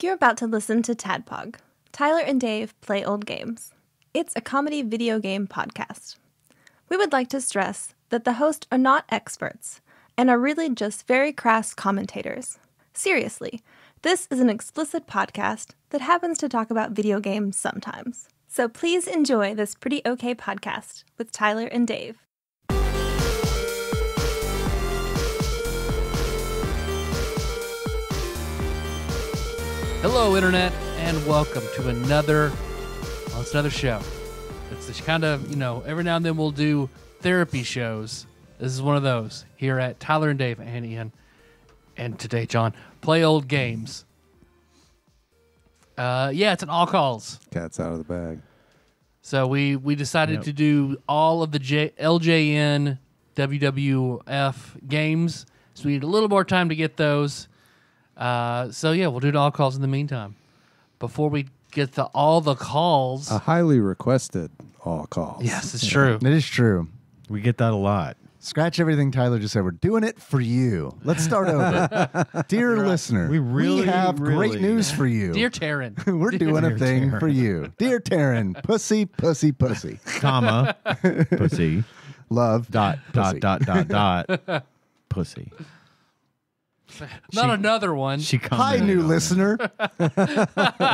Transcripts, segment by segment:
You're about to listen to TADPOG, Tyler and Dave Play Old Games. It's a comedy video game podcast. We would like to stress that the hosts are not experts and are really just very crass commentators. Seriously, this is an explicit podcast that happens to talk about video games sometimes. So please enjoy this pretty okay podcast with Tyler and Dave. Hello, Internet, and welcome to another show. It's this kind of, every now and then we'll do therapy shows. This is one of those here at Tyler and Dave and Ian. And today, John, play old games. It's an all calls. Cat's out of the bag. So we decided to do all of the LJN WWF games. So we need a little more time to get those. We'll do the all calls in the meantime. Before we get to all the calls. A highly requested all calls. Yes, it's true. It is true. We get that a lot. Scratch everything Tyler just said. We're doing it for you. Let's start over. Dear listener, we have great news for you. Dear Taryn. We're doing a thing for you. Dear Taryn, pussy, pussy, pussy. Comma, pussy. Love, pussy. Pussy. Not another one. Hi, new listener.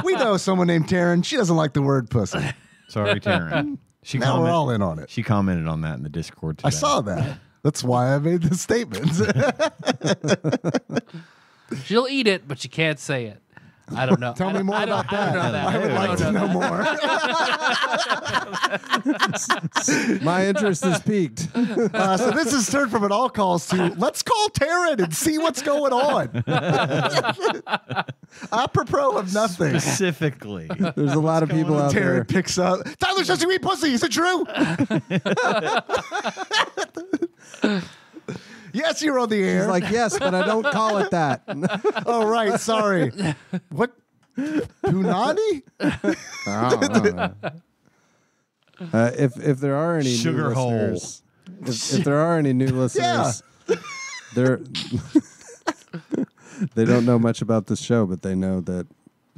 We know someone named Taryn. She doesn't like the word pussy. Sorry, Taryn. Now we're all in on it. She commented on that in the Discord today. I saw that. That's why I made the statement. She'll eat it, but she can't say it. I don't know. Tell me more about that. I would like to know more. My interest is piqued. So this is turned from an all calls to let's call Taryn and see what's going on. Apropos of nothing. Specifically. There's a lot of people out there. Taryn picks up. Tyler says you eat pussy. Is it true? Yes, you're on the air. He's like, yes, but I don't call it that. Oh, right. Sorry. What? Punani? If there are any Sugar new hole. listeners, if there are any new listeners, they're they don't know much about this show, but they know that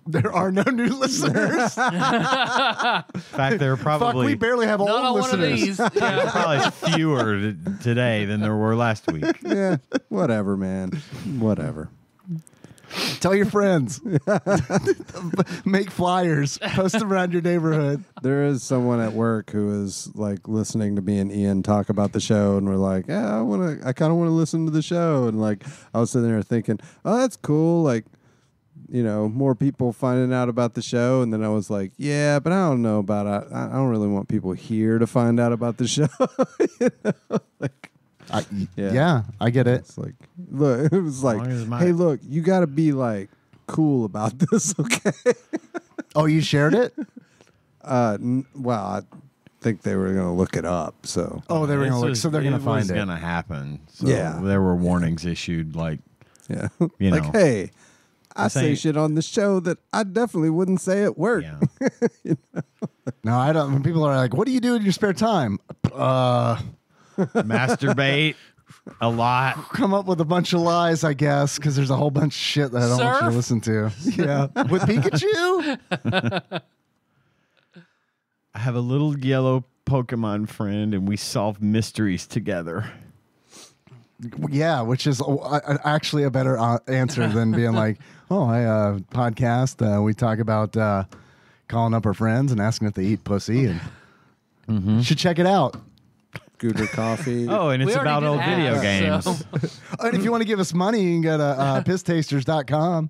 there are no new listeners. In fact, there are probably we barely have Not old on listeners. one of these. Yeah. probably fewer today than there were last week. yeah, whatever, man, whatever. Tell your friends. Make flyers. Post them around your neighborhood. There is someone at work who is like listening to me and Ian talk about the show, and we're like, yeah, I kind of want to listen to the show, and like I was sitting there thinking, oh, that's cool, like, more people finding out about the show, and then I was like, yeah, but I don't know about it. I don't really want people here to find out about the show. Like, yeah, I get it. it's like, look, it was like, hey, look, you got to be like cool about this, okay? Oh, you shared it? Well, I think they were going to look it up, so. Oh, they were going to look, so they're going to find it. It was going to happen. So Yeah. There were warnings issued, like, Yeah. You like, hey, I say saying- shit on the show that I definitely wouldn't say at work. yeah. No, I don't. When people are like, what do you do in your spare time? Masturbate a lot. Come up with a bunch of lies, I guess, because there's a whole bunch of shit that I don't want you to listen to. Yeah. With Pikachu? I have a little yellow Pokemon friend, and we solve mysteries together. Yeah, which is actually a better answer than being like, oh, I podcast. We talk about calling up our friends and asking if they eat pussy. And you should check it out. Scooter Coffee. Oh, and it's about old video games. So. And if you want to give us money, you can go to pisstasters.com.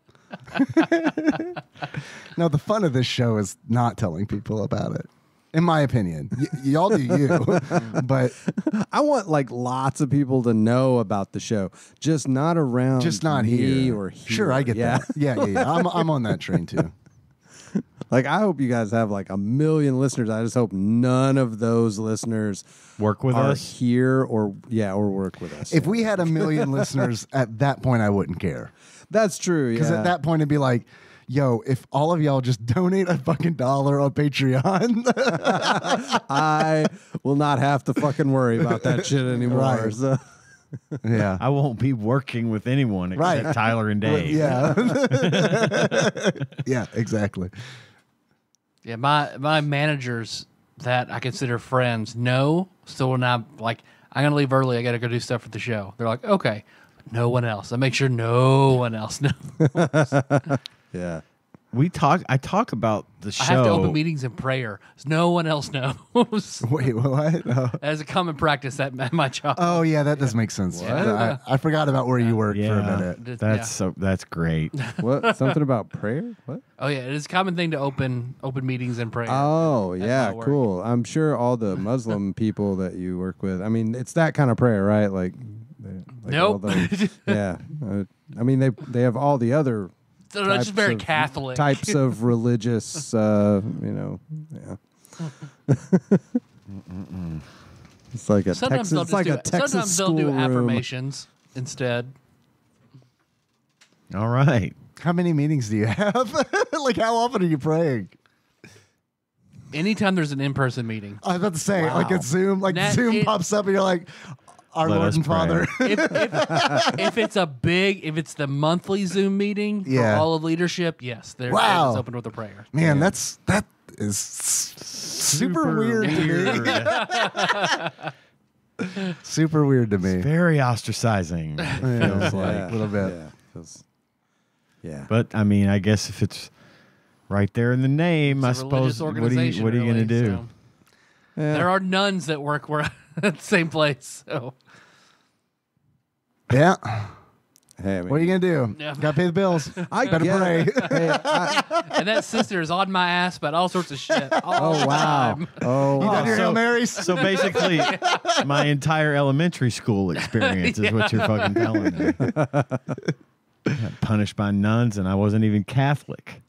No, the fun of this show is not telling people about it. In my opinion, y'all do you, but I want like lots of people to know about the show, just not around, just not me here. or here. Sure, I get that. Yeah. I'm on that train too. Like, I hope you guys have like 1 million listeners. I just hope none of those listeners Work with are us here or work with us. If we had 1 million listeners at that point, I wouldn't care. That's true. Because Yeah. at that point, it'd be like, yo, if all of y'all just donate a fucking $1 on Patreon. I will not have to fucking worry about that shit anymore. Right. So. Yeah. I won't be working with anyone except Right. Tyler and Dave. Yeah. Yeah, exactly. Yeah, my managers that I consider friends know. So when I'm like, I'm gonna leave early, I gotta go do stuff for the show. They're like, okay, but no one else. I make sure no one else knows. Yeah. I talk about the show. I have to open meetings in prayer. So no one else knows. Wait, what? Oh. As a common practice at my job. Oh yeah, that does make sense. I forgot about where you worked for a minute. That's great. What? Something about prayer? What? Oh yeah, it is a common thing to open meetings in prayer. Oh, That's yeah, my work. cool. I'm sure all the Muslim people that you work with, I mean, it's that kind of prayer, right? Like all Nope. yeah. I mean, they have all the other So it's just very of- Catholic. types of religious, yeah. It's like a Sometimes Texas. they'll It's just like do a Texas sometimes they'll do schoolroom. affirmations instead. All right. How many meetings do you have? Like, how often are you praying? Anytime there's an in-person meeting. I was about to say, Wow. like, it's Zoom. Like, That- Zoom it- pops up, and you're like, "Our Let Lord us and Father." If it's the monthly Zoom meeting for Yeah. all of leadership, yes, Wow. it's open with a prayer. Man, that is super weird to me. Super weird to me. Very ostracizing. It feels like. Yeah, a little bit. Yeah. Yeah. But I mean, I guess if it's right there in the name, I It's a religious suppose. What are organization. you really, going to do? so. Yeah. There are nuns that work at the same place. So Yeah. Hey, I mean, What are you gonna do? Yeah. Got to pay the bills. I Better get pray. it. Hey, and that sister is on my ass about all sorts of shit. All oh the wow. time. Oh, You done your so- Hail Marys? So basically, my entire elementary school experience is what you're fucking telling me. Got punished by nuns, and I wasn't even Catholic.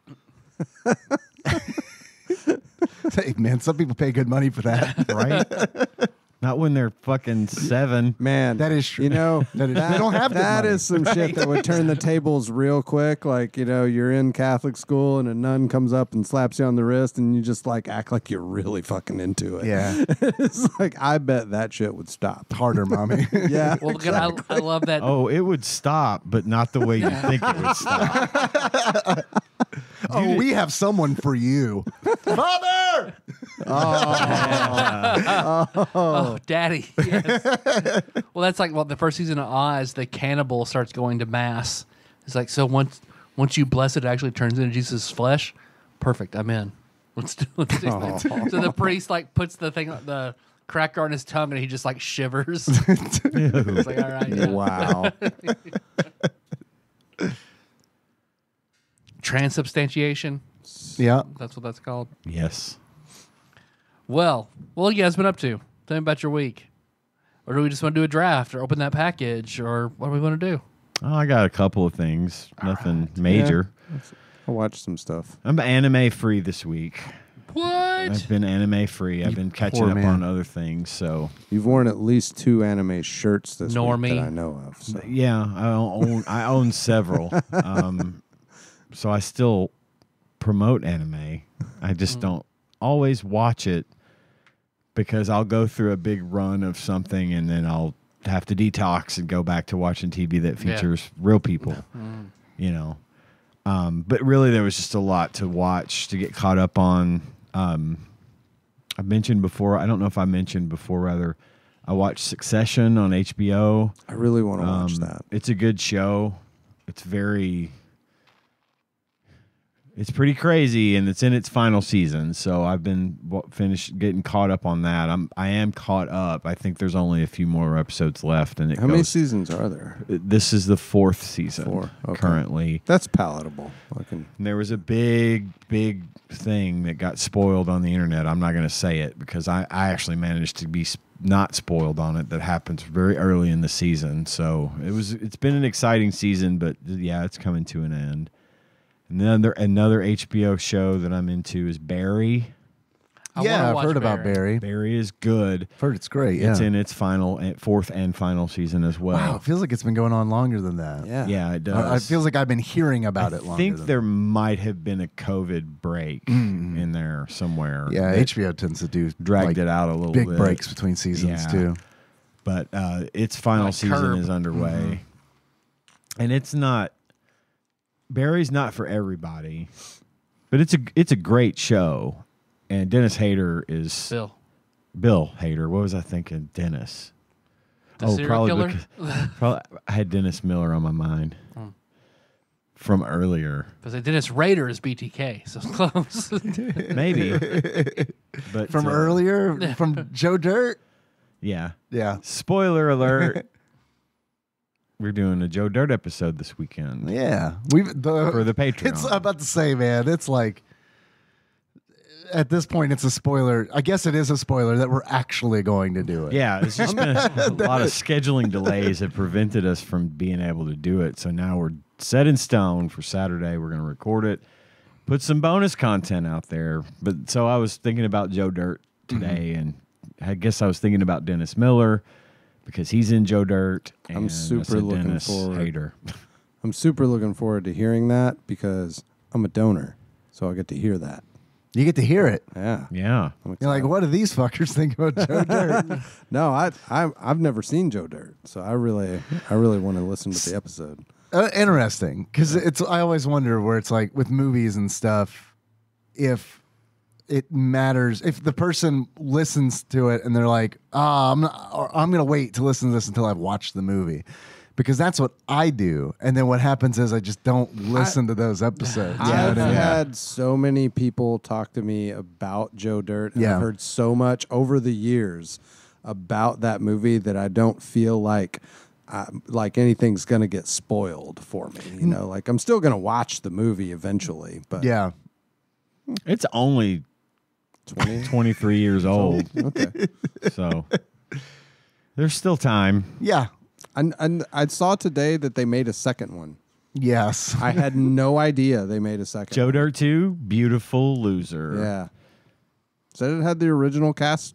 Hey, man, some people pay good money for that. Right? Not when they're fucking 7. man, That is true. You know, That is- they don't have good that money. is some shit that would turn the tables real quick. Like, you know, you're in Catholic school and a nun comes up and slaps you on the wrist, and you just like act like you're really fucking into it. Yeah. It's like I bet that shit would stop. Harder, mommy. Yeah. Well, God, I love that. Oh, it would stop, but not the way you think it would stop. Oh, we have someone for you. Father! Oh, Daddy. Yes. Well, that's like the first season of Oz. The cannibal starts going to mass. It's like, so once you bless it, it actually turns into Jesus' flesh. Perfect. I'm in. Let's do it. So the priest like puts the cracker on his tongue, and he just like shivers. It's like, all right, yeah. Wow. Transubstantiation. Yeah. That's what that's called. Yes. Well, what you guys been up to? Tell me about your week. Or do we just want to do a draft or open that package, or what do we want to do? Oh, I got a couple of things. Nothing major. I watched some stuff. I'm anime free this week. What? I've been anime free. I've been catching poor up man. on other things. So You've worn at least 2 anime shirts this Normie. week that I know of. So. yeah, I own several. So I still promote anime. I just don't always watch it because I'll go through a big run of something and then I'll have to detox and go back to watching TV that features real people. You know. But really, there was just a lot to watch to get caught up on. I mentioned before. I don't know if I mentioned before. Rather, I watched Succession on HBO. I really want to watch that. It's a good show. It's pretty crazy, and it's in its final season. So I've been finished getting caught up on that. I am caught up. I think there's only a few more episodes left, and How many seasons are there? This is the 4th season 4, okay. currently. That's palatable. And there was a big thing that got spoiled on the internet. I'm not going to say it because I actually managed to be not spoiled on it. That happens very early in the season. So it's been an exciting season, but yeah, it's coming to an end. And then another HBO show that I'm into is Barry. I Yeah, wanna I've watch heard about Barry. Barry is good. I've heard it's great. Yeah. It's in its 4th and final season as well. Wow, it feels like it's been going on longer than that. Yeah. Yeah, it does. It feels like I've been hearing about it I longer. think than there might have been a COVID break in there somewhere. Yeah, that HBO tends to do dragged like, it out a little big bit. breaks between seasons Yeah. too. but its final Like season Curb. is underway, and it's not. Barry's not for everybody, but it's a great show, and Dennis Hader is Bill Hader. What was I thinking? Dennis. The serial killer? Probably I had Dennis Miller on my mind from earlier. Because Dennis Rader is BTK, so close. Maybe. But From earlier, from Joe Dirt. Yeah. Yeah. Spoiler alert. We're doing a Joe Dirt episode this weekend. Yeah. For the Patreon. It's I'm about to say, man, it's like at this point it's a spoiler. I guess it is a spoiler that we're actually going to do it. Yeah, it's just been a lot of scheduling delays that prevented us from being able to do it. So now we're set in stone for Saturday. We're going to record it, put some bonus content out there. But so I was thinking about Joe Dirt today, and I guess I was thinking about Dennis Miller because he's in Joe Dirt. And I'm super looking Dennis forward. Hader. I'm super looking forward to hearing that because I'm a donor, so I get to hear that. You get to hear it. Yeah. Yeah. I'm You're like, excited. what do these fuckers think about Joe Dirt? No, I've never seen Joe Dirt, so I really want to listen to the episode. Interesting, because I always wonder where it's like with movies and stuff, if it matters if the person listens to it and they're like, I'm gonna wait to listen to this until I've watched the movie, because that's what I do, and then what happens is I just don't listen to those episodes. You know I've what I mean? had so many people talk to me about Joe Dirt, and Yeah. I've heard so much over the years about that movie that I don't feel like anything's gonna get spoiled for me. You know, like I'm still gonna watch the movie eventually, but Yeah. It's only 20. 23 years old. Okay. So there's still time. Yeah. And I saw today that they made a second one. Yes. I had no idea they made a second. Joe Dirt 2, Beautiful Loser. Yeah. So it had the original cast.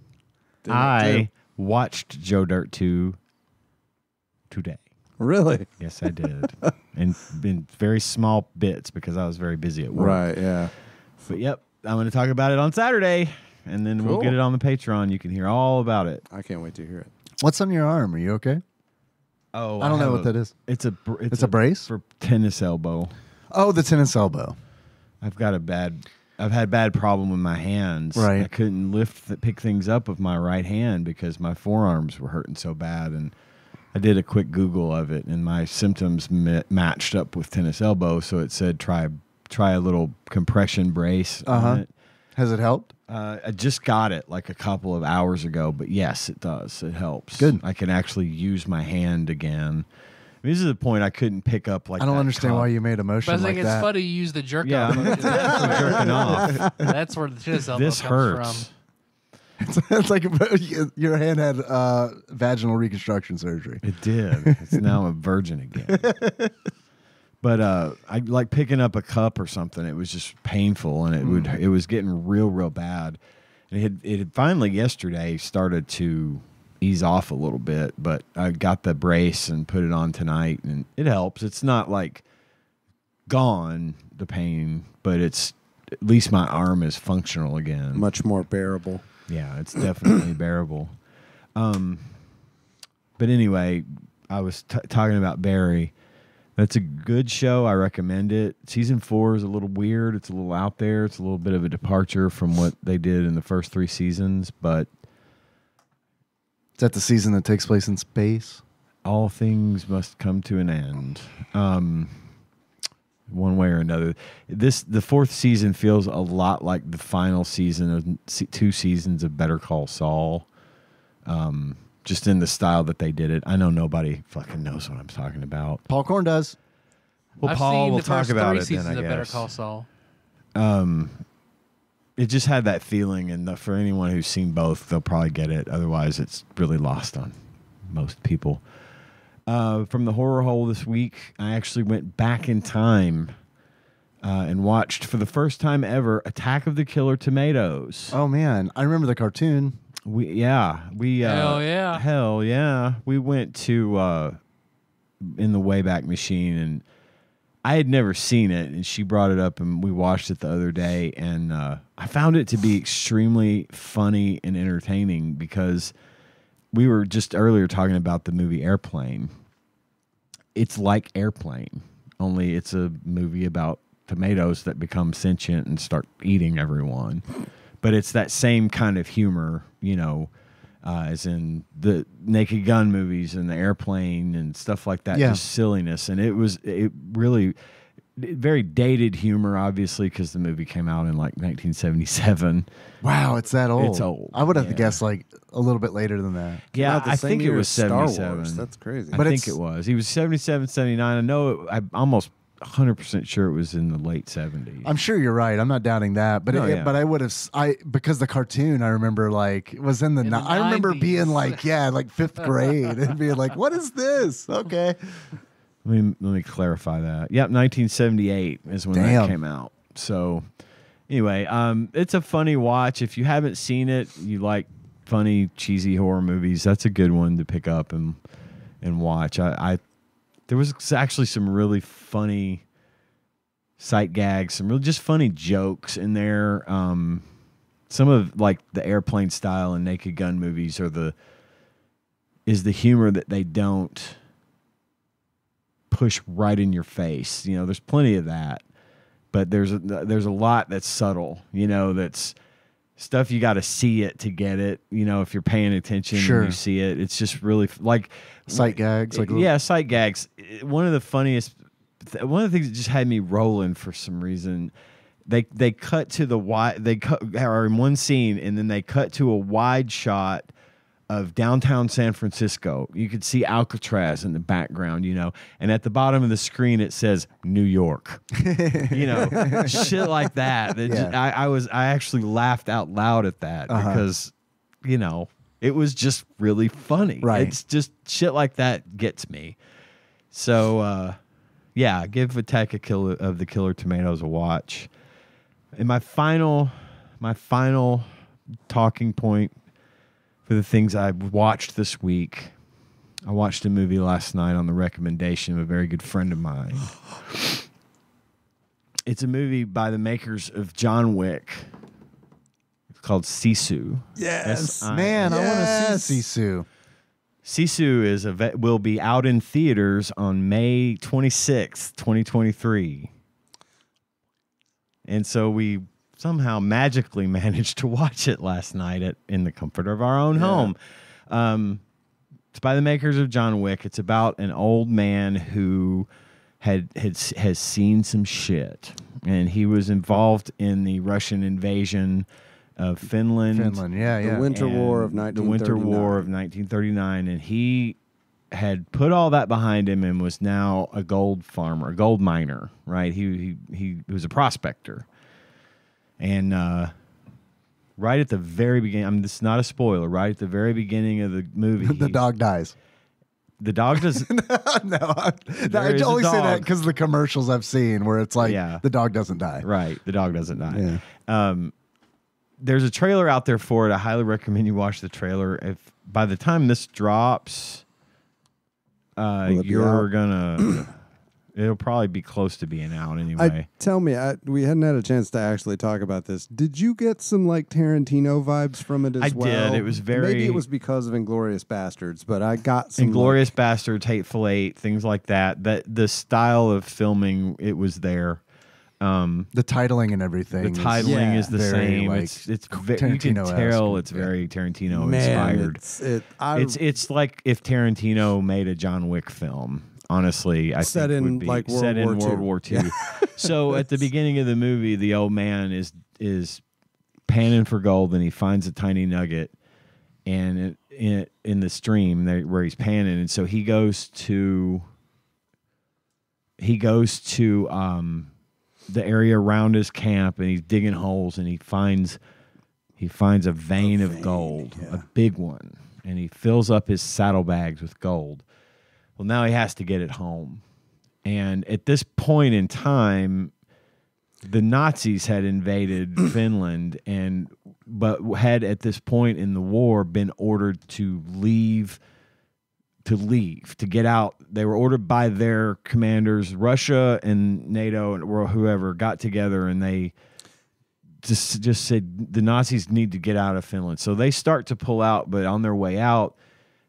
in it, I too. watched Joe Dirt 2 today. Really? Yes, I did. And in very small bits because I was very busy at work. Right. Yeah. But yep, I'm going to talk about it on Saturday, and then we'll Cool. get it on the Patreon. You can hear all about it. I can't wait to hear it. What's on your arm? Are you okay? Oh, I don't know what that is. It's a It's a brace? for tennis elbow. Oh, the tennis elbow. I've had bad problem with my hands. Right. I couldn't pick things up with my right hand because my forearms were hurting so bad. And I did a quick Google of it, and my symptoms matched up with tennis elbow. So it said try a little compression brace on it. Has it helped? I just got it like a couple of hours ago, but yes, it does. It helps. Good. I can actually use my hand again. This is the point I couldn't pick up like I don't that understand cup. why you made a motion But I like think it's that. funny you use the jerk Yeah, off. I'm jerking off. That's where the tennis elbow This comes hurts. from. It's like your hand had vaginal reconstruction surgery. It did. It's now a virgin again. But I like picking up a cup or something. It was just painful, and it was getting real bad. And it had finally yesterday started to ease off a little bit. But I got the brace and put it on tonight, and it helps. It's not like gone, the pain, but it's at least my arm is functional again. Much more bearable. Yeah, it's definitely bearable. But anyway, I was talking about Barry. That's a good show. I recommend it. Season 4 is a little weird. It's a little out there. It's a little bit of a departure from what they did in the first 3 seasons, but Is that the season that takes place in space? all things must come to an end. One way or another. The 4th season feels a lot like the final season of 2 seasons of Better Call Saul. Just in the style that they did it. I know nobody fucking knows what I'm talking about. Paul Korn does. Well, I've Paul seen will the talk first about 3 it then, seasons I of Better guess. Call Saul. It just had that feeling, and for anyone who's seen both, they'll probably get it. Otherwise, it's really lost on most people. From the horror hole this week, I actually went back in time and watched, for the first time ever, Attack of the Killer Tomatoes. Oh man, I remember the cartoon. We hell yeah. We went to in the Wayback Machine, and I had never seen it, and she brought it up, and we watched it the other day, and I found it to be extremely funny and entertaining because we were just earlier talking about the movie Airplane. It's like Airplane, only it's a movie about tomatoes that become sentient and start eating everyone. But it's that same kind of humor, as in the Naked Gun movies and the Airplane and stuff like that, just silliness. And it really very dated humor, obviously, because the movie came out in like 1977. Wow, it's that old. It's old. I would have guessed like a little bit later than that. Yeah, About the I same think it year was as Star 77. Wars. That's crazy. I But think it's- it was. He was 77, 79. I know I'm almost 100% sure it was in the late 70s. I'm sure you're right. I'm not doubting that, but No, yeah. but I would have because the cartoon I remember like was in the, In the I remember 90s. being like like 5th grade and being like, what is this? Okay. Let me clarify that. Yep, 1978 is when Damn. that came out. So anyway, it's a funny watch. If you haven't seen it, you like funny, cheesy horror movies, that's a good one to pick up and watch. There was actually some really funny sight gags, some really just funny jokes in there. Some of like the Airplane style and Naked Gun movies is the humor that they don't push right in your face. There's plenty of that, but there's a lot that's subtle. That's stuff you got to see it to get it. If you're paying attention, Sure. and you see it. It's just really like Sight gags, like sight gags. One of the things that just had me rolling for some reason. They cut to the wide. They are in one scene, and then they cut to a wide shot of downtown San Francisco. You could see Alcatraz in the background, and at the bottom of the screen it says New York. Shit like that. I actually laughed out loud at that because it was just really funny. Right. It's just shit like that gets me. So give Attack of the Killer Tomatoes a watch. And my final talking point for the things I watched this week, I watched a movie last night on the recommendation of a very good friend of mine. It's a movie by the makers of John Wick. It's called Sisu. Yes. man, I want Yes. to see Sisu. Sisu will be out in theaters on May 26th, 2023. And so we somehow magically managed to watch it last night in the comfort of our own home. It's by the makers of John Wick. It's about an old man who has seen some shit, and he was involved in the Russian invasion of Finland. The Winter War of 1939. The Winter War of 1939, and he had put all that behind him and was now a gold farmer, a gold miner, right? He was a prospector. And right at the very beginning, this is not a spoiler, right at the very beginning of the movie, The dog dies. The dog does. No, I is a only say that dog. because of the commercials I've seen where it's like Yeah. the dog doesn't die. Right, the dog doesn't die. Yeah. There's a trailer out there for it. I highly recommend you watch the trailer. If by the time this drops, Will it be you're out? gonna. It'll probably be close to being out anyway. Tell me, we hadn't had a chance to actually talk about this. Did you get some like Tarantino vibes from it as I well? did. It was Maybe very- it was because of Inglourious Bastards, but I got some Inglorious Bastards, Hateful Eight, things like that. That the style of filming, it was there. The titling and everything. The titling is the very, same. like, It's you can Tarantino-esque. tell it's very Tarantino Man, inspired. It's like if Tarantino made a John Wick film. Honestly, I Set think in, would be like, World set in War II. World War II. So at the beginning of the movie, the old man is panning for gold, and he finds a tiny nugget, and in the stream where he's panning, and so he goes to the area around his camp, and he's digging holes, and he finds a vein of gold, a big one, and he fills up his saddlebags with gold. Well, now he has to get it home. And at this point in time, the Nazis had invaded Finland, but had at this point in the war been ordered to leave, to get out. They were ordered by their commanders. Russia and NATO and whoever got together, and they just said the Nazis need to get out of Finland. So they start to pull out, but on their way out,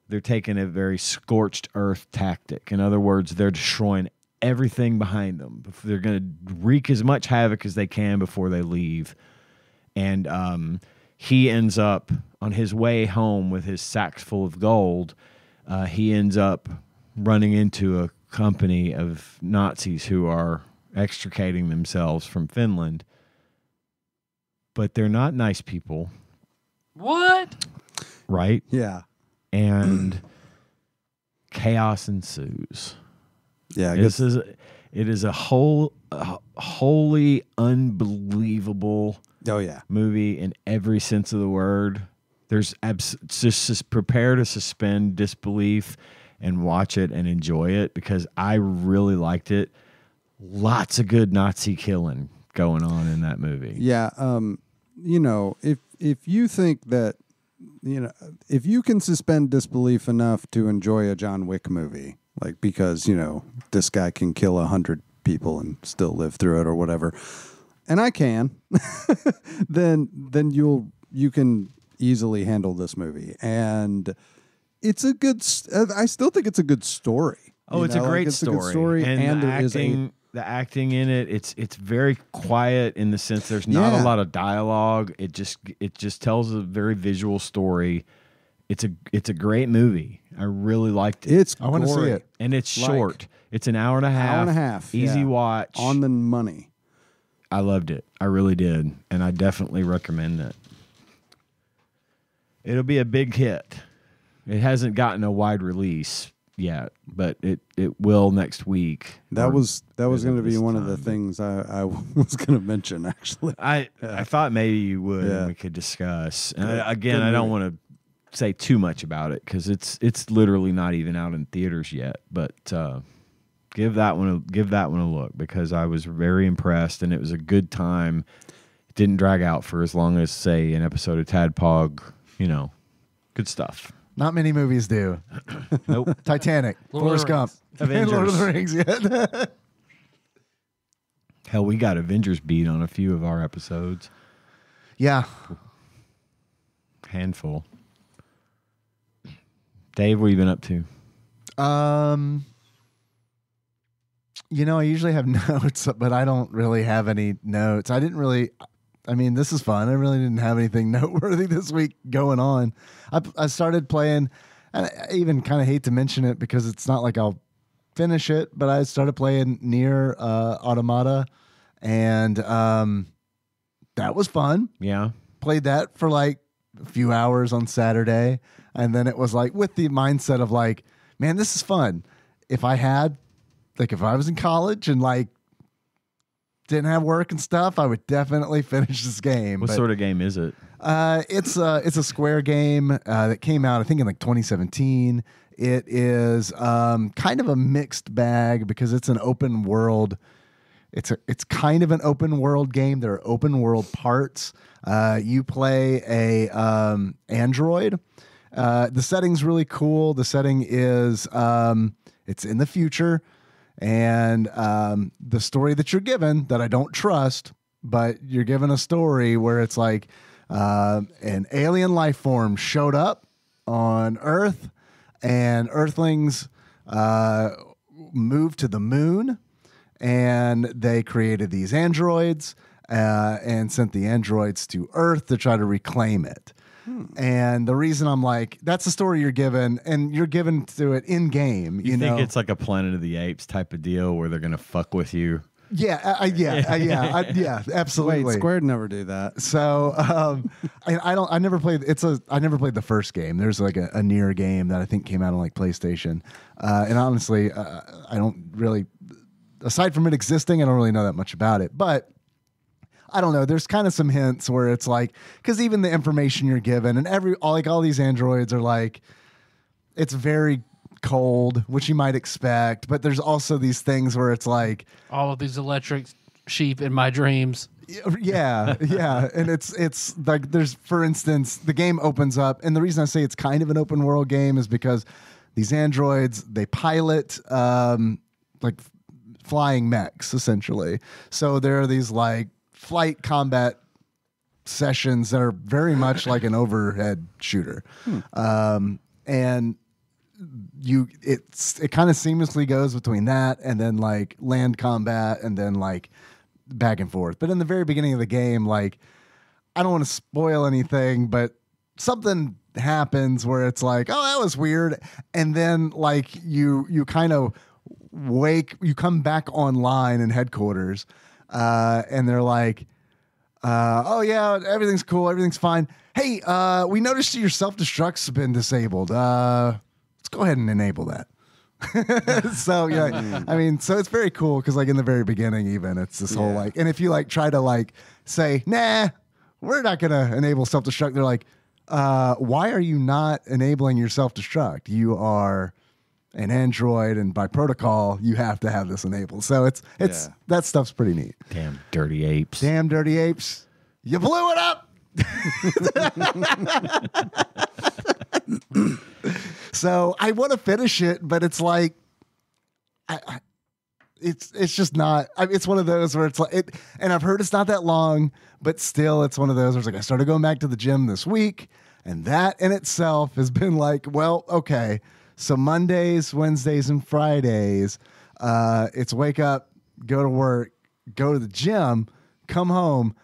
they're taking a very scorched earth tactic. In other words, they're destroying everything behind them. They're going to wreak as much havoc as they can before they leave. And he ends up on his way home with his sacks full of gold. He ends up running into a company of Nazis who are extricating themselves from Finland. But they're not nice people. What? Right? Yeah. And chaos ensues. Yeah, I guess. It is a wholly unbelievable Oh yeah. movie in every sense of the word. There's just prepare to suspend disbelief and watch it and enjoy it, because I really liked it. Lots of good Nazi killing going on in that movie. Yeah. You know, if you think that, you know, if you can suspend disbelief enough to enjoy a John Wick movie, like because, you know, this guy can kill 100 people and still live through it or whatever, and I can, then you can easily handle this movie. And it's a good, I still think it's a good story. Oh, it's a great story. A good story. And the there is the acting in it, it's very quiet in the sense there's not a lot of dialogue. It just tells a very visual story. It's a great movie. I really liked it. It's I want to see it. And it's short. It's an hour and a half. Easy watch. On the money. I loved it. I really did. And I definitely recommend it. It'll be a big hit. It hasn't gotten a wide release yet, but it will next week. That was going to be one of the things I was going to mention, actually. I thought maybe you would and we could discuss. And again, I don't want to say too much about it because it's literally not even out in theaters yet, but give that one a look, because I was very impressed and it was a good time. It didn't drag out for as long as, say, an episode of TADPOG. You know, good stuff. Not many movies do. Nope. Titanic, Forrest Gump, Avengers. Lord of the Rings. Yeah. Hell, we got Avengers beat on a few of our episodes. Yeah. Handful. Dave, what have you been up to? You know, I usually have notes, but I don't really have any notes. I mean, this is fun. I really didn't have anything noteworthy this week going on. I started playing, and I even kind of hate to mention it because it's not like I'll finish it, but I started playing Nier Automata, and that was fun. Yeah. Played that for like a few hours on Saturday, and then it was like with the mindset of like, man, this is fun. If I was in college and like didn't have work and stuff, I would definitely finish this game. What sort of game is it? It's a Square game that came out, I think, in like 2017. It is kind of a mixed bag because it's an open world. It's kind of an open world game. There are open world parts. You play a android. The setting's really cool. The setting is it's in the future. And the story that you're given, that I don't trust, but you're given a story where it's like an alien life form showed up on Earth, and Earthlings moved to the moon, and they created these androids and sent the androids to Earth to try to reclaim it. And the reason I'm like, that's the story you're given, and you're given to it in game. You think know? it's like a Planet of the Apes type of deal where they're gonna fuck with you? Yeah, yeah, absolutely. Wait, Square never do that. So I never played. I never played the first game. There's like a Nier game that I think came out on like PlayStation, and honestly, I don't really. Aside from it existing, I don't really know that much about it, but. I don't know. There's kind of some hints where it's like, because even the information you're given, and all these androids are like, it's very cold, which you might expect. But there's also these things where it's like, all of these electric sheep in my dreams. Yeah, and it's like there's, for instance, the game opens up, and the reason I say it's kind of an open world game is because these androids, they pilot like flying mechs essentially. So there are these like flight combat sessions that are very much like an overhead shooter. And it kind of seamlessly goes between that and then like land combat and then like back and forth. But in the very beginning of the game, like I don't want to spoil anything, but something happens where it's like, oh, that was weird, and then like you kind of you come back online in headquarters, and they're like, oh yeah, everything's cool, everything's fine. Hey, we noticed your self-destruct's been disabled. Let's go ahead and enable that. So yeah, I mean, so it's very cool because like in the very beginning, even it's this whole like, and if you like try to like say, nah, we're not gonna enable self-destruct, they're like, why are you not enabling your self-destruct? You are an Android, and by protocol, you have to have this enabled. So it's that stuff's pretty neat. Damn dirty apes. Damn dirty apes. You blew it up. So I want to finish it, but it's like, it's just not. It's one of those where it's like it, and I've heard it's not that long, but still, it's one of those where it's like I started going back to the gym this week, and that in itself has been like, well, okay, so Mondays, Wednesdays, and Fridays, it's wake up, go to work, go to the gym, come home,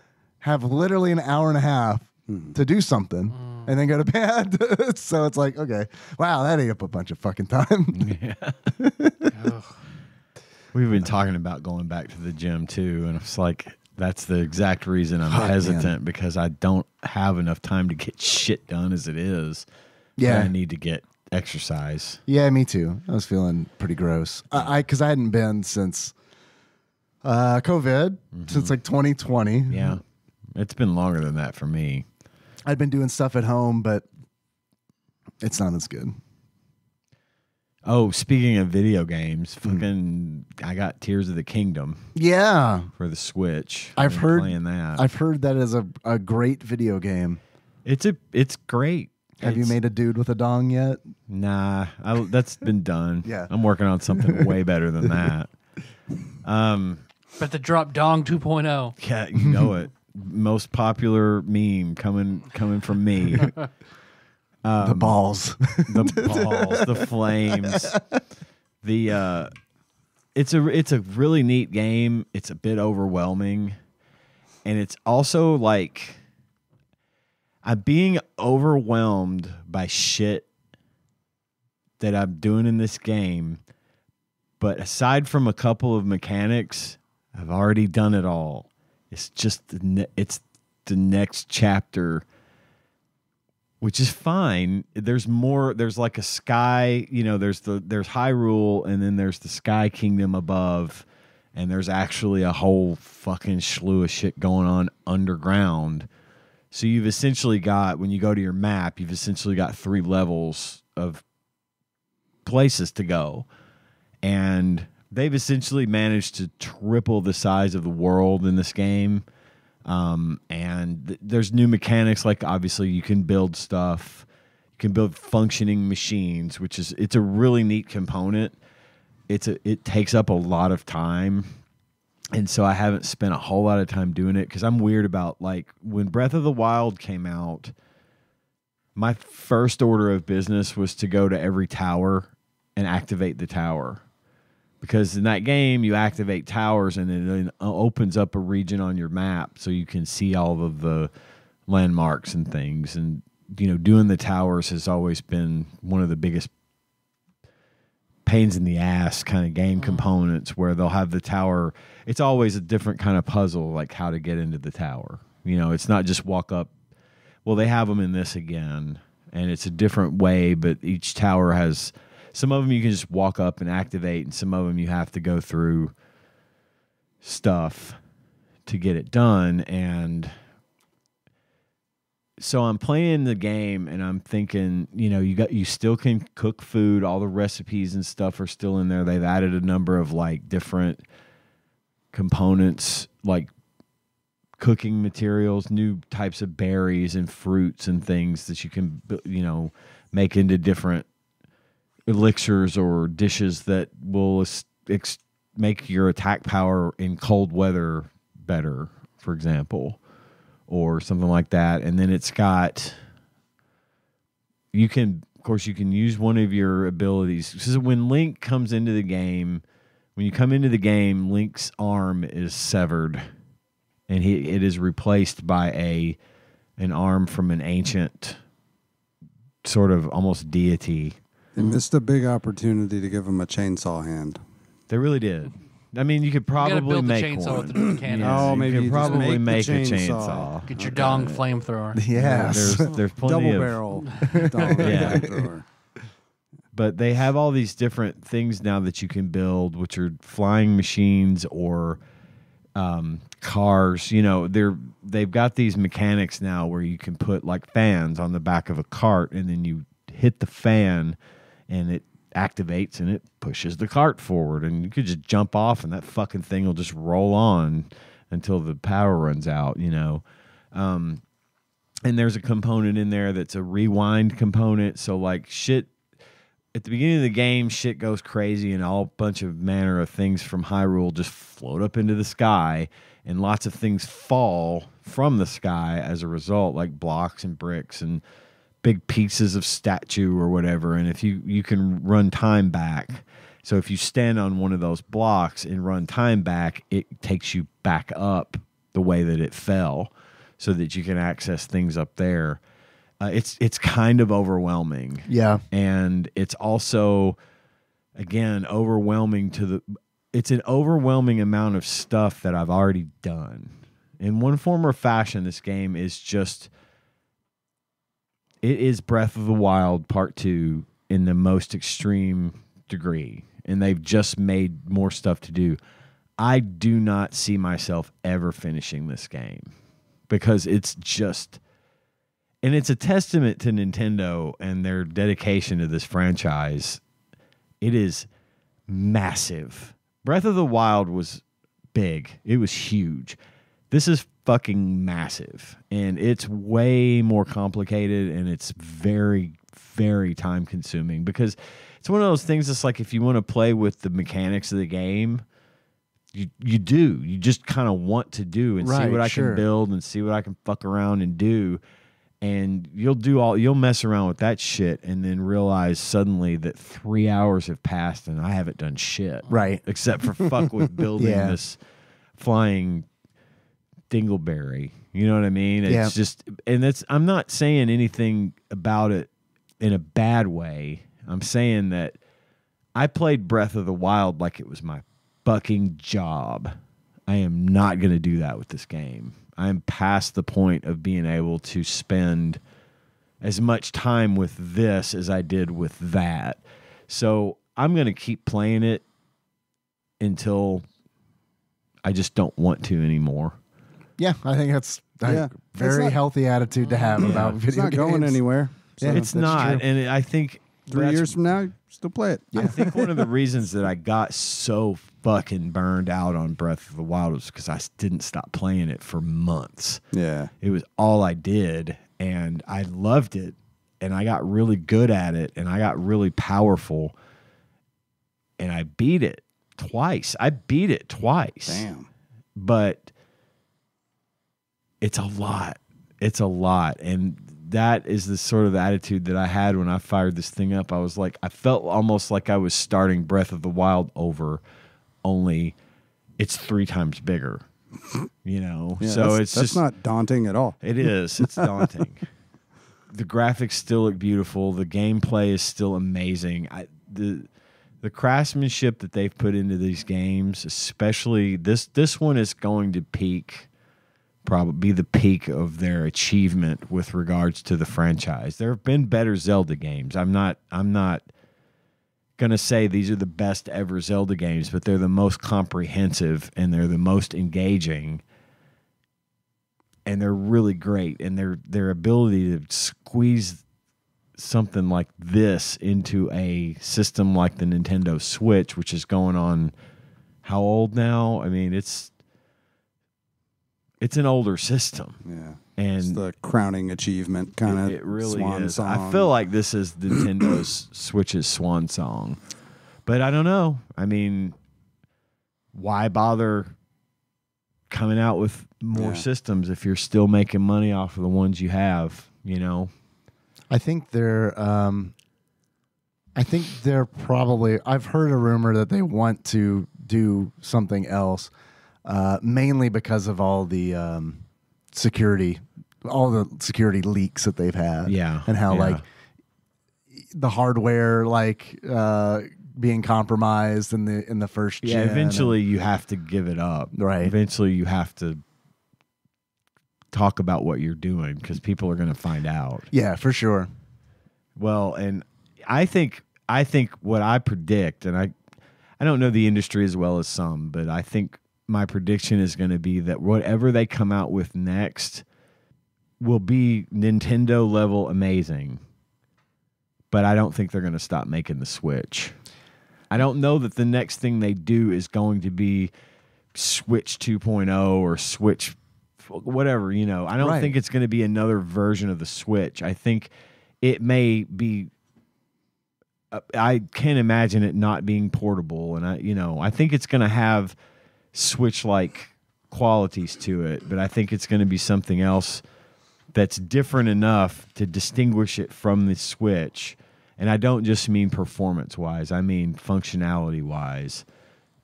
have literally an hour and a half to do something. And then go to bed. So it's like, okay, wow, that ate up a bunch of fucking time. Yeah. We've been talking about going back to the gym too, and it's like that's the exact reason I'm hesitant because I don't have enough time to get shit done as it is. Yeah, I need to get exercise. Yeah, me too. I was feeling pretty gross. Because I hadn't been since COVID, since like 2020. Yeah, it's been longer than that for me. I'd been doing stuff at home, but it's not as good. Oh, speaking of video games, fucking, I got Tears of the Kingdom. Yeah, for the Switch. I've heard playing that. I've heard that is a great video game. It's great. Have you made a dude with a dong yet? Nah, that's been done. Yeah, I'm working on something way better than that. But the drop dong 2.0. Yeah, you know it. Most popular meme coming from me. The balls. The balls, the flames. It's a really neat game. It's a bit overwhelming. And it's also like I'm being overwhelmed by shit that I'm doing in this game. But aside from a couple of mechanics, I've already done it all. It's just it's the next chapter, which is fine. There's more. There's like a sky. You know, there's Hyrule, and then there's the Sky Kingdom above, and there's actually a whole fucking slew of shit going on underground. So you've essentially got, when you go to your map, you've essentially got 3 levels of places to go, and they've essentially managed to triple the size of the world in this game. And there's new mechanics, like obviously you can build stuff. You can build functioning machines, it's a really neat component. It takes up a lot of time. And so I haven't spent a whole lot of time doing it because I'm weird about, like, when Breath of the Wild came out, my first order of business was to go to every tower and activate the tower. Because in that game, you activate towers and it opens up a region on your map so you can see all of the landmarks and things. And, you know, doing the towers has always been one of the biggest pains in the ass kind of game components, where they'll have the tower. It's always a different kind of puzzle, like how to get into the tower. You know, it's not just walk up. Well, they have them in this again, and it's a different way, but each tower has... Some of them you can just walk up and activate, and some of them you have to go through stuff to get it done. And so I'm playing the game, and I'm thinking, you know, you still can cook food. All the recipes and stuff are still in there. They've added a number of like different components, like cooking materials, new types of berries and fruits and things that you can, you know, make into different elixirs or dishes that will make your attack power in cold weather better, for example, or something like that. And then it's got, you can of course, you can use one of your abilities. So when Link comes into the game, when you come into the game, Link's arm is severed, and it is replaced by an arm from an ancient sort of almost deity. They missed a big opportunity to give him a chainsaw hand. They really did. I mean, you could probably build make the chainsaw one. with the mechanics. Oh, maybe you you could just probably make the make a chainsaw. chainsaw. Get your dong flamethrower. Yes. There's plenty Double of barrel. Yeah. Flamethrower. But they have all these different things now that you can build, which are flying machines or cars. You know, they've got these mechanics now where you can put like fans on the back of a cart, and then you hit the fan, and it activates and it pushes the cart forward, and you could just jump off, and that fucking thing will just roll on until the power runs out. You know. And there's a component in there that's a rewind component. So like shit. At the beginning of the game, shit goes crazy and all bunch of manner of things from Hyrule just float up into the sky, and lots of things fall from the sky as a result, like blocks and bricks and big pieces of statue or whatever. And if you can run time back. So if you stand on one of those blocks and run time back, it takes you back up the way that it fell so that you can access things up there. It's kind of overwhelming. Yeah. And it's also, again, overwhelming it's an overwhelming amount of stuff that I've already done. In one form or fashion, this game is just, it is Breath of the Wild Part 2 in the most extreme degree. And they've just made more stuff to do. I do not see myself ever finishing this game because it's just... And it's a testament to Nintendo and their dedication to this franchise. It is massive. Breath of the Wild was big. It was huge. This is fucking massive. And it's way more complicated, and it's very, very time consuming because it's one of those things that's like if you want to play with the mechanics of the game, you do. You just kind of want to do and see what I can build and see what I can fuck around and do. And you'll mess around with that shit and then realize suddenly that 3 hours have passed and I haven't done shit. Right. Except for fuck with building this flying dingleberry. You know what I mean? It's just, and I'm not saying anything about it in a bad way. I'm saying that I played Breath of the Wild like it was my fucking job. I am not going to do that with this game. I'm past the point of being able to spend as much time with this as I did with that. So I'm going to keep playing it until I just don't want to anymore. Yeah, I think that's a very healthy attitude to have about video games. It's not going anywhere. So yeah, it's not. True. And I think 3 years from now, still play it. I think one of the reasons that I got so fucking burned out on Breath of the Wild was because I didn't stop playing it for months. Yeah. It was all I did, and I loved it, and I got really good at it, and I got really powerful, and I beat it twice. Damn. But it's a lot. It's a lot, and that is the sort of attitude that I had when I fired this thing up. I was like, I felt almost like I was starting Breath of the Wild over, only it's 3 times bigger, you know? Yeah, so that's just not daunting at all. It is. It's daunting. The graphics still look beautiful. The gameplay is still amazing. The craftsmanship that they've put into these games, especially this one is going to probably be the peak of their achievement with regards to the franchise. There have been better Zelda games. I'm not gonna say these are the best ever Zelda games, but they're the most comprehensive and they're the most engaging, and they're really great. And their ability to squeeze something like this into a system like the Nintendo Switch, which is going on how old now? I mean, it's an older system. Yeah. And it's the crowning achievement kind of it really swan is. song. I feel like this is Nintendo's Switch's swan song. But I don't know. I mean, why bother coming out with more systems if you're still making money off of the ones you have, you know? I think they're I think they're probably. I've heard a rumor that they want to do something else, mainly because of all the security leaks that they've had. Yeah, and how yeah. like the hardware being compromised in the first gen. Eventually you have to give it up. Right. Eventually you have to talk about what you're doing because people are going to find out. Yeah, for sure. Well, and I think what I predict, and I don't know the industry as well as some, but I think my prediction is going to be that whatever they come out with next will be Nintendo level amazing. But I don't think they're going to stop making the Switch. I don't know that the next thing they do is going to be Switch 2.0 or Switch whatever, I don't think it's going to be another version of the Switch. I think it may be I can't imagine it not being portable, and I think it's going to have Switch-like qualities to it, but I think it's going to be something else that's different enough to distinguish it from the Switch. And I don't just mean performance-wise, I mean functionality-wise.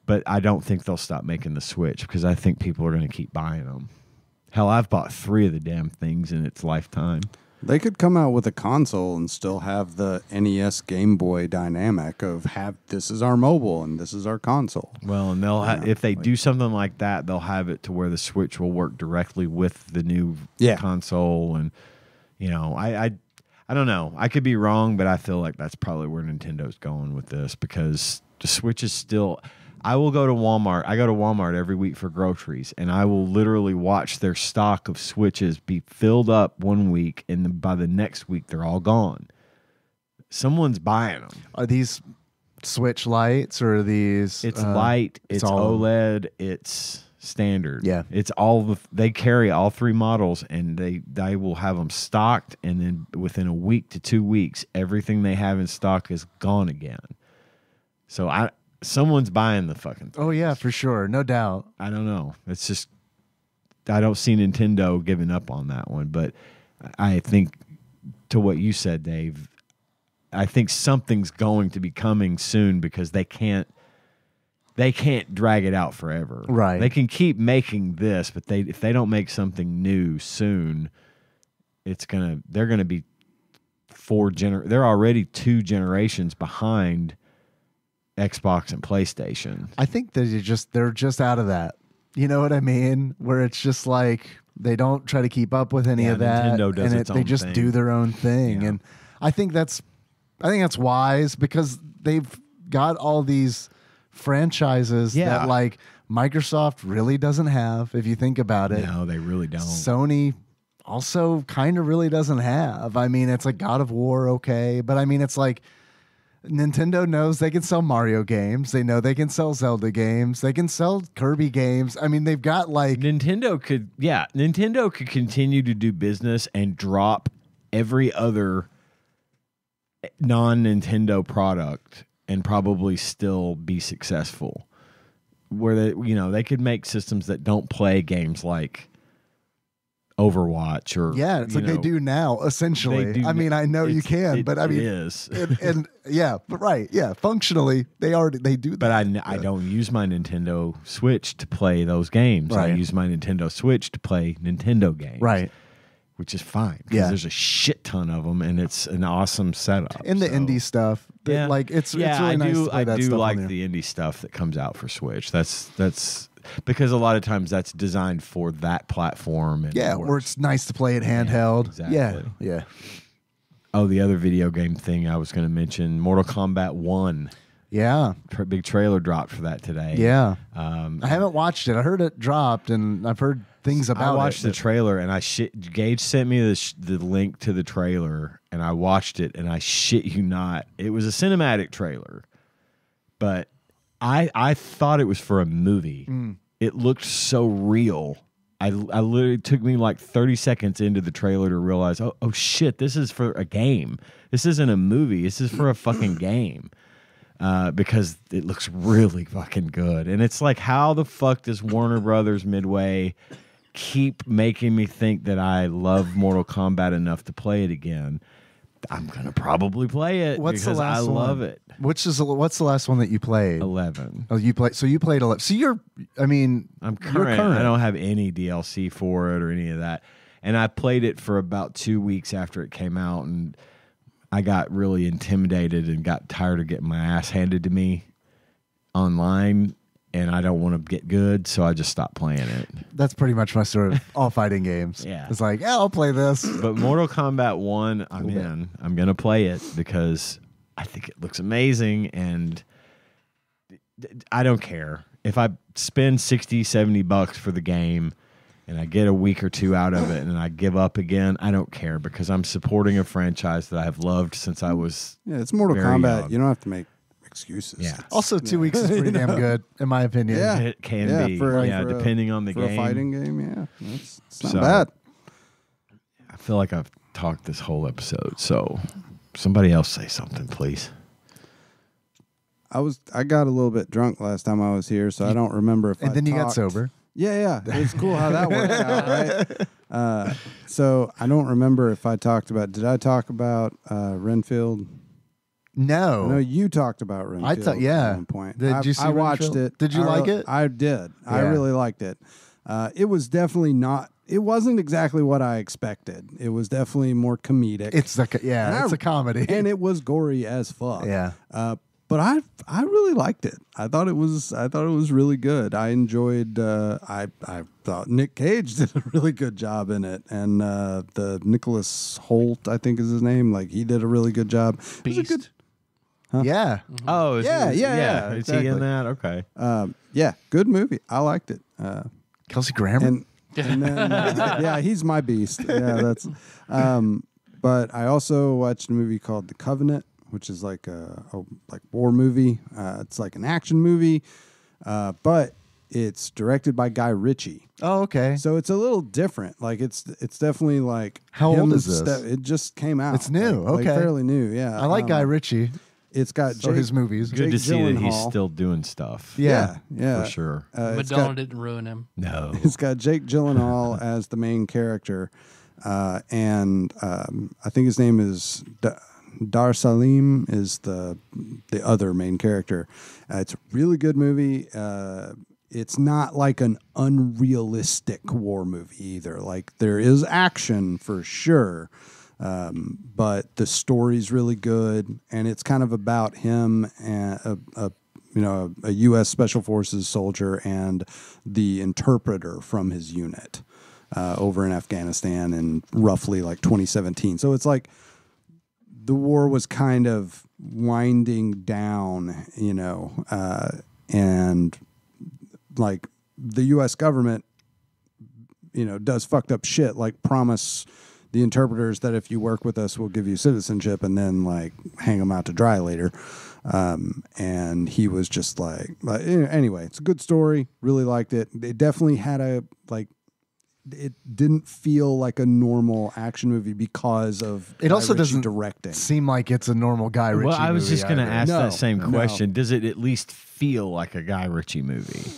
But I don't think they'll stop making the Switch because I think people are going to keep buying them. Hell, I've bought 3 of the damn things in its lifetime. They could come out with a console and still have the NES Game Boy dynamic of this is our mobile and this is our console. Well, and they'll if they do something like that, they'll have it to where the Switch will work directly with the new console. And I don't know. I could be wrong, but I feel like that's probably where Nintendo's going with this because the Switch is still. I will go to Walmart. I go to Walmart every week for groceries, and I will literally watch their stock of Switches be filled up one week, and then by the next week, they're all gone. Someone's buying them. Are these Switch lights or are these? It's light. It's OLED. It's standard. Yeah. It's they carry all 3 models, and they will have them stocked, and then within a week to 2 weeks, everything they have in stock is gone again. So someone's buying the fucking thing. Oh, yeah, for sure. No doubt. I don't know. It's just, I don't see Nintendo giving up on that one. But I think, to what you said, Dave, I think something's going to be coming soon because they can't drag it out forever. Right. They can keep making this, but if they don't make something new soon, they're gonna be they're already 2 generations behind Xbox and PlayStation. I think that they're just out of that. You know what I mean? Where it's just like they don't try to keep up with any of that. Nintendo does its they own just thing. do their own thing. Yeah. And I think that's wise because they've got all these franchises that like Microsoft really doesn't have, if you think about it. No, they really don't. Sony also kind of really doesn't have. I mean, it's like God of War, okay. But I mean, it's like Nintendo knows they can sell Mario games. They know they can sell Zelda games. They can sell Kirby games. I mean, they've got like Nintendo could continue to do business and drop every other non-Nintendo product and probably still be successful. Where they could make systems that don't play games like Overwatch or it's like they do now essentially. I mean, I know you can, but I mean, it is. and but right, functionally they do that. But I don't use my Nintendo Switch to play those games. Right. I use my Nintendo Switch to play Nintendo games, right? Which is fine because there's a shit ton of them and it's an awesome setup. And the indie stuff, like it's really nice to play that stuff on like there. the indie stuff that comes out for Switch. That's because a lot of times that's designed for that platform. And where it's nice to play it handheld. Exactly. Yeah. Oh, the other video game thing I was going to mention, Mortal Kombat 1. Yeah. Big trailer dropped for that today. Yeah. I haven't watched it. I heard it dropped, and I've heard things about it. I watched the trailer, and Gage sent me the link to the trailer, and I watched it, and I shit you not, it was a cinematic trailer, but I thought it was for a movie. It looked so real. I literally took me like 30 seconds into the trailer to realize, oh shit, this is for a game. This isn't a movie. This is for a fucking game. Because it looks really fucking good. And it's like, how the fuck does Warner Brothers Midway keep making me think that I love Mortal Kombat enough to play it again? I'm gonna probably play it What's the because last I love one? it. What's the last one that you played? 11. Oh, you played. So you played 11. So you're. I mean, I'm you're current. I don't have any DLC for it or any of that. And I played it for about 2 weeks after it came out, and I got really intimidated and got tired of getting my ass handed to me online, and I don't want to get good, so I just stopped playing it. That's pretty much my story of all fighting games. Yeah. It's like, yeah, I'll play this. But Mortal Kombat 1, I'm in. I'm going to play it because I think it looks amazing, and I don't care. If I spend $60, $70 for the game and I get a week or two out of it and I give up again, I don't care because I'm supporting a franchise that I have loved since I was it's Mortal very Kombat. young. You don't have to make excuses. Yeah. Also, 2 weeks is pretty damn good, in my opinion. Yeah. It can be. for depending on the for game. a fighting game. Yeah, it's not So- bad. I feel like I've talked this whole episode, so somebody else say something, please. I got a little bit drunk last time I was here, so I don't remember if. And I then you got talked. sober. Yeah. It's cool how that worked out, right? So I don't remember if I talked about. Did I talk about Renfield? No. I know you talked about Renfield. yeah. At one point. Did you see I watched Renfield? it. Did you like it? I did. I Yeah. really liked it. It was definitely not. It wasn't exactly what I expected. It was definitely more comedic. It's it's a comedy. and it was gory as fuck. Yeah. But I really liked it. I thought it was really good. I enjoyed. I thought Nick Cage did a really good job in it, and the Nicholas Holt, I think is his name. Like he did a really good job. It was a Beast. good- Yeah. Oh, Yeah, Is exactly. he in that? Okay. yeah, good movie. I liked it. Kelsey Grammer. And then yeah, he's my beast. Yeah, that's. But I also watched a movie called The Covenant, which is like a war movie. It's like an action movie, but it's directed by Guy Ritchie. oh, okay. So it's a little different. Like it's definitely like How him old is this? It just came out. It's new, Like okay. fairly new. Yeah, I like Guy Ritchie It's got or his movies. Good Jake to see that he's Gyllenhaal. still doing stuff. Yeah. yeah, For sure. It's Madonna got, didn't ruin him. No. it's got Jake Gyllenhaal as the main character, and I think his name is Dar Salim is the other main character. It's a really good movie. It's not like an unrealistic war movie either. Like there is action for sure, but the story's really good, and it's kind of about him and a U.S. Special Forces soldier and the interpreter from his unit over in Afghanistan in roughly like 2017. So it's like the war was kind of winding down, and like the U.S. government, does fucked up shit, like promise the interpreters that if you work with us, we'll give you citizenship, and then like hang them out to dry later. And he was just like, anyway, it's a good story. Really liked it. It definitely had it didn't feel like a normal action movie because of It also Guy Ritchie doesn't directing. seem like it's a normal Guy Ritchie Well, I was movie just going to either. ask No, that same no. question. Does it at least feel like a Guy Ritchie movie?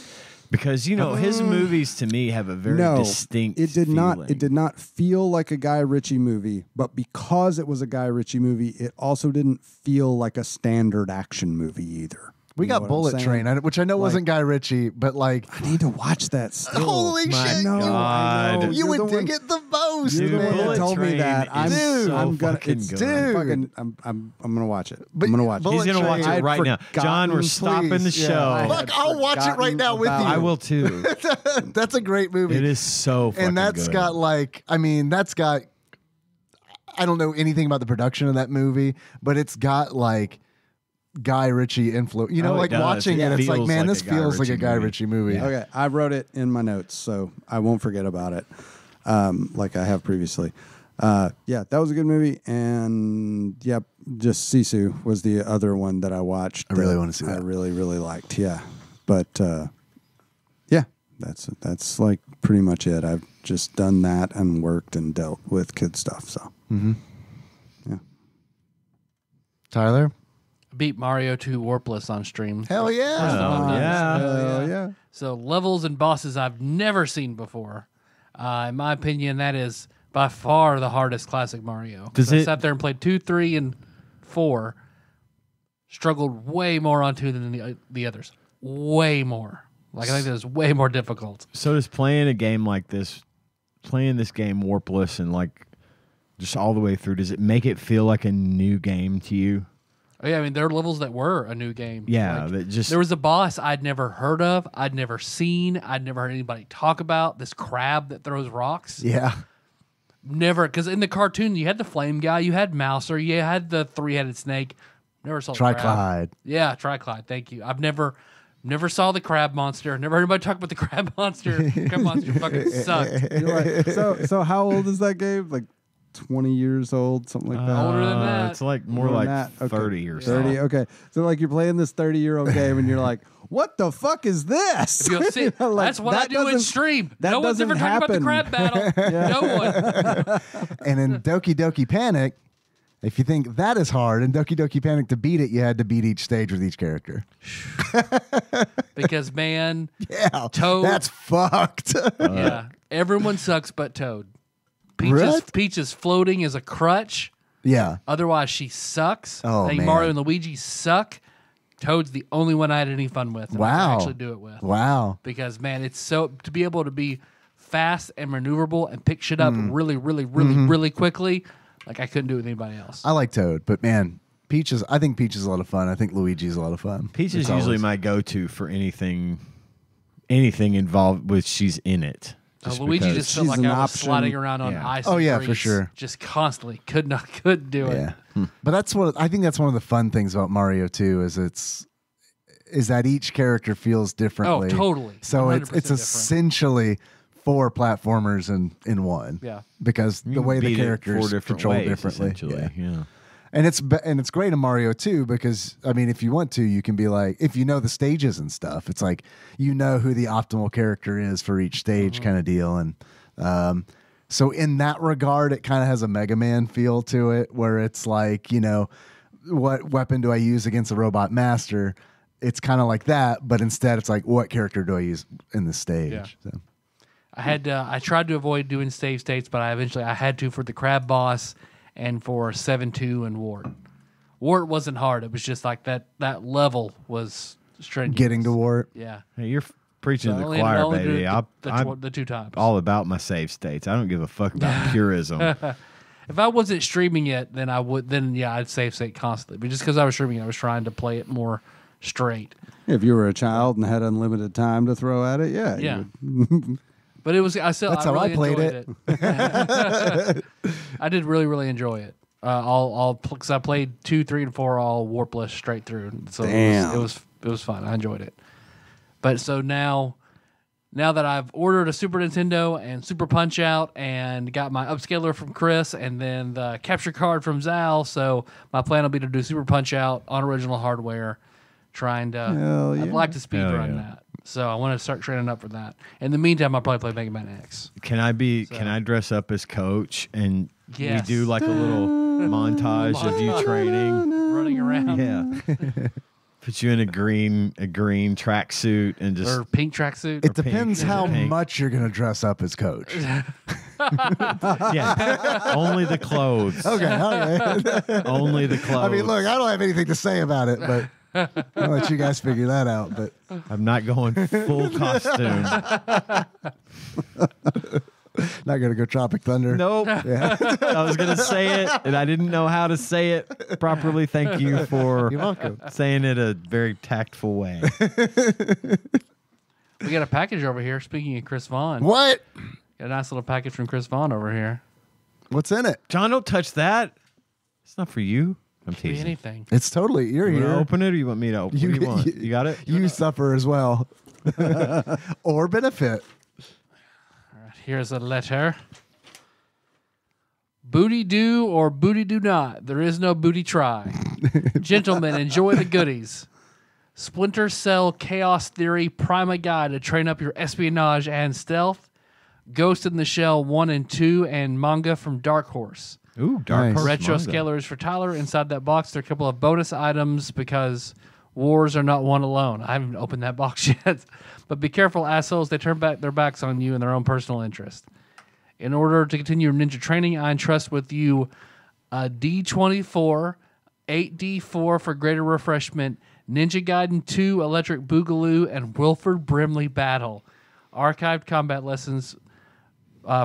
Because his movies to me have a very distinct. It did not. feeling. It did not feel like a Guy Ritchie movie, but because it was a Guy Ritchie movie, it also didn't feel like a standard action movie either. We You know got what I'm Bullet saying? Train, which I know wasn't Guy Ritchie, but like, I need to watch that still. holy My shit! No, I know. God. You You're would the dig one- it the most, You're the Dude, one man. that told me Train that. is so I'm gonna. fucking It's good. fucking. I'm gonna watch it. But I'm gonna watch Bullet He's it. going to watch Train. it right now. John, we're forgotten, stopping the please. show. I Fuck, had I'll watch it right now with forgotten you. I will too. That's a great movie. It is so fucking and that's good. got I don't know anything about the production of that movie, but it's got like Guy Ritchie influence. Oh, it like does. watching It it, it's like, feels man, like this a Guy feels like a Ritchie Guy movie. Ritchie movie. Yeah. Okay, I wrote it in my notes, so I won't forget about it, like I have previously. Yeah, that was a good movie, and yep, just Sisu was the other one that I watched. I really wanna see I that. really, really liked. Yeah, but yeah, that's like pretty much it. I've just done that and worked and dealt with kid stuff. So Tyler, Beat Mario 2 Warpless on stream. hell yeah! Oh, yeah. Hell yeah. So levels and bosses I've never seen before. In my opinion, that is By far the hardest classic Mario. Does I it- sat there and played 2, 3, and 4. Struggled way more on 2 than the others. Way more. Like, I think that was way more difficult. So does playing a game like this, playing this game warpless and like just all the way through, does it make it feel like a new game to you? Oh, yeah, I mean, there are levels that were a new game. Yeah, Like, that just there was a boss I'd never heard of, I'd never seen, I'd never heard anybody talk about. This crab that throws rocks. Yeah. Never, because in the cartoon, you had the flame guy, you had Mouser, you had the 3-headed snake. Never saw the crab. Triclyde. Yeah, Triclyde. Thank you. I've never saw the crab monster. Never heard anybody talk about the crab monster. Crab monster fucking sucked. You're like, so how old is that game? Like 20 years old, something like that. Older than that. It's like more More like than that? Okay. 30 or 30. so. Okay, so like you're playing this 30-year-old game, and you're like, "What the fuck is this?" If you'll see, Like, that's what I that do in doesn't- stream. that No one's ever doesn't talked about the happen. crab battle. No one. And in Doki Doki Panic, if you think that is hard, in Doki Doki Panic to beat it, you had to beat each stage with each character. Because, man, Yeah. Toad. That's fucked. Yeah, everyone sucks but Toad. What? Peach's floating is a crutch. yeah. Otherwise, she sucks. Oh, I think man. Mario and Luigi suck. Toad's the only one I had any fun with. And I Wow. can actually do it with. Wow. Because, man, it's so to be able to be fast and maneuverable and pick shit up really, really, really, really quickly. Like, I couldn't do it with anybody else. I like Toad, but man, I think Peach is a lot of fun. I think Luigi's a lot of fun. Peach is It's usually always- my go-to for anything involved with she's in it. Luigi because just felt she's like an I was option. sliding around on Yeah. ice. Oh, and yeah, for grease, sure. Just constantly couldn't do it. Yeah. But I think that's one of the fun things about Mario 2 is that each character feels differently. Oh, totally. So 100% it's different. essentially 4 platformers in one. Yeah. Because You the can way the beat it 4 characters different control ways, differently. essentially. Yeah. And it's great in Mario 2 because I mean if you want to you can be like if you know the stages and stuff it's like you know who the optimal character is for each stage kind of deal and so in that regard it kind of has a Mega Man feel to it where it's like you know what weapon do I use against a robot master it's kind of like that but instead it's like what character do I use in this stage Yeah. so. I tried to avoid doing save states, but I had to for the crab boss and for 7-2 and Wart. Wart wasn't hard. It was just like that level was strenuous. Getting to Wart. Yeah. Hey, you're preaching So to I the only- choir, I only did baby. it I'm the 2 times. all about my save states. I don't give a fuck about purism. If I wasn't streaming it, then I'd save state constantly. But just because I was streaming it, I was trying to play it more straight. If you were a child and had unlimited time to throw at it, yeah. Yeah. you would- But it was that's how I played it. I did really, really enjoy it. Because I played 2, 3, and 4 all warpless straight through. So Damn. it was fun. I enjoyed it. But so now that I've ordered a Super Nintendo and Super Punch Out and got my upscaler from Chris and then the capture card from Zal, so my plan will be to do Super Punch Out on original hardware. Trying to, Hell I'd yeah. like to speed Hell run yeah. that. So I want to start training up for that. In the meantime, I'll probably play Mega Man X. Can I dress up as coach and Yes. we do like a little montage of you training? Running around. Yeah. Put you in a green tracksuit and just Or pink tracksuit. It depends pink. how Pink. much you're going to dress up as coach. yeah, only the clothes. Okay. Only the clothes. I mean, look, I don't have anything to say about it, but I'll let you guys figure that out. But I'm not going full costume. not gonna go Tropic Thunder. Nope. Yeah. I was gonna say it, and I didn't know how to say it properly. Thank you for You're welcome. saying it a very tactful way. We got a package over here. Speaking of Chris Vaughn, What? got a nice little package from Chris Vaughn over here. What's in it? John, don't touch that. It's not for you. I'm Could be teasing. anything. It's totally you're You want to here. open it, or you want me to open? What do you want? You got it. You suffer as well, or benefit. All right, here's a letter. Booty do or booty do not. There is no booty try. Gentlemen, enjoy the goodies. Splinter Cell Chaos Theory Prima Guide to train up your espionage and stealth. Ghost in the Shell 1 and 2 and manga from Dark Horse. Ooh, Dark Nice. Horse Retro manga. scalers for Tyler. Inside that box, there are a couple of bonus items because wars are not won alone. I haven't opened that box yet. But be careful, assholes. They turn back their backs on you in their own personal interest. In order to continue your ninja training, I entrust with you a D24, 8D4 for greater refreshment, Ninja Gaiden 2, Electric Boogaloo, and Wilford Brimley Battle. Archived combat lessons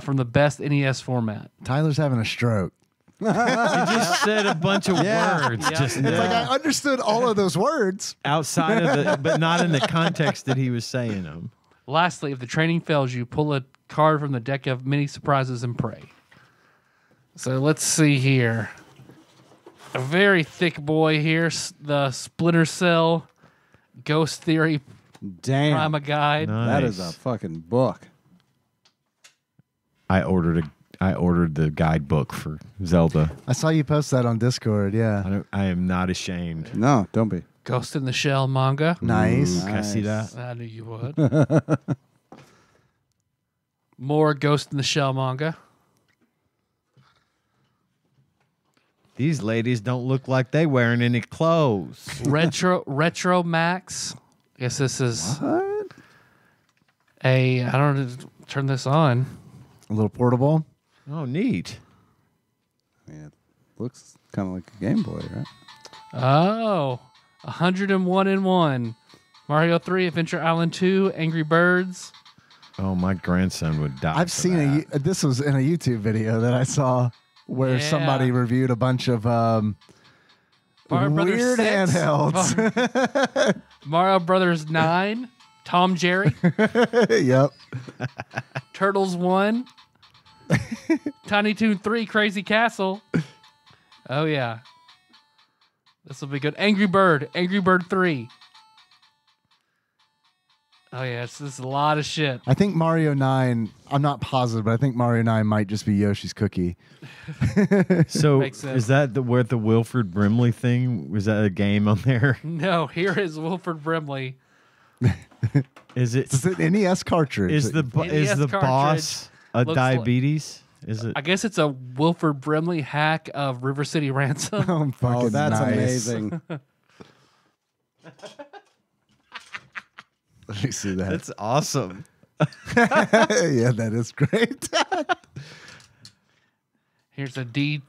from the best NES format. Tyler's having a stroke. You just said a bunch of words just now. It's like I understood all of those words. Outside of the, but not in the context that he was saying them. Lastly, if the training fails you, pull a card from the deck of mini surprises and pray. So let's see here. A very thick boy here. The Splinter Cell Ghost Theory Damn. Prima Guide. Nice. That is a fucking book. I ordered the guidebook for Zelda. I saw you post that on Discord. Yeah. I am not ashamed. No, don't be. Ghost in the Shell manga. Nice. Can I see that? I knew you would. More Ghost in the Shell manga. These ladies don't look like they wearing any clothes. Retro Max. I guess this is What? I don't know to turn this on. A little portable. Oh, neat. Yeah, looks kind of like a Game Boy, right? Oh, 101 in 1. Mario 3, Adventure Island 2, Angry Birds. Oh, my grandson would die. I've for seen that. this was in a YouTube video that I saw where Yeah. somebody reviewed a bunch of Mario Brothers weird 6. handhelds. Mario Brothers 9, Tom Jerry, Yep. Turtles 1, Tiny Toon 3, Crazy Castle. Oh, yeah. This will be good. Angry Bird 3. Oh, yeah, this is a lot of shit. I think Mario 9, I'm not positive, but I think Mario 9 might just be Yoshi's Cookie. So Makes sense. is that where the Wilford Brimley thing? Was that a game on there? No, here is Wilford Brimley. Is it? It's an NES cartridge. Is the NES boss a looks like- diabetes? Is it? I guess it's a Wilford Brimley hack of River City Ransom. Oh, fucking Oh, that's nice. amazing. Let me see that. That's awesome. Yeah, that is great. Here's a D&D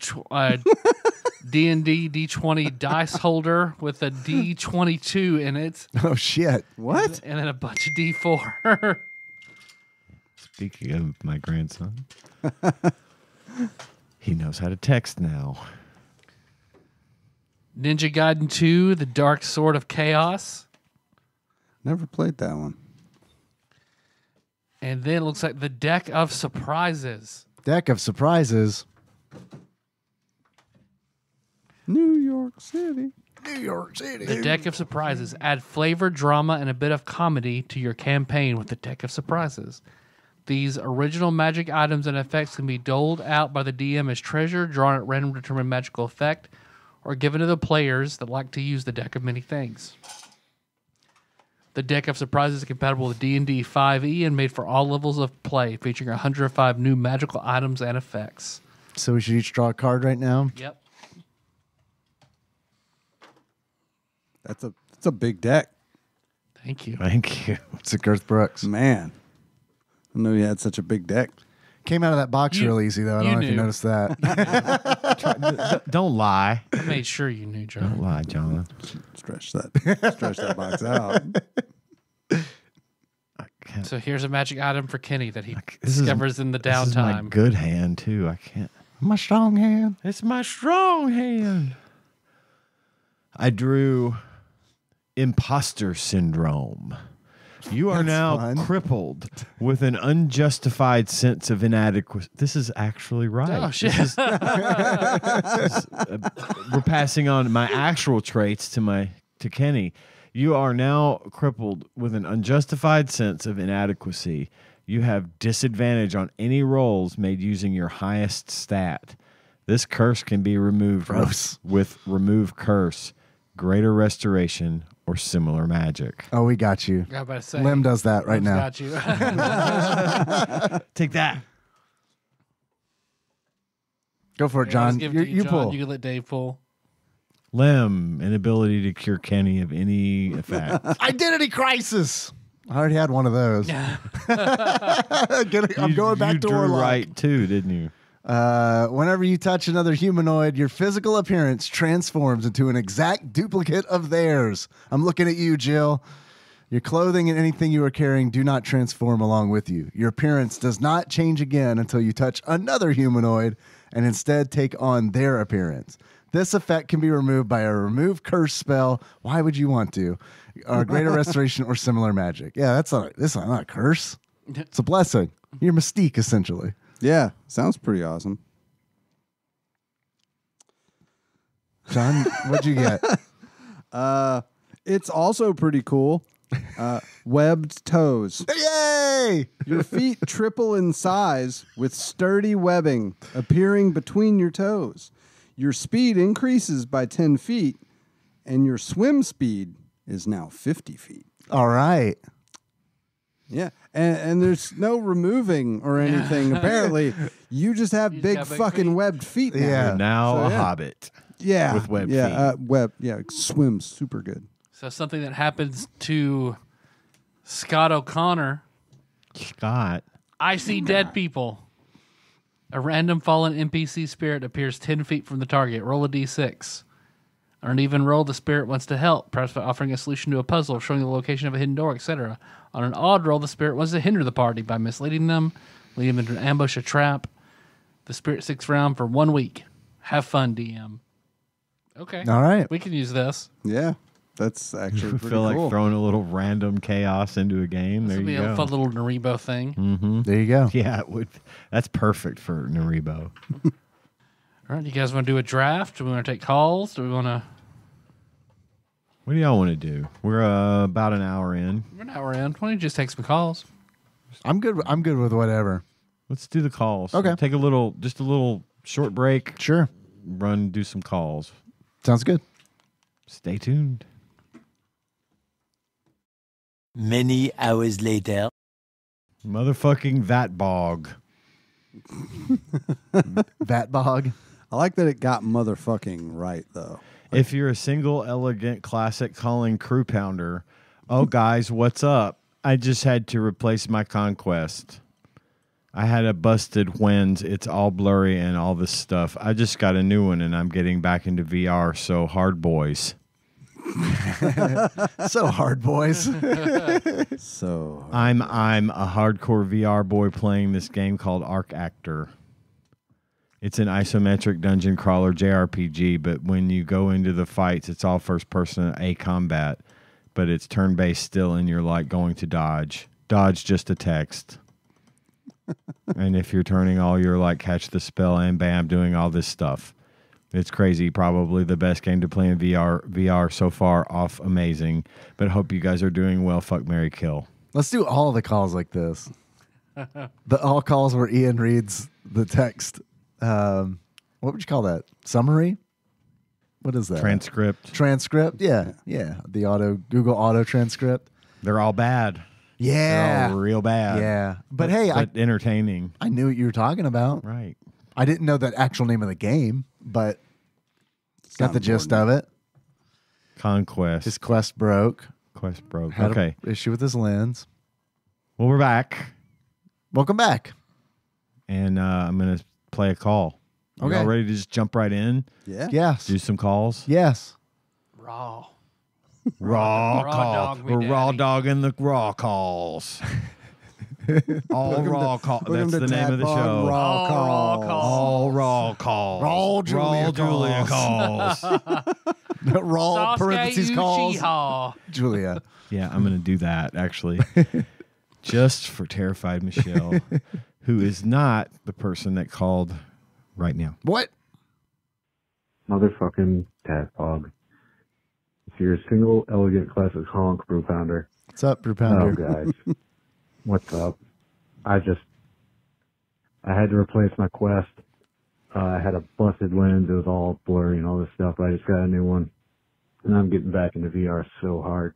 D20 dice holder with a D22 in it, Oh shit. What? and then a bunch of D4. Speaking of my grandson, he knows how to text now. Ninja Gaiden 2, The Dark Sword of Chaos. Never played that one. And then it looks like the Deck of Surprises. Deck of surprises. New York City. New York City. The Deck of Surprises. Add flavor, drama, and a bit of comedy to your campaign with the Deck of Surprises. These original magic items and effects can be doled out by the DM as treasure, drawn at random to determine magical effect, or given to the players that like to use the Deck of Many Things. The Deck of Surprises is compatible with D&D 5e and made for all levels of play, featuring 105 new magical items and effects. So we should each draw a card right now. Yep. That's a big deck. Thank you. Thank you. It's a Girth Brooks. Man. I knew you had such a big deck. Came out of that box You- real easy though. I you don't know if you knew. noticed that. Don't lie. I made sure you knew, John. Don't lie, John. Stretch that box out. I can't. So here's a magic item for Kenny that he This is- discovers in the This is my downtime. good hand too. I can't. My strong hand. It's my strong hand. I drew imposter syndrome. You are That's now fun. crippled with an unjustified sense of inadequacy. This is actually right. Oh, shit. We're passing on my actual traits to Kenny. You are now crippled with an unjustified sense of inadequacy. You have disadvantage on any rolls made using your highest stat. This curse can be removed Gross. with remove curse, greater restoration, or similar magic. Oh, we got you. I was about to say, Lim does that right Lim's now. Got you. Take that. Go for it, Yeah, let's John. give it to You John. pull. You can let Dave pull. Lim, inability to cure Kenny of any effect. Identity crisis. I already had one of those. I'm going back to drew Warlock. right too, didn't you? Whenever you touch another humanoid, your physical appearance transforms into an exact duplicate of theirs. I'm looking at you, Jill. Your clothing and anything you are carrying do not transform along with you. Your appearance does not change again until you touch another humanoid and instead take on their appearance. This effect can be removed by a remove curse spell. Why would you want to? Or greater restoration or similar magic. Yeah, this is not a curse. It's a blessing. Your mystique, essentially. Yeah, sounds pretty awesome. John, what'd you get? It's also pretty cool. Webbed toes. Yay! Your feet triple in size with sturdy webbing appearing between your toes. Your speed increases by 10 feet, and your swim speed is now 50 feet. All right. Yeah, and there's no removing or anything. Apparently, you just have You just big got big fucking feet. webbed feet now. Yeah. You're now So, a yeah. hobbit. Yeah, With webbed feet. Swims super good. So something that happens to Scott O'Connor. Scott. I see dead people. A random fallen NPC spirit appears 10 feet from the target. Roll a d6. On an even roll, the spirit wants to help, perhaps by offering a solution to a puzzle, showing the location of a hidden door, etc. On an odd roll, the spirit wants to hinder the party by misleading them, leading them into an ambush, a trap. The spirit sticks around for 1 week. Have fun, DM. Okay. All right. We can use this. Yeah, that's actually I pretty feel cool. like throwing a little random chaos into a game. This There will be you a go. fun little Naribo thing. There you go. Yeah, it would. That's perfect for Naribo. All right, you guys want to do a draft? Do we want to take calls? Do we want to... What do y'all want to do? We're about an hour in. We're an hour in. Why don't you just take some calls? I'm good with whatever. Let's do the calls. Okay. Take a little short break. Sure. Do some calls. Sounds good. Stay tuned. Many hours later. Motherfucking TADPOG. Vatbog. I like that it got motherfucking right though. If you're a single, elegant, classic calling crew pounder, oh, guys, what's up? I just had to replace my conquest. I had a busted whens. It's all blurry and all this stuff. I just got a new one, and I'm getting back into VR, so hard boys. So hard, boys. So I'm a hardcore VR boy playing this game called Arc Actor. It's an isometric dungeon crawler JRPG, but when you go into the fights, it's all first person A combat, but it's turn based still, and you're like going to dodge. Dodge just a text. And if you're turning all your like catch the spell and bam, doing all this stuff. It's crazy. Probably the best game to play in VR so far. Off amazing. But hope you guys are doing well. Fuck, marry, kill. Let's do all the calls like this. All calls where Ian reads the text. What would you call that? Summary? What is that? Transcript. Transcript? Yeah. The Google auto transcript. They're all bad. Yeah. They're all real bad. Yeah. But hey, but entertaining. I knew what you were talking about. Right. I didn't know the actual name of the game, but got not the gist of it. Conquest. His quest broke. Quest broke. Had Okay. an issue with his lens. Well, we're back. Welcome back. And I'm going to play a call. Okay. Y'all ready to just jump right in? yeah. Yes. Do some calls? Yes. Raw. Raw Raw call. dog me We're raw daddy. dogging the raw calls. All raw call. That's Welcome to the name of the Tadpog show. Raw All raw Calls. calls. All raw calls. Raw Julia Julia calls. Raw Sasuke parentheses calls. Uchiha. Julia. Yeah, I'm going to do that, actually. Just for terrified Michelle, who is not the person that called right now. What? Motherfucking Tadpog. If you're a single, elegant, classic honk brew pounder. What's up, Brew Oh, Pounder? guys. What's up? I had to replace my Quest. I had a busted lens. It was all blurry and all this stuff. I just got a new one. And I'm getting back into VR so hard.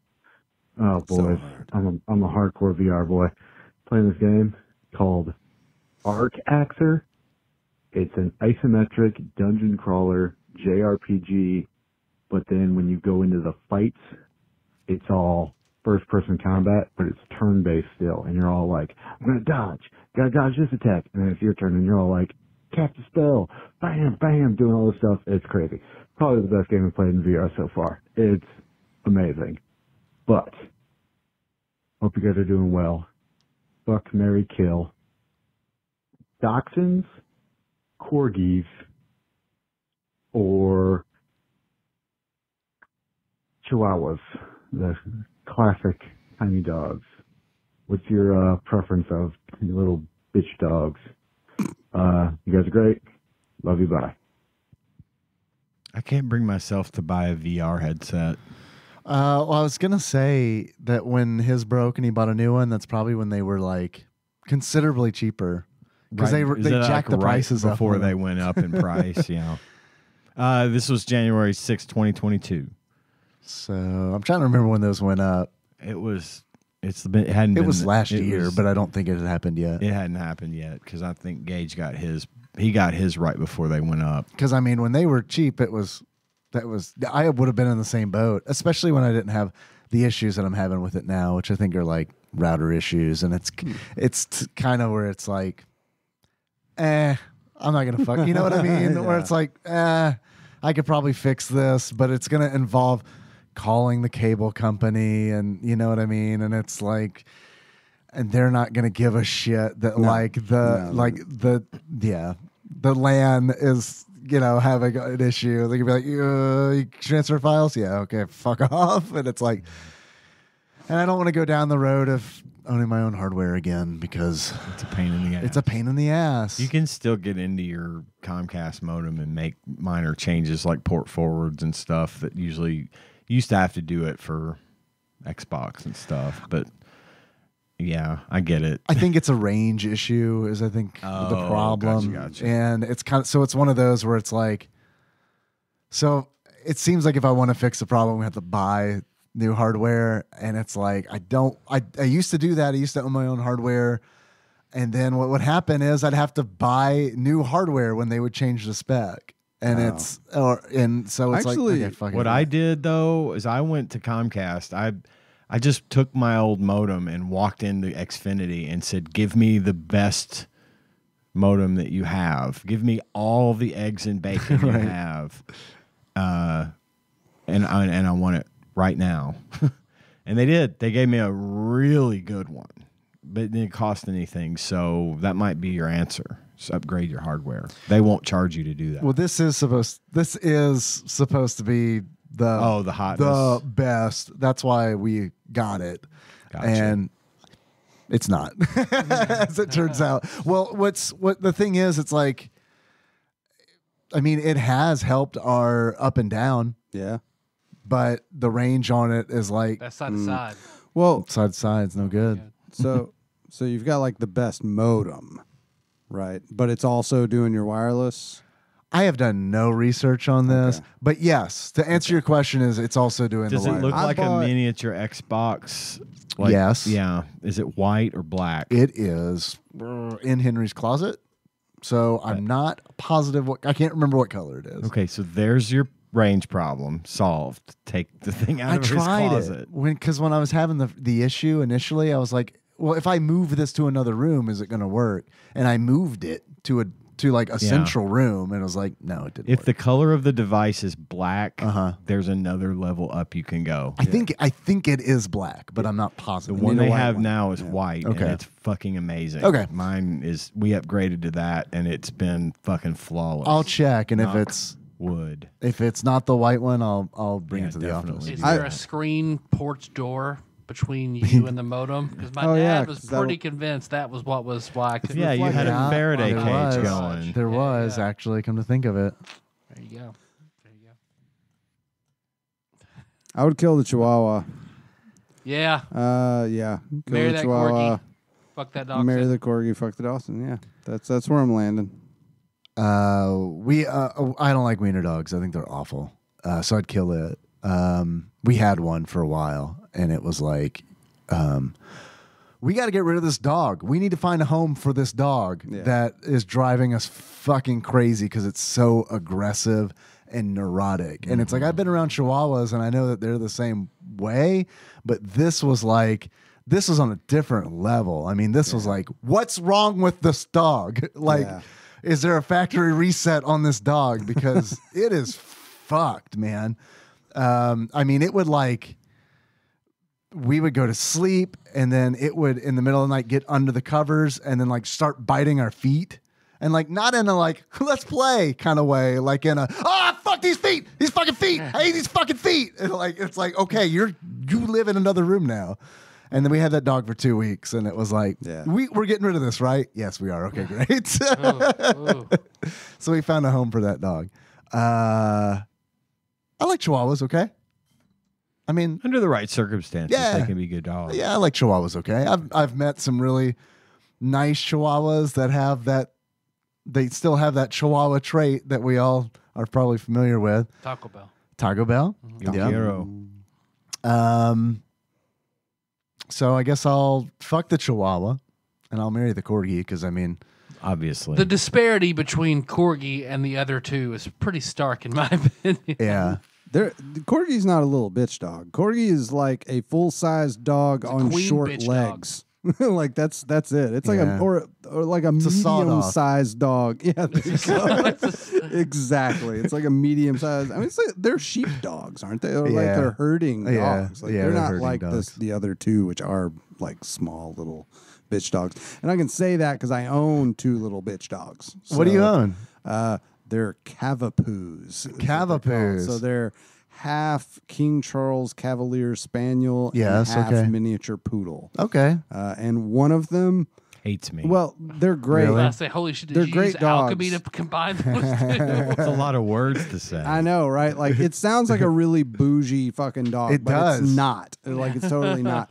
Oh, boys. I'm a hardcore VR boy. Playing this game called Arc Actor. It's an isometric dungeon crawler JRPG, but then when you go into the fights, it's all first-person combat, but it's turn-based still, and you're all like, I'm gonna dodge, gotta dodge this attack, and then it's your turn, and you're all like, cast a spell, bam, bam, doing all this stuff. It's crazy. Probably the best game I've played in VR so far. It's amazing. But hope you guys are doing well. Fuck, marry, kill. Dachshunds, corgis, or chihuahuas, the classic tiny dogs. What's your preference of your little bitch dogs? You guys are great. Love you. Bye. I can't bring myself to buy a VR headset. Well, I was gonna say that when his broke and he bought a new one, that's probably when they were like considerably cheaper because Right. they jacked the prices up before on they them. went up in price. Yeah. This was January 6, 2022. So I'm trying to remember when those went up. It was. It hadn't. It been, was last it year, was- but I don't think it had happened yet. it hadn't happened yet because I think Gage got his. He got his right before they went up. Because I mean, when they were cheap, I would have been in the same boat, especially when I didn't have the issues that I'm having with it now, which I think are like router issues, and it's kind of where it's like, I'm not gonna fuck. You know what I mean? Yeah. Where it's like, I could probably fix this, but it's gonna involve calling the cable company, and you know what I mean? And it's like, and they're not gonna give a shit that the LAN is, having an issue. They could be like, you transfer files? Yeah, okay, fuck off. And it's like, and I don't want to go down the road of owning my own hardware again because It's a pain in the ass. it's a pain in the ass. You can still get into your Comcast modem and make minor changes like port forwards and stuff that usually used to have to do it for Xbox and stuff. But yeah, I get it. I think it's a range issue is the problem. Gotcha. And it's it's one of those where it's like, so it seems like if I want to fix the problem, we have to buy new hardware. And it's like, I used to do that. I used to own my own hardware. And then what would happen is I'd have to buy new hardware when they would change the spec. And so it's Actually, like, okay, fuck What it. I did though is I went to Comcast. I just took my old modem and walked into Xfinity and said, "Give me the best modem that you have. Give me all the eggs and bacon you have, and I want it right now." And they did. They gave me a really good one, but it didn't cost anything. So that might be your answer. Just upgrade your hardware. They won't charge you to do that. Well, this is supposed to be the hotness. the best. That's why we got it. Gotcha. And it's not, as it turns out. Well, what the thing is, it's like, I mean, it has helped our up and down, Yeah. but the range on it is like That's side to side. Well, side to side. It's no good. so you've got like the best modem, right? But it's also doing your wireless. I have done no research on this, Okay. but yes, to answer your question, is it's also doing Does the it wireless. look I like bought- a miniature Xbox? Like, Yes. Yeah. Is it white or black? It is in Henry's closet, so I'm not positive I can't remember what color it is. Okay, so there's your range problem solved. Take the thing out I of his tried closet. it because when I was having the issue initially, I was like, well, if I move this to another room, is it going to work? And I moved it to like a central room, and I was like, no, it didn't If work. the color of the device is black, Uh-huh. there's another level up you can go. I think it is black, but I'm not The positive. one need a they white have one. now is white, Okay. and it's fucking amazing. Okay. Mine is, we upgraded to that, and it's been fucking flawless. I'll check, and Knock if wood. it's not the white one, I'll bring Yeah, it to the definitely. office. Is there a screen porch door between you and the modem? Because my Oh, dad yeah, was 'cause pretty that'll- convinced that was what was black. Yeah, you had Yeah, a Faraday there cage was. going. There was yeah. actually, come to think of it. There you go. There you go. I would kill the Chihuahua. Yeah. Yeah. Kill Marry the that Chihuahua. corgi. Fuck that dog. Marry the corgi. Fuck the Dawson. Yeah. That's where I'm landing. I don't like wiener dogs. I think they're awful. So I'd kill it. We had one for a while, and it was like, we got to get rid of this dog. We need to find a home for this dog Yeah. that is driving us fucking crazy because it's so aggressive and neurotic. And it's like, I've been around Chihuahuas and I know that they're the same way, but this was on a different level. I mean, this was like, what's wrong with this dog? Like, is there a factory reset on this dog? Because it is fucked, man. I mean, it would like, we would go to sleep and then it would in the middle of the night get under the covers and then like start biting our feet. And like not in a like let's play kind of way, like in a fuck these feet, these fucking feet, I hate these fucking feet. And like it's like, okay, you live in another room now. And then we had that dog for 2 weeks, and it was like, we're getting rid of this, right? Yes, we are. Okay, great. So we found a home for that dog. I like Chihuahuas. Okay, I mean, under the right circumstances, they can be good dogs. Yeah, I like Chihuahuas. Okay, I've met some really nice Chihuahuas that have that. They still have that Chihuahua trait that we all are probably familiar with. Taco Bell. Taco Bell. So I guess I'll fuck the Chihuahua and I'll marry the Corgi because, I mean, obviously. The disparity between Corgi and the other two is pretty stark in my opinion. Yeah. Corgi's not a little bitch dog. Corgi is like a full-size dog on short legs. Like that's it. It's like or like a medium-sized dog. Yeah, there you go. Exactly. It's like a medium-sized. I mean, they're sheep dogs, aren't they? Or like they're herding dogs. Like they're not like the other two, which are like small little bitch dogs. And I can say that because I own 2 little bitch dogs. So, what do you own? They're Cavapoos. Cavapoos. So they're half King Charles Cavalier Spaniel and half miniature poodle. Okay. And one of them hates me. Well, they're great. Really? I say, holy shit, they're great dogs. Alchemy to combine those two? It's a lot of words to say. I know, right? Like it sounds like a really bougie fucking dog. It but does. It's not. Like it's totally not.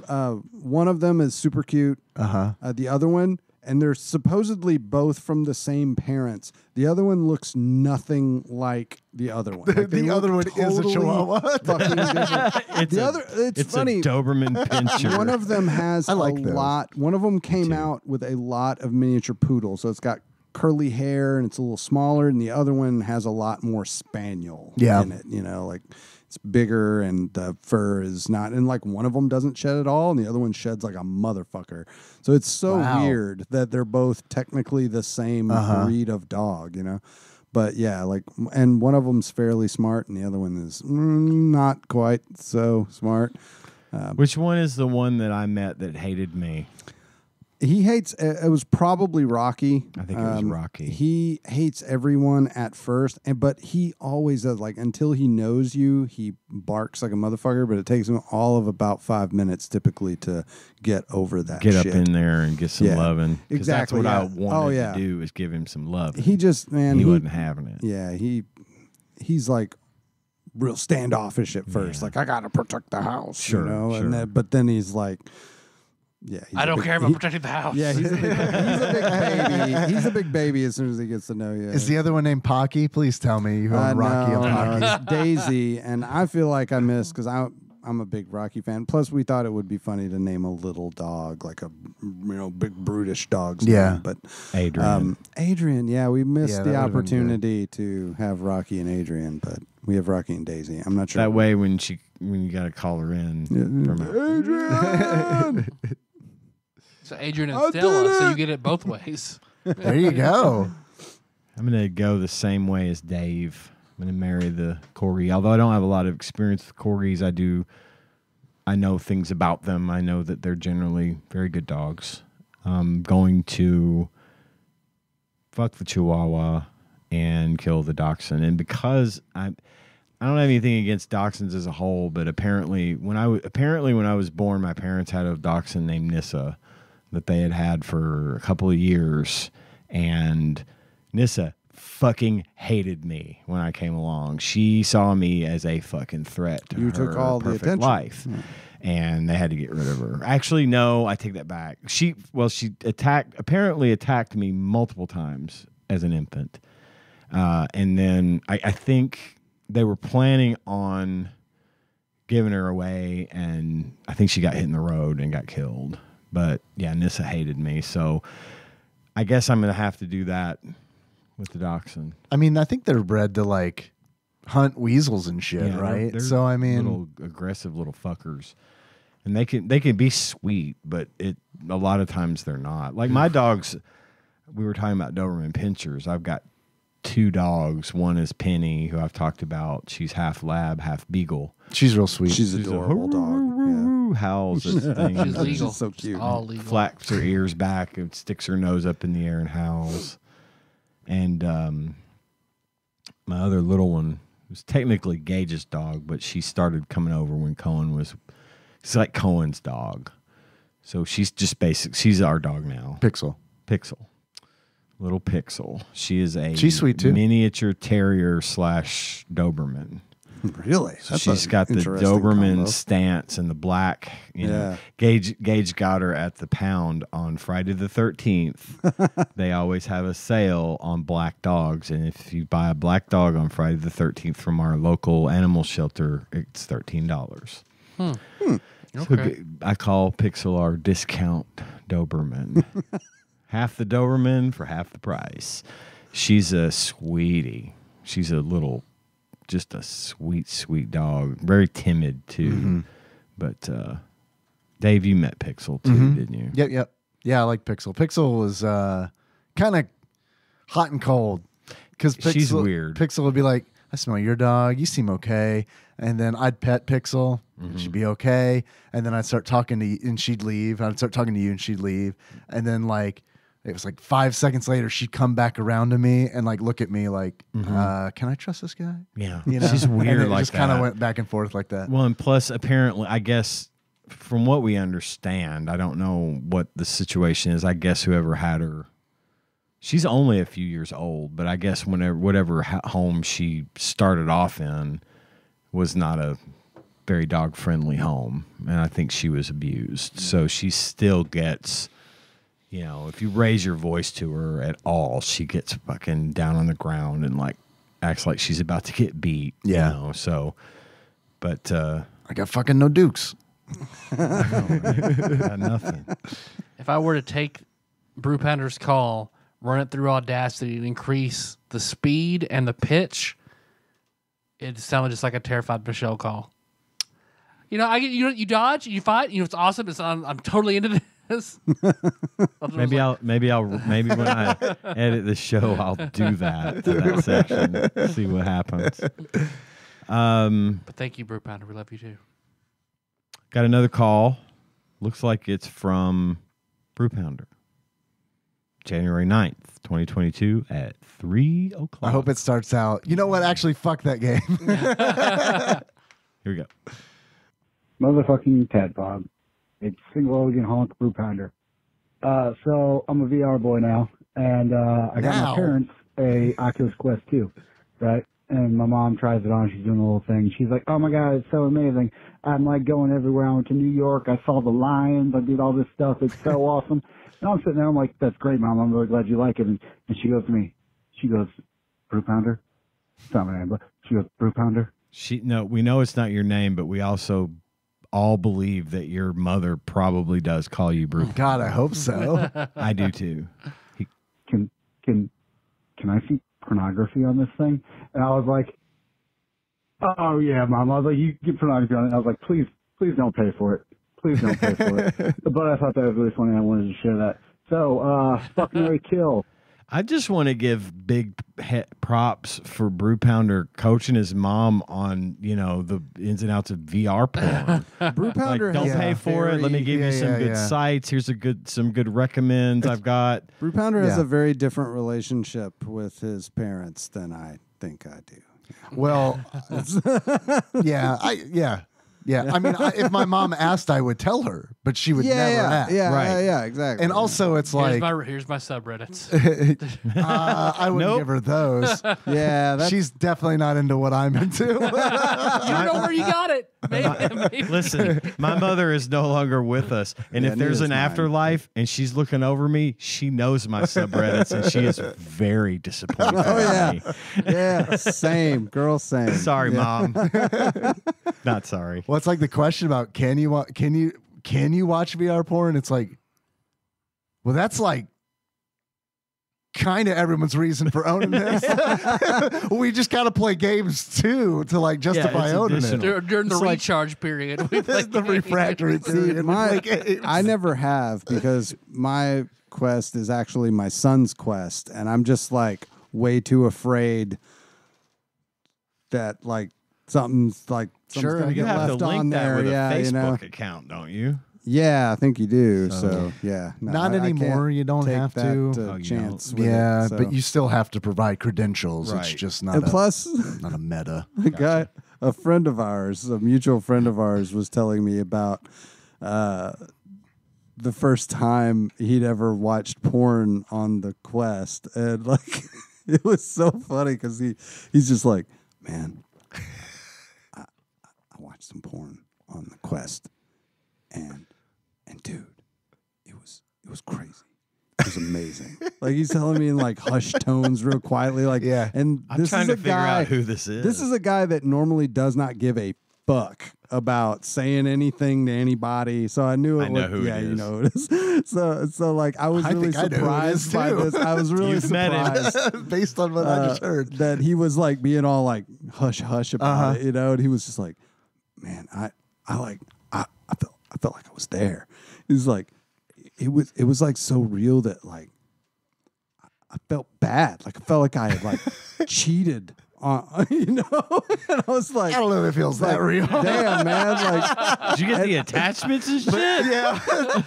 One of them is super cute. The other one, and they're supposedly both from the same parents. The other one looks nothing like the other one. Like the other one is a Chihuahua. Fucking different. It's funny. A Doberman Pinscher. One of them has lot. One of them came out with a lot of miniature poodles, so it's got curly hair and it's a little smaller, and the other one has a lot more spaniel in it. You know, like it's bigger and the fur is not, and like one of them doesn't shed at all, and the other one sheds like a motherfucker. So it's so weird that they're both technically the same breed of dog, you know. But yeah, like, and one of them's fairly smart, and the other one is not quite so smart. Which one is the one that I met that hated me? He hates, it was probably Rocky. I think it was Rocky. He hates everyone at first, but he always does, like, until he knows you, he barks like a motherfucker, but it takes him all of about 5 minutes typically to get over that Get shit. up in there and get some loving. Exactly. That's what I wanted to do, is give him some love. He just, man. He wasn't having it. Yeah, he's like real standoffish at first. Like, I got to protect the house, you know? Sure. And then, but then he's like, I don't care about protecting the house. Yeah, he's a big baby. He's a big baby as soon as he gets to know you. Is the other one named Pocky? Please tell me you own Rocky and Pocky. No, it's Daisy, and I feel like I missed because I'm a big Rocky fan. Plus, we thought it would be funny to name a little dog like a big brutish dog's name. But Adrian, yeah, we missed the opportunity to have Rocky and Adrian, but we have Rocky and Daisy. I'm not sure that way when you got to call her in. Adrian. So Adrian and Stella, so you get it both ways. There you go. I'm going to go the same way as Dave. I'm going to marry the Corgi. Although I don't have a lot of experience with Corgis, I know things about them. I know that they're generally very good dogs. I'm going to fuck the Chihuahua and kill the Dachshund. And because I don't have anything against Dachshunds as a whole, but apparently when I was born, my parents had a Dachshund named Nissa that they had for a couple of years, and Nissa fucking hated me when I came along. She saw me as a fucking threat to her took all the attention. Life. And they had to get rid of her. Actually, no, I take that back. She apparently attacked me multiple times as an infant. And then I think they were planning on giving her away, and I think she got hit in the road and got killed. But yeah, Nissa hated me, so I guess I'm going to have to do that with the Dachshund. I mean, I think they're bred to like hunt weasels and shit, right? They're So I mean, little aggressive little fuckers, and they can be sweet, but a lot of times they're not. Like my dogs, we were talking about Doberman Pinschers. I've got 2 dogs. One is Penny, who I've talked about. She's half lab, half beagle. she's real sweet. She's adorable dog. Howls this thing. She's legal. She's so cute. It's all legal. Flaps her ears back and sticks her nose up in the air and howls. And my other little one was technically Gage's dog, but she started coming over when Cohen was. It's like Cohen's dog, so she's just basic. She's our dog now. Pixel. Little Pixel. She's sweet too. Miniature terrier / Doberman. Really? So she's got the Doberman stance and the black. You know, Gage got her at the pound on Friday the 13th. They always have a sale on black dogs, and if you buy a black dog on Friday the 13th from our local animal shelter, it's $13. Okay. So I call Pixel our discount Doberman. Half the Doberman for half the price. She's a sweetie. She's just a sweet, sweet dog. Very timid too. But Dave, you met Pixel too, didn't you? Yep. Yeah, I like Pixel. Pixel was kind of hot and cold because She's weird. Pixel would be like, "I smell your dog. You seem okay," and then I'd pet Pixel. And she'd be okay, and then I'd start talking to you, and she'd leave. I'd start talking to you, and she'd leave, and then like it was like 5 seconds later, she'd come back around to me and like look at me like, "Can I trust this guy?" Yeah, you know? she's weird. And it like just kind of went back and forth like that. Well, and plus, apparently, I guess from what we understand, I don't know what the situation is. I guess whoever had her, she's only a few years old, but I guess whatever home she started off in was not a very dog friendly home, and I think she was abused. So she still gets, if you raise your voice to her at all, she gets fucking down on the ground and like acts like she's about to get beat. Yeah. So, but I got fucking no dukes. got nothing. If I were to take Brew Pounder's call, run it through Audacity, and increase the speed and the pitch, it sounded just like a terrified Michelle call. You dodge, you fight. It's awesome. I'm totally into this. Maybe when I edit the show, I'll do that to that section. See what happens. But thank you, Brew Pounder. We love you too. Got another call. Looks like it's from Brew Pounder. January 9th, 2022 at 3 o'clock. I hope it starts out. You know what? Actually, fuck that game. Here we go. Motherfucking TADPOG. It's single Oregon honk brew pounder. So I'm a VR boy now, and I got my parents a Oculus Quest 2, right? And my mom tries it on. She's doing a little thing. She's like, "Oh my God, it's so amazing. I'm like going everywhere. I went to New York. I saw the lions. I did all this stuff. It's so awesome." And I'm sitting there. I'm like, "That's great, Mom. I'm really glad you like it." And she goes to me. She goes, "Brew pounder." It's not my name, but she goes, "Brew pounder." We know it's not your name, but we also all believe that your mother probably does call you Brew. God, I hope so. I do too. Can I see pornography on this thing? And I was like, "Oh yeah, Mom." I was like, "You get pornography on it." And I was like, please don't pay for it. Please don't pay for it." But I thought that was really funny. I wanted to share that. So, fuck, marry, kill. I just want to give big props for Brew Pounder coaching his mom on, the ins and outs of VR porn. Brew Pounder don't pay for it. Let me give you some good sites. Here's some good recommends I've got. Brew Pounder has a very different relationship with his parents than I think I do. Well, yeah. I mean, if my mom asked, I would tell her, but she would never ask. Yeah, exactly. And also, it's like here's my subreddits. I wouldn't give her those. She's definitely not into what I'm into. You don't know where you got it. Maybe. Listen, my mother is no longer with us, and if there's an afterlife and she's looking over me, she knows my subreddits, and she is very disappointed. Yeah, same, girl, same. Sorry, Mom. Not sorry. Well, it's like the question about can you watch VR porn? It's like, well, that's like kind of everyone's reason for owning this. We just got to play games too to like justify owning it. During the recharge period. We play The refractory period. I never have, because my quest is actually my son's quest, and I'm just like way too afraid that like something's gonna You get have left to link on that there. with Yeah, a Facebook you know. account, don't you? Yeah, I think you do. So yeah, no, Not I anymore. can't You don't take have that, to. Oh, you chance. don't? With Yeah, it, so. but you still have to provide credentials. It's Right. just not And a, plus, not a meta. a friend of ours, a mutual friend of ours, was telling me about the first time he'd ever watched porn on the Quest, and like it was so funny because he's just like, man, I watched some porn on the Quest, and dude, it was crazy. It was amazing. Like he's telling me in like hushed tones, real quietly. Like, Yeah. And I'm this trying is to a figure guy. out who this is. This is a guy that normally does not give a fuck about saying anything to anybody. So I knew it. I know who it yeah, you is. know who it is. So like I was I really think I know who it is, surprised by too. this. I was really You've met him. surprised Based on what I just heard. that he was like being all like hush hush about it, you know. And he was just like, man, I felt like I was there. He's like, it was like so real that like I felt bad. Like I felt like I had like cheated on, you know. And I was like, I don't know if it feels that real. damn, man. Like, Did you get the attachments and shit? Yeah,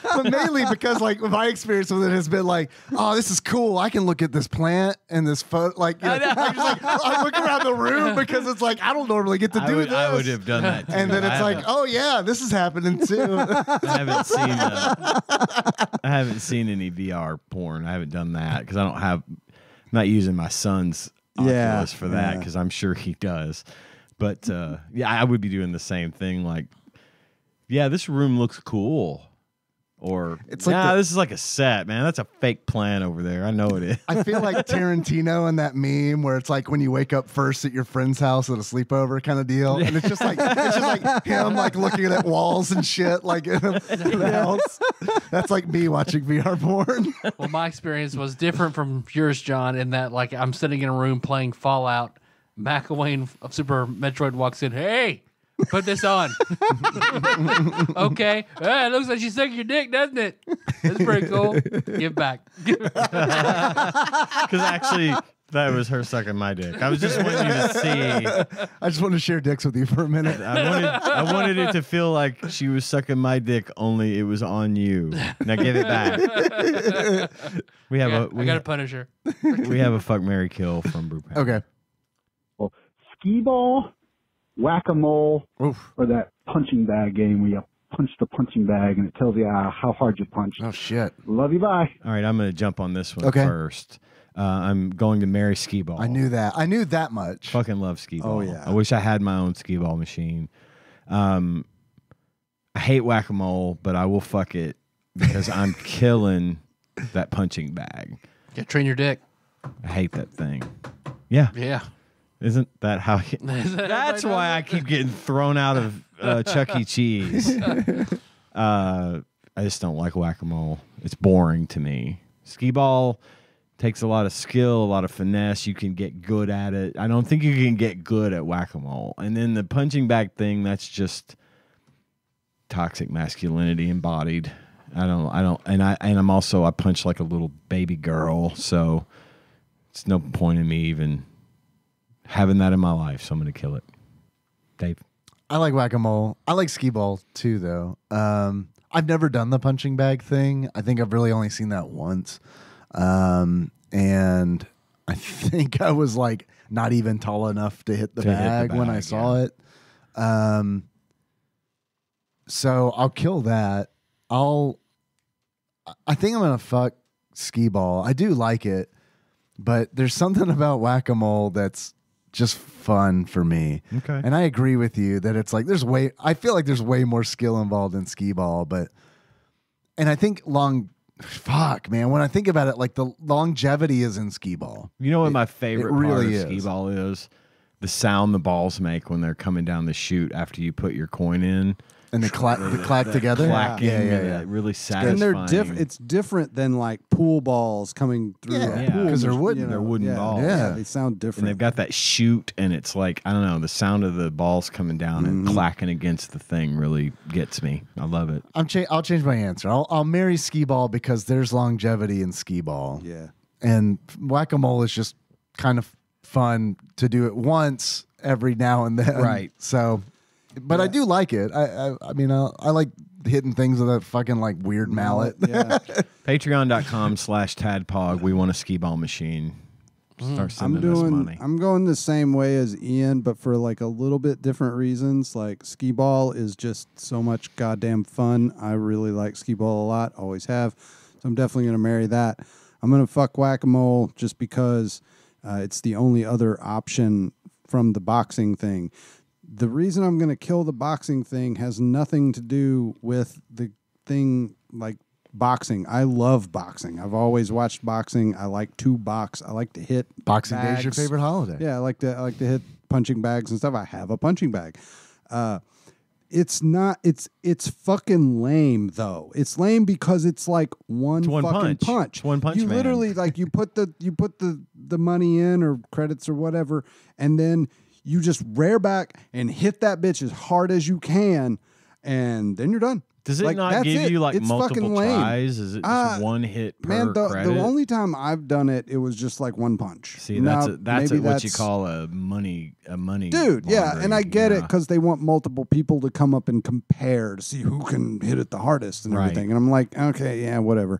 but mainly because like my experience with it has been like, oh, this is cool. I can look at this plant and this photo. Like, you know, I look around the room because it's like I don't normally get to do this. I would have done that too. And then it's like, oh yeah, this is happening too. I haven't seen any VR porn. I haven't done that because I'm not using my son's Oculus for that because I'm sure he does. But yeah, I would be doing the same thing. Like, yeah, this room looks cool. Or It's like this is like a set, man. That's a fake plan over there. I know it is. I feel like Tarantino in that meme where it's like when you wake up first at your friend's house at a sleepover kind of deal, and it's just like him like looking at walls and shit like in the house. That's like me watching VR porn. Well, my experience was different from yours, John, in that like I'm sitting in a room playing Fallout. McElwain of Super Metroid walks in. Hey, put this on. Okay. It looks like she's sucking your dick, doesn't it? That's pretty cool. Give back. Because actually, that was her sucking my dick. I was just wanting you to see. I just want to share dicks with you for a minute. I wanted it to feel like she was sucking my dick, only it was on you. Now give it back. I got to punish her. We have a fuck, marry, kill from Brewpad. Okay. Well, skee ball, whack-a-mole, or that punching bag game where you punch the punching bag and it tells you how hard you punched. Oh shit. Love you, bye. All right, I'm going to jump on this one Okay. first. I'm going to marry skee ball. I knew that. I knew that much. Fucking love skee ball. Oh, yeah. I wish I had my own skee ball machine. I hate whack-a-mole, but I will fuck it because I'm killing that punching bag. Yeah, train your dick. I hate that thing. Yeah. Yeah. Isn't that how? That's why I keep getting thrown out of Chuck E. Cheese. I just don't like whack-a-mole. It's boring to me. Skee ball takes a lot of skill, a lot of finesse. You can get good at it. I don't think you can get good at whack-a-mole. And then the punching bag thing, that's just toxic masculinity embodied. I punch like a little baby girl, so it's no point in me even having that in my life, so I'm going to kill it. Dave? I like whack-a-mole. I like skee ball too, though. I've never done the punching bag thing. I think I've really only seen that once. And I think I was like not even tall enough to hit the bag when I saw it. So I'll kill that. I think I'm going to fuck skee ball. I do like it, but there's something about whack-a-mole that's just fun for me. Okay. And I agree with you that it's like I feel like there's way more skill involved in skee ball, and I think fuck, man, when I think about it, like the longevity is in skee ball. You know what my favorite part really of skee ball is? The sound the balls make when they're coming down the chute after you put your coin in. And they clack together. Clacking, Yeah. really satisfying. And they're it's different than like pool balls coming through. Yeah, pool because they're machine, wooden. They're wooden balls. Yeah, they sound different. And they've got that shoot, and it's like, I don't know, the sound of the balls coming down and clacking against the thing really gets me. I love it. I'll change my answer. I'll marry skee ball because there's longevity in skee ball. Yeah. And whack-a-mole is just kind of fun to do it once every now and then. Right. So, but I do like it. I mean, I like hitting things with a fucking like weird mallet. Yeah. Patreon.com/TADPOG. We want a skee ball machine. Start sending us money. I'm going the same way as Ian, but for like a little bit different reasons. Like skee ball is just so much goddamn fun. I really like skee ball a lot. Always have. So I'm definitely going to marry that. I'm going to fuck whack-a-mole just because it's the only other option from the boxing thing. The reason I'm going to kill the boxing thing has nothing to do with the thing like boxing. I love boxing. I've always watched boxing. I like to box. I like to hit Boxing bags. Day is your favorite holiday. Yeah, I like to hit punching bags and stuff. I have a punching bag. It's fucking lame though. It's lame because it's like one fucking punch. It's one punch You man. literally like you put the money in or credits or whatever, and then you just rear back and hit that bitch as hard as you can, and then you're done. Does it Like, not that's give it. you like It's multiple fucking lame. tries? Is it just one hit per Man, credit? the only time I've done it, it was just like one punch. See, Now, that's maybe what you call a money dude, yeah, laundering, and I get it yeah. because they want multiple people to come up and compare to see who can hit it the hardest and Right. everything. And I'm like, okay, yeah, whatever.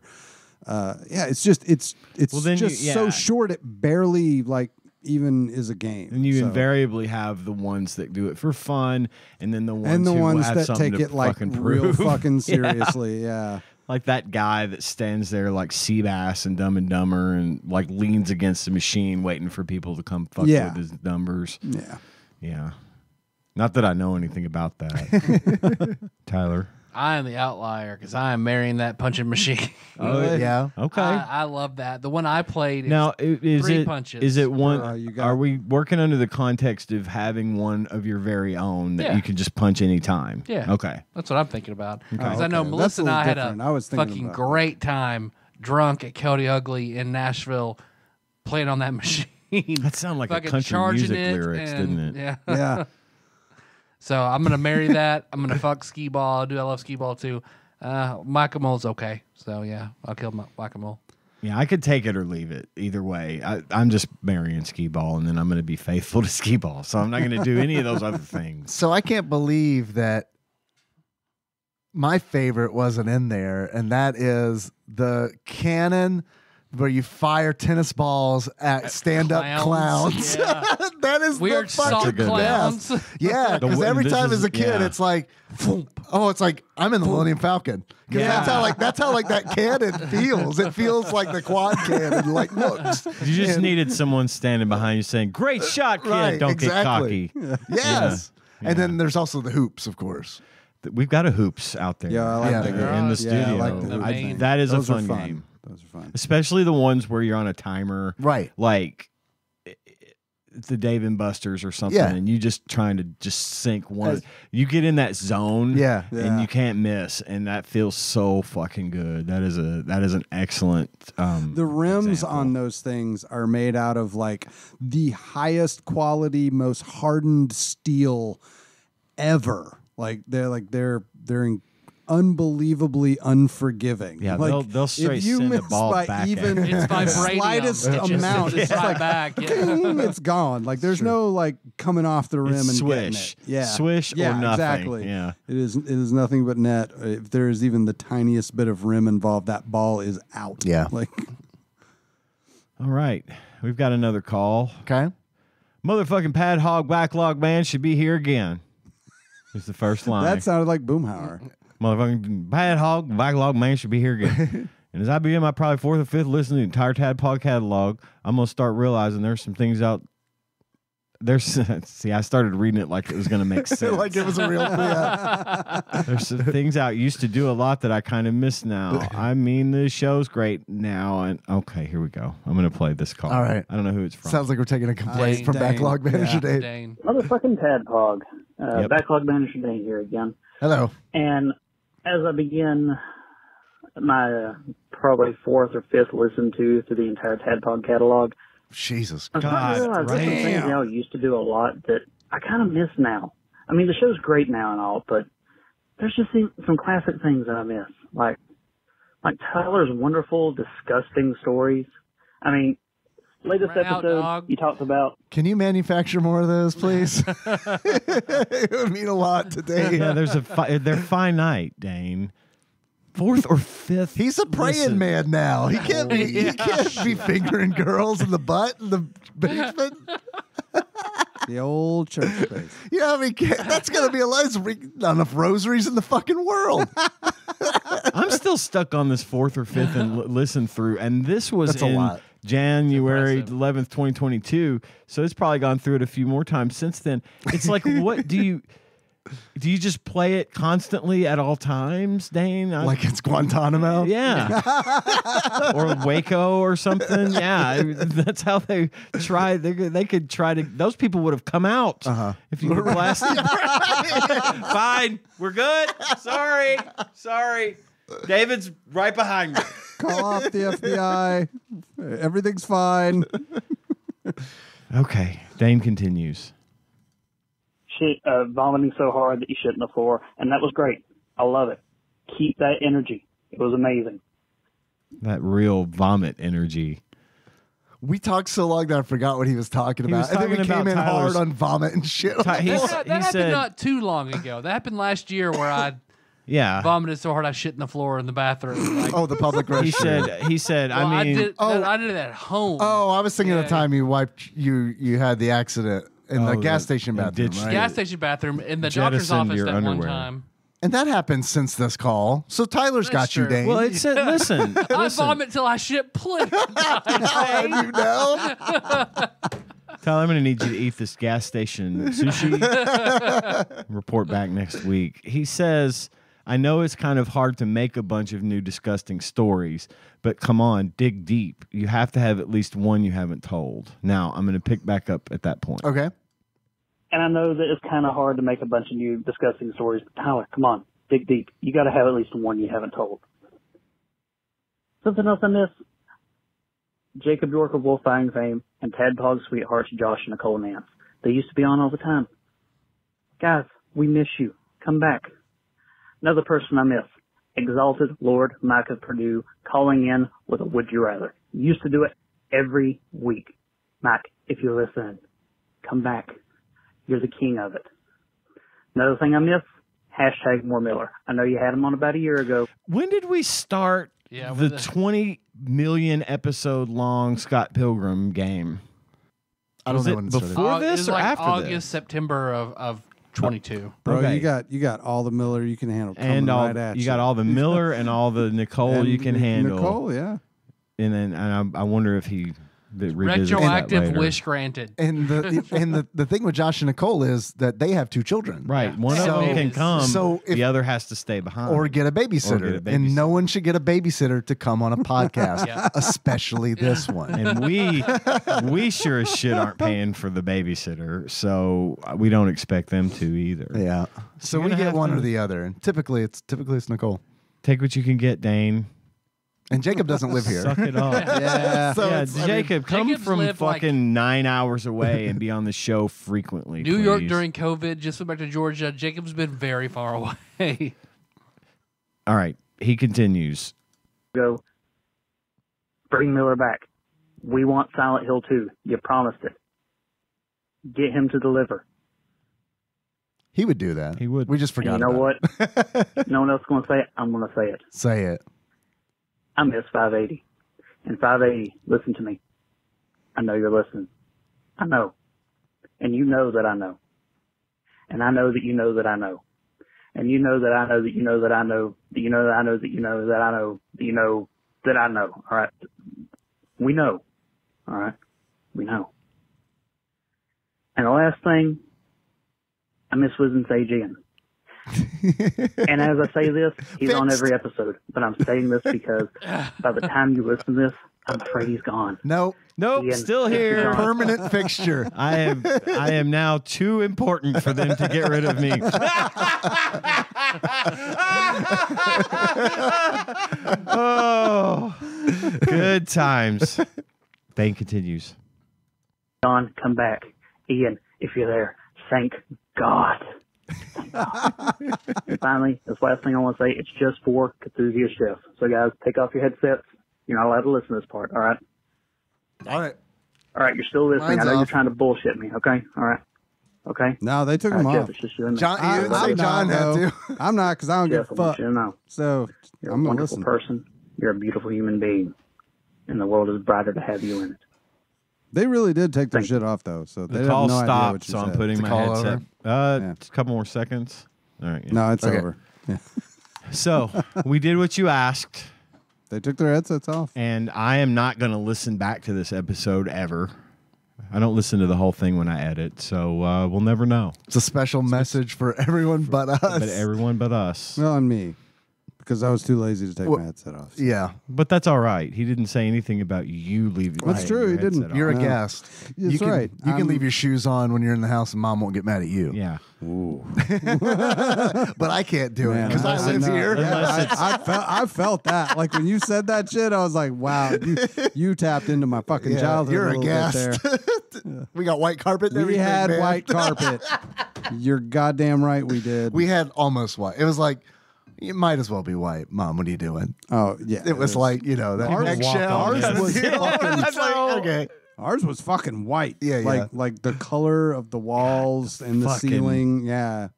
Yeah, it's just Well, then just you- so yeah. short it barely like even is a game. And you So- invariably have the ones that do it for fun, and then the ones and the who ones have that something take to it like fucking real prove. fucking Yeah. seriously. Yeah. Like that guy that stands there like Seabass and Dumb and Dumber and like leans against the machine waiting for people to come fuck Yeah. with his numbers. Yeah. Yeah. Not that I know anything about that. Tyler. I am the outlier because I am marrying that punching machine. Oh, Yeah. Okay. I love that. The one I played. Now, is three it punches. is it one? you got- Are we working under the context of having one of your very own that Yeah. you can just punch anytime? Yeah. Okay. That's what I'm thinking about. Because I okay. know That's Melissa a and little I had different. a I was thinking fucking about great time drunk at Cody Ugly in Nashville playing on that machine. That sounded like a Fucking country charging music it lyrics, and- didn't it? Yeah. Yeah. So I'm gonna marry that. I'm gonna fuck skee ball. I love skee ball too. Whack-a-mole's okay. So yeah, I'll kill whack-a-mole. Yeah, I could take it or leave it. Either way, I'm just marrying skee ball, and then I'm going to be faithful to skee ball. So I'm not going to do any of those other things. So I can't believe that my favorite wasn't in there, and that is the cannon where you fire tennis balls at stand-up clowns. Yeah. That is Weird the fucking sock clowns. best. Yeah, The because wo- every this time is- as a kid, yeah. it's like, oh, it's like I'm in the Millennium Falcon. Because that's how that cannon feels. It feels like the quad cannon like looks. You just And- needed someone standing behind you saying, "Great shot, kid! Right, Don't exactly. get cocky." Yes. Yeah. And then there's also the hoops, of course. We've got a hoops out there. Yeah, I like Yeah. the They're in the on- studio. Yeah, I like the hoop thing. That is Those a are fun fun. game, Those are fun. especially the ones where you're on a timer, Right. like it's the Dave and Buster's or something, Yeah. and you just trying to just sink one. You get in that zone, Yeah. and you can't miss, and that feels so fucking good. That is an excellent. The rims example. on those things are made out of like the highest quality, most hardened steel ever. Like they're unbelievably unforgiving. Yeah, like, they'll straight if you send the miss ball by back at even you. It's vibranium. slightest It just- amount, it's right like back. Yeah. ding, it's gone. Like there's no like coming off the rim It's and getting swish. it. Yeah, Swish or yeah, nothing. Exactly. Yeah. it is nothing but net. If there is even the tiniest bit of rim involved, that ball is out. Yeah. like All right, we've got another call. Okay. Motherfucking pad hog backlog man should be here again. Is the first line. that sounded like Boomhauer. Motherfucking bad hog backlog man should be here again. And as I begin my probably fourth or fifth listen to the entire TADPOG catalog, I'm gonna start realizing there's some things out. There's see, I started reading it like it was gonna make sense. Like it was a real There's some things out used to do a lot that I kind of miss now. I mean, the show's great now, and okay, here we go. I'm gonna play this call. All right. I don't know who it's from. Sounds like we're taking a complaint Dane. from Dane. Backlog Manager Yeah. Dave. Dane. Motherfucking Tadpog. Yep. Backlog Manager Dane here again. Hello. And as I begin my probably fourth or fifth listen to the entire TADPOG catalog, Jesus I'm starting to realize there's some things y'all used to do a lot that I kind of miss now. I mean, the show's great now and all, but there's just some classic things that I miss. Like Tyler's wonderful, disgusting stories. I mean, latest episode you talked about. Can you manufacture more of those, please? It would mean a lot today. Yeah, they're finite, Dane. Fourth or fifth. He's a praying man now. He can't be. He can't be fingering girls in the butt in the basement. The old church place. Yeah, I mean, that's gonna be a lot. Not enough rosaries in the fucking world. I'm still stuck on this fourth or fifth and listen through, and this was That's a lot. January 11th, 2022. So it's probably gone through it a few more times since then. It's like, what do you just play it constantly at all times, Dane? Like it's Guantanamo? Yeah. Or Waco or something. Yeah. That's how they try. They could try to. Those people would have come out if you were blasted. Fine. We're good. Sorry. David's right behind me. Call off the FBI. Everything's fine. Okay. Dane continues. Vomiting so hard that you shit on the floor, and that was great. I love it. Keep that energy. It was amazing. That real vomit energy. We talked so long that I forgot what he was talking about. And then we came in hard on vomit and shit. That happened not too long ago. That happened last year where I vomited so hard I shit in the floor in the bathroom. Like, the public restroom. He said. well, I mean, I did it at home. Oh, I was thinking of the time you had the accident in the gas station bathroom. Right? Gas station bathroom in the doctor's office your that underwear. one time. And that happened since this call. So Tyler's got true. you, Dane. Well, it said, listen. I vomit till I shit plenty. You know? Tyler, I'm going to need you to eat this gas station sushi. Report back next week. He says, I know it's kind of hard to make a bunch of new disgusting stories, but come on, dig deep. You have to have at least one you haven't told. Now, I'm going to pick back up at that point. Okay. And I know that it's kind of hard to make a bunch of new disgusting stories, but Tyler, come on, dig deep. You got to have at least one you haven't told. Something else I miss. Jacob York of Wolfgang fame and TADPOG sweethearts Josh and Nicole Nance. They used to be on all the time. Guys, we miss you. Come back. Another person I miss. Exalted Lord Mike of Purdue calling in with a Would You Rather. Used to do it every week. Mike, if you're listening, come back. You're the king of it. Another thing I miss, hashtag more Miller. I know you had him on about a year ago. When did we start the 20 million episode long Scott Pilgrim game? I don't know when it started. Before this or like after August, this? September of 22. Bro, Okay. you got all the Miller you can handle coming And all, right at you got all the Miller and all the Nicole And you can handle. Nicole, yeah. And then I wonder if he revisits that Retroactive later. wish granted. And the thing with Josh and Nicole is that they have two children. Right. One of So- them can come, so if- the other has to stay behind. Or get a babysitter. And no one should get a babysitter to come on a podcast, especially this one. And we sure as shit aren't paying for the babysitter, so we don't expect them to either. Yeah. So You're we gonna get have one to- or the other. And typically it's Nicole. Take what you can get, Dane. And Jacob doesn't live here. Suck it off. Yeah. So Yeah, it's- I mean, Jacob, come Jacob's from lived, like- fucking 9 hours away and be on the show frequently. New York please. during COVID, just went back to Georgia. Jacob's been very far away. All right, he continues. Go. Bring Miller back. We want Silent Hill 2. You promised it. Get him to deliver. He would do that. He would. We just forgot And you know about what? it. No one else is going to say it. I'm going to say it. Say it. I miss 580. And 580, listen to me. I know you're listening. I know. And you know that I know. And I know that you know that I know. And you know that I know that you know that I know. That you know that I know that you know that I know. That you know that I know. All right. We know. All right. We know. And the last thing, I miss Wizen's AGN. And as I say this, he's on every episode. But I'm saying this because by the time you listen to this, I'm afraid he's gone. Nope. Nope, Ian, still here. Permanent fixture. I am now too important for them to get rid of me. Oh, good times. Dane continues. Gone, come back. Ian, if you're there, thank God. Thank God. And finally, this last thing I want to say, it's just for Cthulhu Chef. So guys, take off your headsets. You're not allowed to listen to this part, all right? All right. All right, you're still listening. Mine's I know off. you're trying to bullshit me, okay? All right. Okay? No, they took All them right, off. Jeff, it's just you and me. John, you didn't say I'm John not, had though. to. I'm not, because I don't Jeff, give I a want fuck. you to know. So You're I'm a gonna wonderful listen. person. You're a beautiful human being. And the world is brighter to have you in it. They really did take their Thank shit off though, so they The have call no idea stopped, what you so I'm said. putting the my call headset. Yeah. Just a couple more seconds. All right. yeah. No, it's Okay. over. Yeah. So we did what you asked, They took their headsets off. and I am not going to listen back to this episode ever. I don't listen to the whole thing when I edit, so we'll never know. It's a special message for everyone but us. But everyone but us. Well, on me, because I was too lazy to take Well, my headset off. Yeah. But that's all right. He didn't say anything about you leaving. That's taking true, your he didn't. headset You're off. a No. guest. That's you can, right. You can I'm- leave your shoes on when you're in the house and mom won't get mad at you. Yeah. Ooh. But I can't do it Man, because I unless live no, here. yeah, I felt that. Like when you said that shit, I was like, wow, you tapped into my fucking Yeah, childhood. you're a little bit guest. there. We got white carpet and We everything, had man. white carpet. You're goddamn right we did. We had almost white. It was like, it might as well be white. Mom, what are you doing? Oh, yeah. It was like, that Ours- eggshell. ours was You know, fucking- it's like, okay. Ours was fucking white. Yeah, yeah. Like the color of the walls and the fucking- ceiling. Yeah.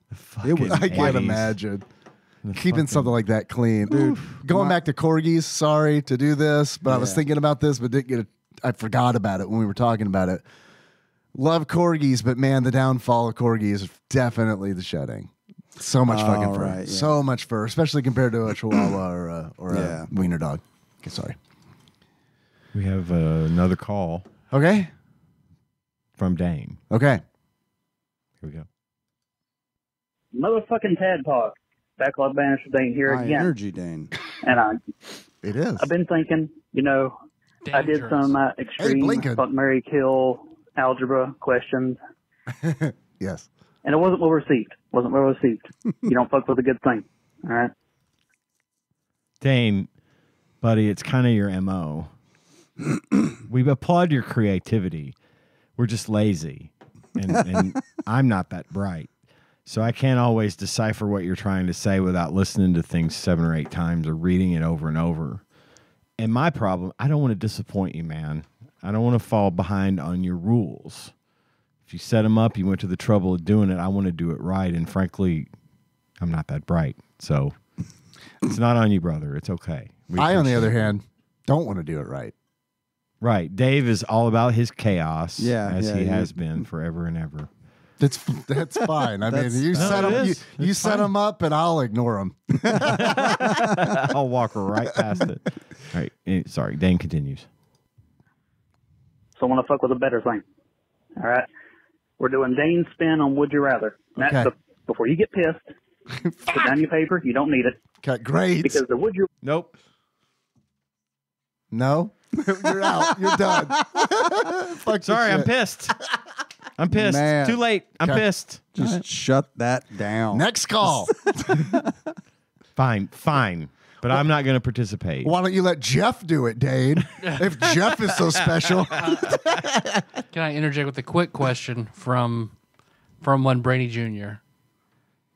It was I can't 80s. imagine. The Keeping fucking- something like that clean. Dude, going back to corgis, sorry to do this, but I was Yeah. thinking about this, but didn't get it. I forgot about it when we were talking about it. Love corgis, but man, the downfall of corgis is definitely the shedding. So much fucking Oh, fur. right, yeah. So much fur, especially compared to a chihuahua or Yeah. a wiener dog. Okay, sorry. We have another call Okay. from Dane. Okay. Here we go. Motherfucking TADPOG. Backlog Banisher Dane here High again. energy, Dane. And It is. I've been thinking, I did some of my extreme Blinken. fuck, marry, kill algebra questions, Yes. and it wasn't well received. You don't fuck with a good thing. All right? Dane, buddy, it's kind of your MO. We applaud your creativity. We're just lazy. And I'm not that bright. So I can't always decipher what you're trying to say without listening to things 7 or 8 times or reading it over and over. And my problem, I don't want to disappoint you, man. I don't want to fall behind on your rules. If you set them up, you went to the trouble of doing it, I want to do it right. And frankly, I'm not that bright. So it's not on you, brother. It's okay. We I, on the appreciate other it. hand, don't want to do it right. Right. Dave is all about his chaos, Yeah, as yeah, he yeah. has been forever and ever. That's fine. I mean, you No, set it them. is. You It's set fine. them up, and I'll ignore them. I'll walk right past it. All right. Sorry. Dane continues. So I want to fuck with a better thing. All right? We're doing Dane's spin on Would You Rather. Now, Okay. before you get pissed, put down your paper. You don't need it. Okay, great. Because the Would You Nope. No, you're out. You're done. Fuck this Sorry, I'm shit. pissed. I'm pissed. Man. Too late. I'm Okay. pissed. Just shut that down. Next call. Fine. But I'm not going to participate. Why don't you let Jeff do it, Dane? If Jeff is so special. Can I interject with a quick question from one Brainy Jr.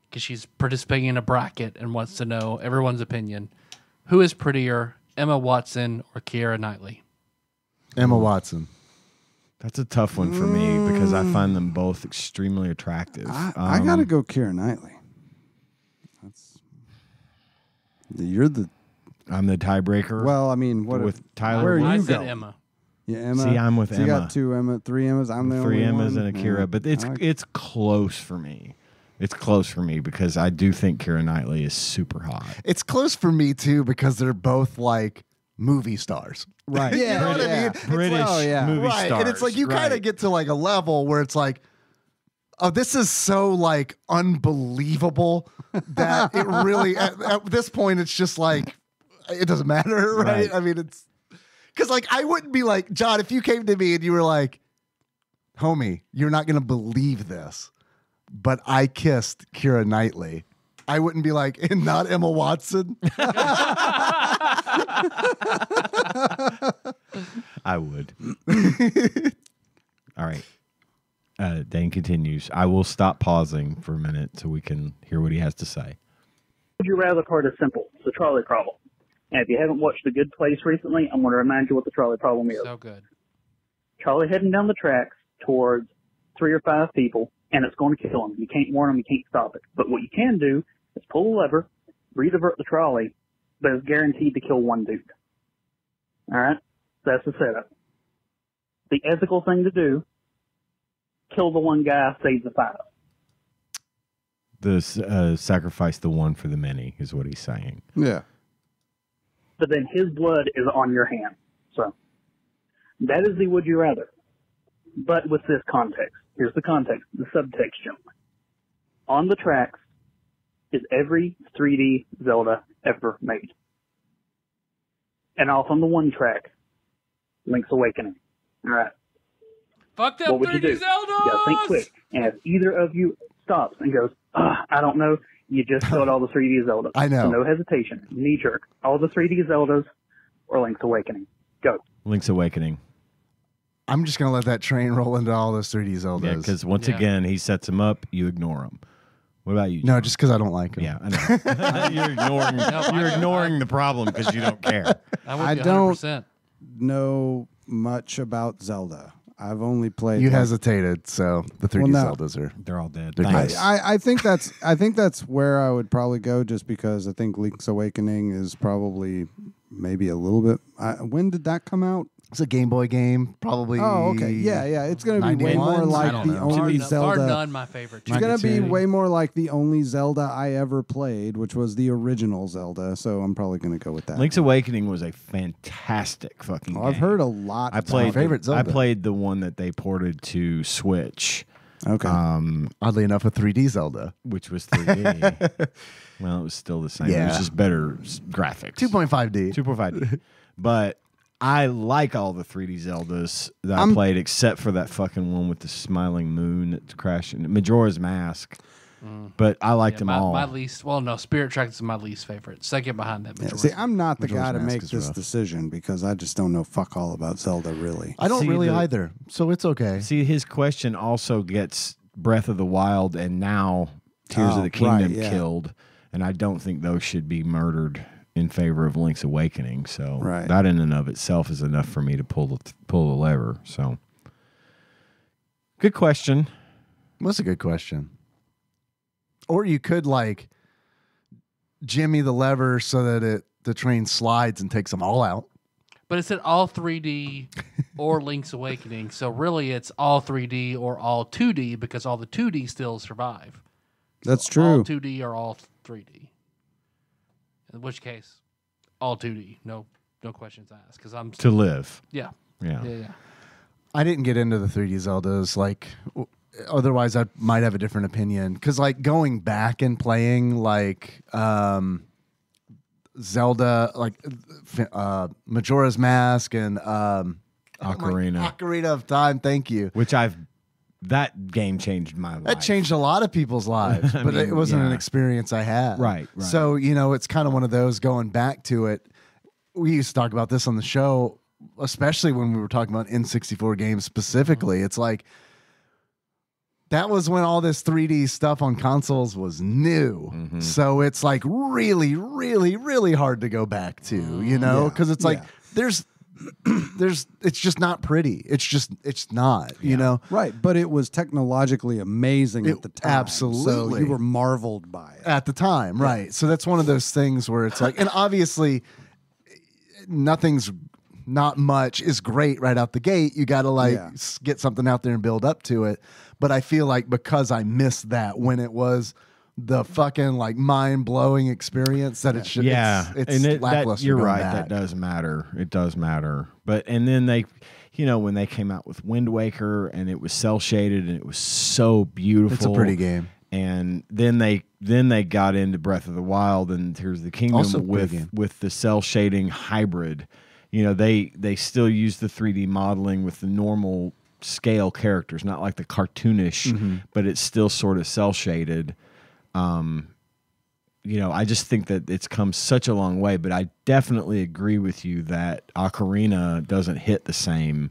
Because she's participating in a bracket and wants to know everyone's opinion. Who is prettier, Emma Watson or Keira Knightley? Emma Watson. That's a tough one for me because I find them both extremely attractive. I gotta go Keira Knightley. You're the I'm the tiebreaker. well. I mean, what with if, Tyler. where are I you said going? Emma. Yeah, Emma. See, I'm with so you Emma. got 2 Emma, 3 Emmas. I'm the 3 only Emmas one. and Akira, Yeah. but I like- it's close for me. It's close for me because I do think Keira Knightley is super hot. It's close for me, too, because they're both like movie stars. right. You Yeah, know what I yeah. mean? It's British oh, yeah. movie right. stars. And it's like you kind Right. of get to like a level where it's like, oh, this is so like unbelievable that it really, at this point, it's just like, it doesn't matter, right? Right. I mean, it's Because like I wouldn't be like, John, if you came to me and you were like, homie, you're not gonna believe this, but I kissed Keira Knightley. I wouldn't be like, and not Emma Watson. I would. All right. Dane continues. I will stop pausing for a minute so we can hear what he has to say. Would you rather part is simple. It's a trolley problem. And if you haven't watched The Good Place recently, I'm going to remind you what the trolley problem is. So good. Trolley heading down the tracks towards 3 or 5 people, and it's going to kill them. You can't warn them. You can't stop it. But what you can do is pull the lever, re-divert the trolley, but it's guaranteed to kill one dude. All right? That's the setup. The ethical thing to do, kill the one guy, save the 5. The sacrifice the one for the many is what he's saying. Yeah. But then his blood is on your hand. So that is the would you rather. But with this context. Here's the context, the subtext, gentlemen. On the tracks is every 3D Zelda ever made. And off on the one track, Link's Awakening. All right. Fuck them What would you 3D do? You gotta think Zeldas! quick. And if either of you stops and goes, I don't know, you just killed all the 3D Zeldas. I know. So no hesitation. Knee jerk. All the 3D Zeldas or Link's Awakening. Go. Link's Awakening. I'm just gonna let that train roll into all those 3D Zeldas. Yeah, because once again, he sets them up, you ignore them. What about you, John? No, just because I don't like them. Yeah, I know. you're ignoring the problem because you don't care. I don't know much about Zelda. I've only played. You hesitated, so the 3D Zeldas they're all dead. I think that's where I would probably go, just because I think Link's Awakening is probably maybe a little bit. When did that come out? It's a Game Boy game, probably. Oh, okay. Yeah. It's going to be way 91? more like I don't the know. only Bar Zelda. none, my favorite. It's going to be way more like the only Zelda I ever played, which was the original Zelda. So I'm probably going to go with that. Link's Awakening was a fantastic fucking game. I've heard a lot. I played favorite Zelda. I played the one that they ported to Switch. Okay. Oddly enough, a 3D Zelda, which was 3D. Well, it was still the same. It was just better graphics. 2.5D. 2.5D. But I like all the 3D Zeldas that I played, except for that fucking one with the smiling moon that's crashing. Majora's Mask. But I liked them all. My least, Spirit Tracks is my least favorite. Second behind that. Yeah, see, I'm not the Majora's guy to Mask make is this rough. decision because I just don't know fuck all about Zelda, really. I don't really either, so it's okay. See, his question also gets Breath of the Wild and now Tears of the Kingdom killed, and I don't think those should be murdered in favor of Link's Awakening. So that in and of itself is enough for me to pull the lever. So good question. That's a good question. Or you could like jimmy the lever so that the train slides and takes them all out. But it said all 3D or Link's Awakening. So really it's all 3D or all 2D because all the 2D still survive. That's So true. All 2D or all 3D. In which case, all 2D. No questions asked. Because I'm To live. Yeah. Yeah. I didn't get into the 3D Zeldas. Like, otherwise I might have a different opinion. Because like going back and playing like Zelda, like Majora's Mask and Ocarina. Ocarina of Time. Thank you. Which that game changed my life. That changed a lot of people's lives, but it wasn't an experience I had. Right. So, it's kind of one of those going back to it. We used to talk about this on the show, especially when we were talking about N64 games specifically. It's like, that was when all this 3D stuff on consoles was new. So it's like really, really, really hard to go back to, because it's like, there's it's just not pretty. It's not, Right, but it was technologically amazing at the time. Absolutely. So you were marveled by it. At the time, right. So that's one of those things where it's like, and obviously not much is great right out the gate. You got to get something out there and build up to it. But I feel like because I missed that when it was the fucking like mind blowing experience that it should. It's lackluster. You're going right. back. That does matter. It does matter. And then they, when they came out with Wind Waker and it was cell shaded and it was so beautiful. It's a pretty game. And then they got into Breath of the Wild and Tears of the Kingdom Also with the cell shading hybrid. you know, they still use the 3D modeling with the normal scale characters, not like the cartoonish, but it's still sort of cell shaded. You know, I just think that it's come such a long way, but I definitely agree with you that Ocarina doesn't hit the same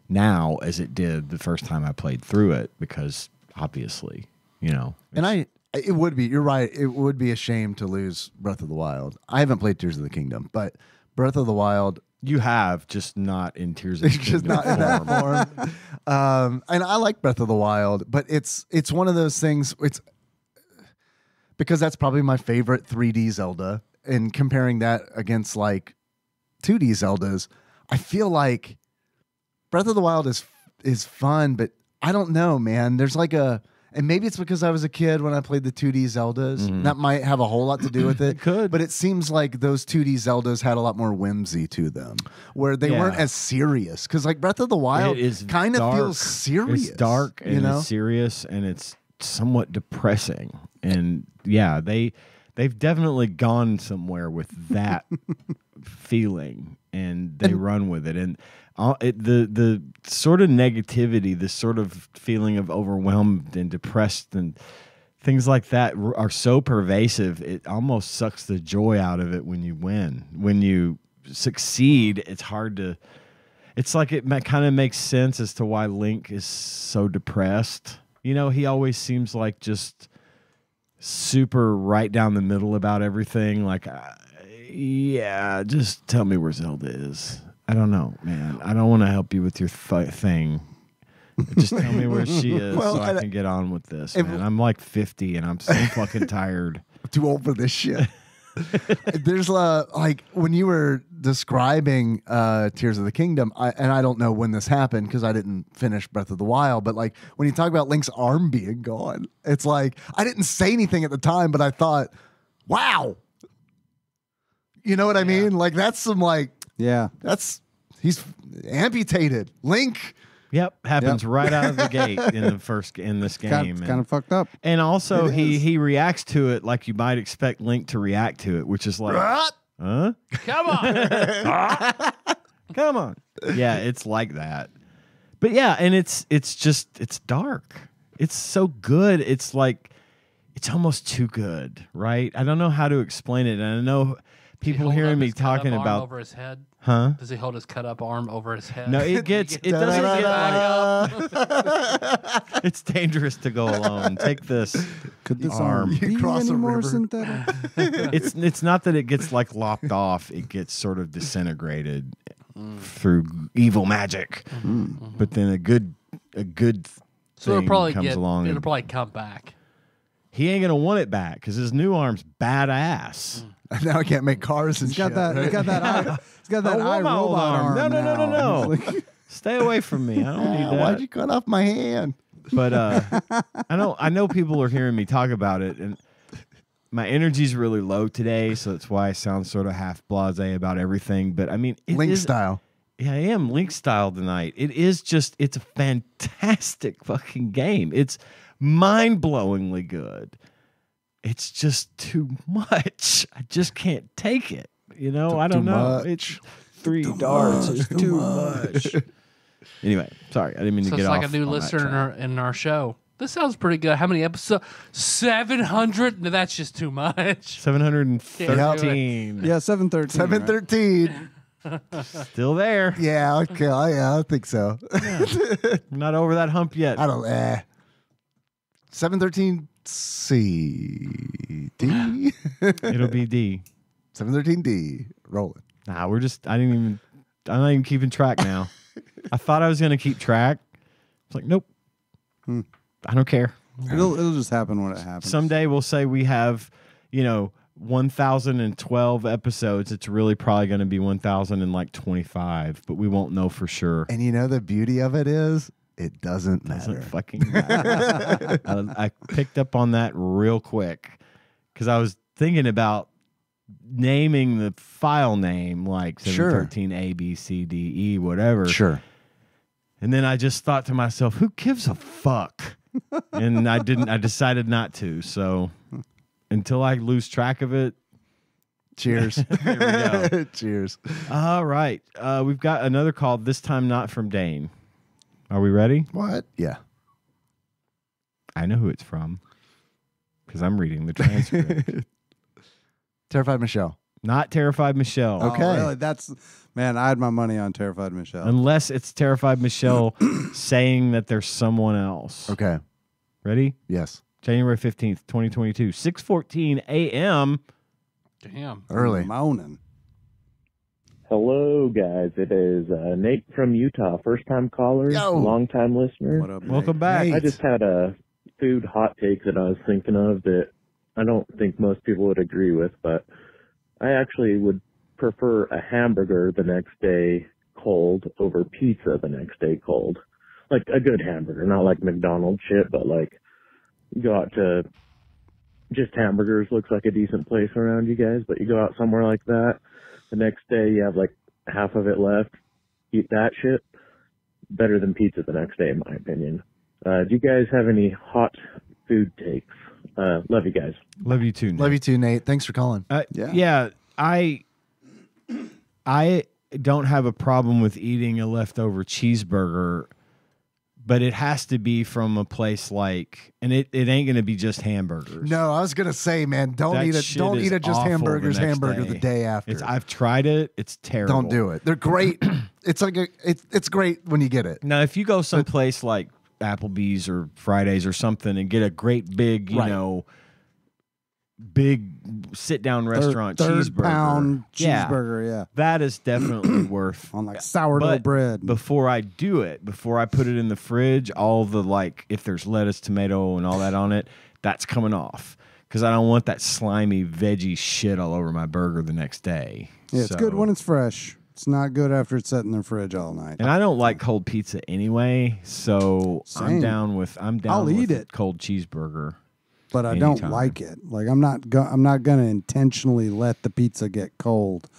now as it did the first time I played through it, because obviously, you know. And it would be, you're right, it would be a shame to lose Breath of the Wild. I haven't played Tears of the Kingdom, but Breath of the Wild, you have, just not in Tears of the Kingdom. just not in that form. And I like Breath of the Wild, but it's one of those things, it's because that's probably my favorite 3D Zelda, and comparing that against like 2D Zeldas, I feel like Breath of the Wild is fun, but I don't know, man. There's like and maybe it's because I was a kid when I played the 2D Zeldas. That might have a whole lot to do with it. It could. But it seems like those 2D Zeldas had a lot more whimsy to them, where they weren't as serious. Because like Breath of the Wild kind of feels serious. It's dark and it's serious, and it's somewhat depressing. And yeah, they've definitely gone somewhere with that feeling, and they run with it. And the sort of negativity, the sort of feeling of overwhelmed and depressed and things like that are so pervasive, it almost sucks the joy out of it when you win. When you succeed, it's hard to... It's like it kind of makes sense as to why Link is so depressed. You know, he always seems like just super right down the middle about everything. Like, yeah, just tell me where Zelda is. I don't know, man. I don't want to help you with your thing. Just tell me where she is so I can get on with this, man. I'm like 50 and I'm so fucking tired. I'm too old for this shit. There's like when you were describing Tears of the Kingdom, and I don't know when this happened because I didn't finish Breath of the Wild, but like when you talk about Link's arm being gone, it's like I didn't say anything at the time, but I thought, wow. You know what I mean? Like that's some like, he's amputated. Link. Yep, happens right out of the gate in this game. Kind of fucked up. And also he reacts to it like you might expect Link to react to it, which is like, huh? Come on. Come on. Yeah, it's like that. But yeah, and it's dark. It's so good. It's like it's almost too good, right? I don't know how to explain it. And I know people hearing me talking about over his head. Huh? Does he hold his cut up arm over his head? No, it doesn't get back up. It's dangerous to go alone. Take this. Could this arm be cross a any more river? synthetic? It's not that it gets like lopped off. It gets sort of disintegrated through evil magic. But then a good So thing comes along. It'll probably come back. He ain't gonna want it back because his new arm's badass. Now I can't make cars and He's got shit. that. He's got that. He's got that I want my old iRobot arm. No. now. He's like- Stay away from me. I don't need that. Why'd you cut off my hand? But I know people are hearing me talk about it, and my energy's really low today, so that's why I sound sort of half blasé about everything. But I mean, Link style. Yeah, I am Link style tonight. It's a fantastic fucking game. It's mind-blowingly good. It's just too much. I just can't take it. You know, I don't know. Much. It's three darts. It's too much. Anyway, sorry. I didn't mean to get It's off. like a new on that listener track. in our show. This sounds pretty good. How many episodes? 700? No, that's just too much. 713. Yeah, 713. 713. Still there. Yeah, okay. Yeah, I think so. Not over that hump yet. I don't. 713 C D. It'll be D. 713 D. Rolling. Nah, I'm not even keeping track now. I thought I was going to keep track. It's like, nope. I don't care. It'll just happen when it happens. Someday we'll say we have, 1,012 episodes. It's really probably going to be 1,025, but we won't know for sure. And the beauty of it is, it doesn't matter. Doesn't fucking matter. I picked up on that real quick because I was thinking about naming the file name like 713 A, B, C, D, E, whatever. Sure. And then I just thought to myself, who gives a fuck? And I decided not to. So until I lose track of it, Cheers. There we go. Cheers. All right. We've got another call, this time not from Dane. Are we ready? What? Yeah. I know who it's from because I'm reading the transcript. Terrified Michelle. Not Terrified Michelle. Okay. Oh, really? That's, man, I had my money on Terrified Michelle. Unless it's Terrified Michelle saying that there's someone else. Okay. Ready? Yes. January 15th, 2022, 6:14 a.m. Damn. Early. Moaning. Hello, guys. It is Nate from Utah. First-time caller, Yo. long-time listener. What up, Welcome Nate? back. I just had a food hot take that I was thinking of that I don't think most people would agree with, but I actually would prefer a hamburger the next day cold over pizza the next day cold. Like a good hamburger, not like McDonald's shit, but like you go out to just hamburgers looks like a decent place around you guys, but you go out somewhere like that, the next day you have like half of it left, eat that shit, better than pizza the next day in my opinion. Do you guys have any hot food takes? Love you guys. Love you too, Nate. Love you too, Nate. Thanks for calling. Yeah, I don't have a problem with eating a leftover cheeseburger, but it has to be from a place like, and it ain't going to be just hamburgers. No, I was gonna say, man, don't That eat it. shit Don't is eat it just awful hamburgers. the next Hamburger day. the day after. I've tried it. It's terrible. Don't do it. They're great. It's like it's great when you get it. Now, if you go someplace like Applebee's or Fridays or something and get a great big, you Right. know, big sit-down restaurant third cheeseburger. pound cheeseburger, yeah. That is definitely worth. On like sourdough But bread. Before I do it, before I put it in the fridge, all the like, if there's lettuce, tomato, and all that on it, that's coming off because I don't want that slimy veggie shit all over my burger the next day. Yeah, it's good when it's fresh. It's not good after it's sat in the fridge all night. And I don't like cold pizza anyway, so I'm Same. down with I'll with eat a it. cold cheeseburger. But I don't anytime. like it. Like I'm not going to intentionally let the pizza get cold.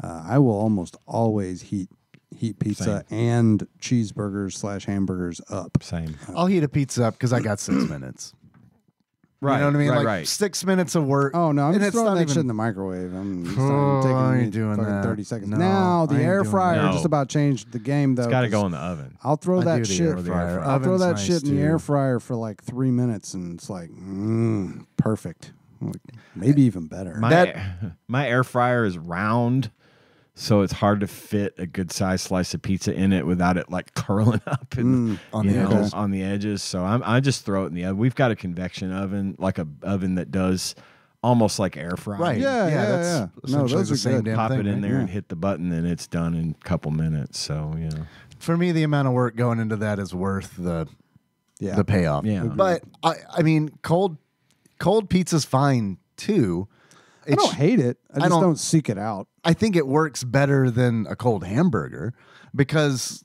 I will almost always heat pizza and cheeseburgers / hamburgers up. Same. I'll heat a pizza up because I got 6 minutes. Right. You know what I mean? Right, like right. 6 minutes of work. Oh no, I'm and just it's throwing not that even shit in the microwave. I'm it's Oh, not I taking ain't me doing fucking that. 30 seconds. No, Now the I ain't air doing fryer that. just about changed the game though. It's got to 'cause go in the oven. I'll throw I that do the shit. air fryer. I'll throw Oven's that nice, shit in the too. air fryer for like 3 minutes, and it's like perfect. Like, maybe even better. My air fryer is round, so it's hard to fit a good sized slice of pizza in it without it like curling up and on you the know, edges. on the edges. So I just throw it in the oven. We've got a convection oven, like a oven that does almost like air frying. Right. Yeah, that's yeah. No, essentially those the are same good. damn Pop thing, it in right? there and hit the button, and it's done in a couple minutes. So you know, For me, the amount of work going into that is worth the payoff. Yeah. But I mean, cold pizza's fine too. I don't hate it. I just don't- don't seek it out. I think it works better than a cold hamburger because,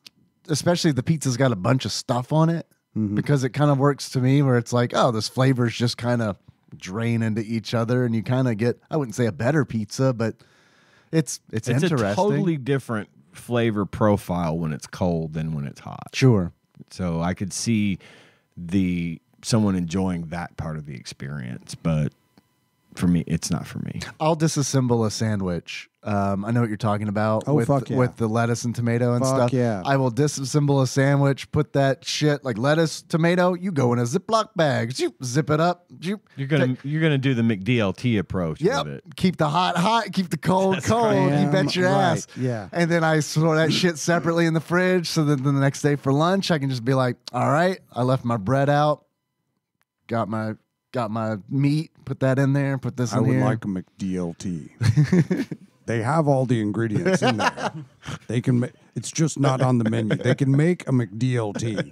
especially if the pizza's got a bunch of stuff on it, because it kind of works to me where it's like, oh, this flavors just kind of drain into each other, and you kind of get, I wouldn't say a better pizza, but it's interesting. a totally different flavor profile when it's cold than when it's hot. Sure. So I could see someone enjoying that part of the experience, but for me, it's not for me. I'll disassemble a sandwich. I know what you're talking about Oh, with, fuck yeah. with the lettuce and tomato and Fuck stuff. yeah. I will disassemble a sandwich, put that shit like lettuce, tomato, you go in a Ziploc bag, zip it up. You're gonna do the McDLT approach Yep. with it. Keep the hot, keep the cold cold. You Damn bet your right. ass. Yeah. And then I throw that shit separately in the fridge so that the next day for lunch I can just be like, all right, I left my bread out, got my meat, put that in there, put this I in would here. like a McDLT. They have all the ingredients in there. They can make. It's just not on the menu. They can make a McDLT.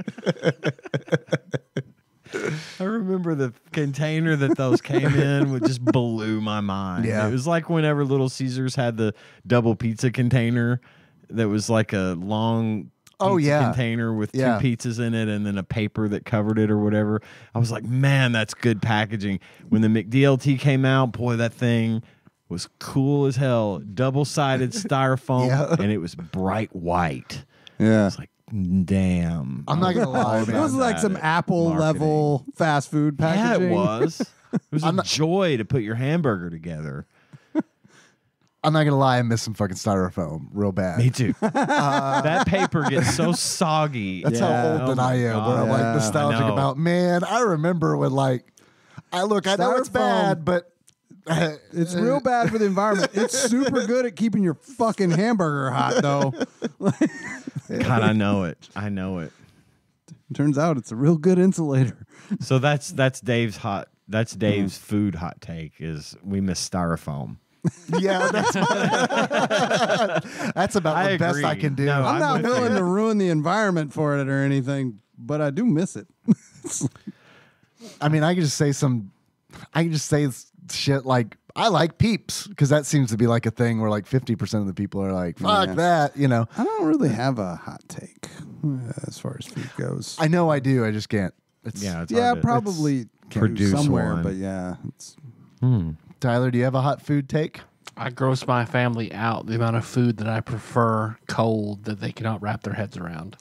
I remember the container that those came in would just blew my mind. Yeah. It was like whenever Little Caesars had the double pizza container that was like a long pizza container with two pizzas in it and then a paper that covered it or whatever. I was like, man, that's good packaging. When the McDLT came out, boy, that thing was cool as hell. Double-sided styrofoam, and it was bright white. Yeah. It's like, damn. I'm not gonna lie, It man. was like some Apple level fast food packaging. Yeah, it was. It was a joy to put your hamburger together. I'm not gonna lie, I miss some fucking styrofoam real bad. Me too. That paper gets so soggy. That's how old that I am. Where I'm like nostalgic about. Man, I remember when I know it's bad, but it's real bad for the environment. It's super good at keeping your fucking hamburger hot, though. God, I know it. I know it. Turns out it's a real good insulator. So that's Dave's food hot take is we miss styrofoam. Yeah, that's about the best I can do. No, I'm not willing to ruin the environment for it or anything, but I do miss it. I mean, I can just say shit like I like Peeps because that seems to be like a thing where like 50% of the people are like, fuck that, you know. I don't really have a hot take as far as food goes. I know I do. I just can't. It's probably produce somewhere, one. but yeah. Tyler, do you have a hot food take? I gross my family out the amount of food that I prefer cold that they cannot wrap their heads around.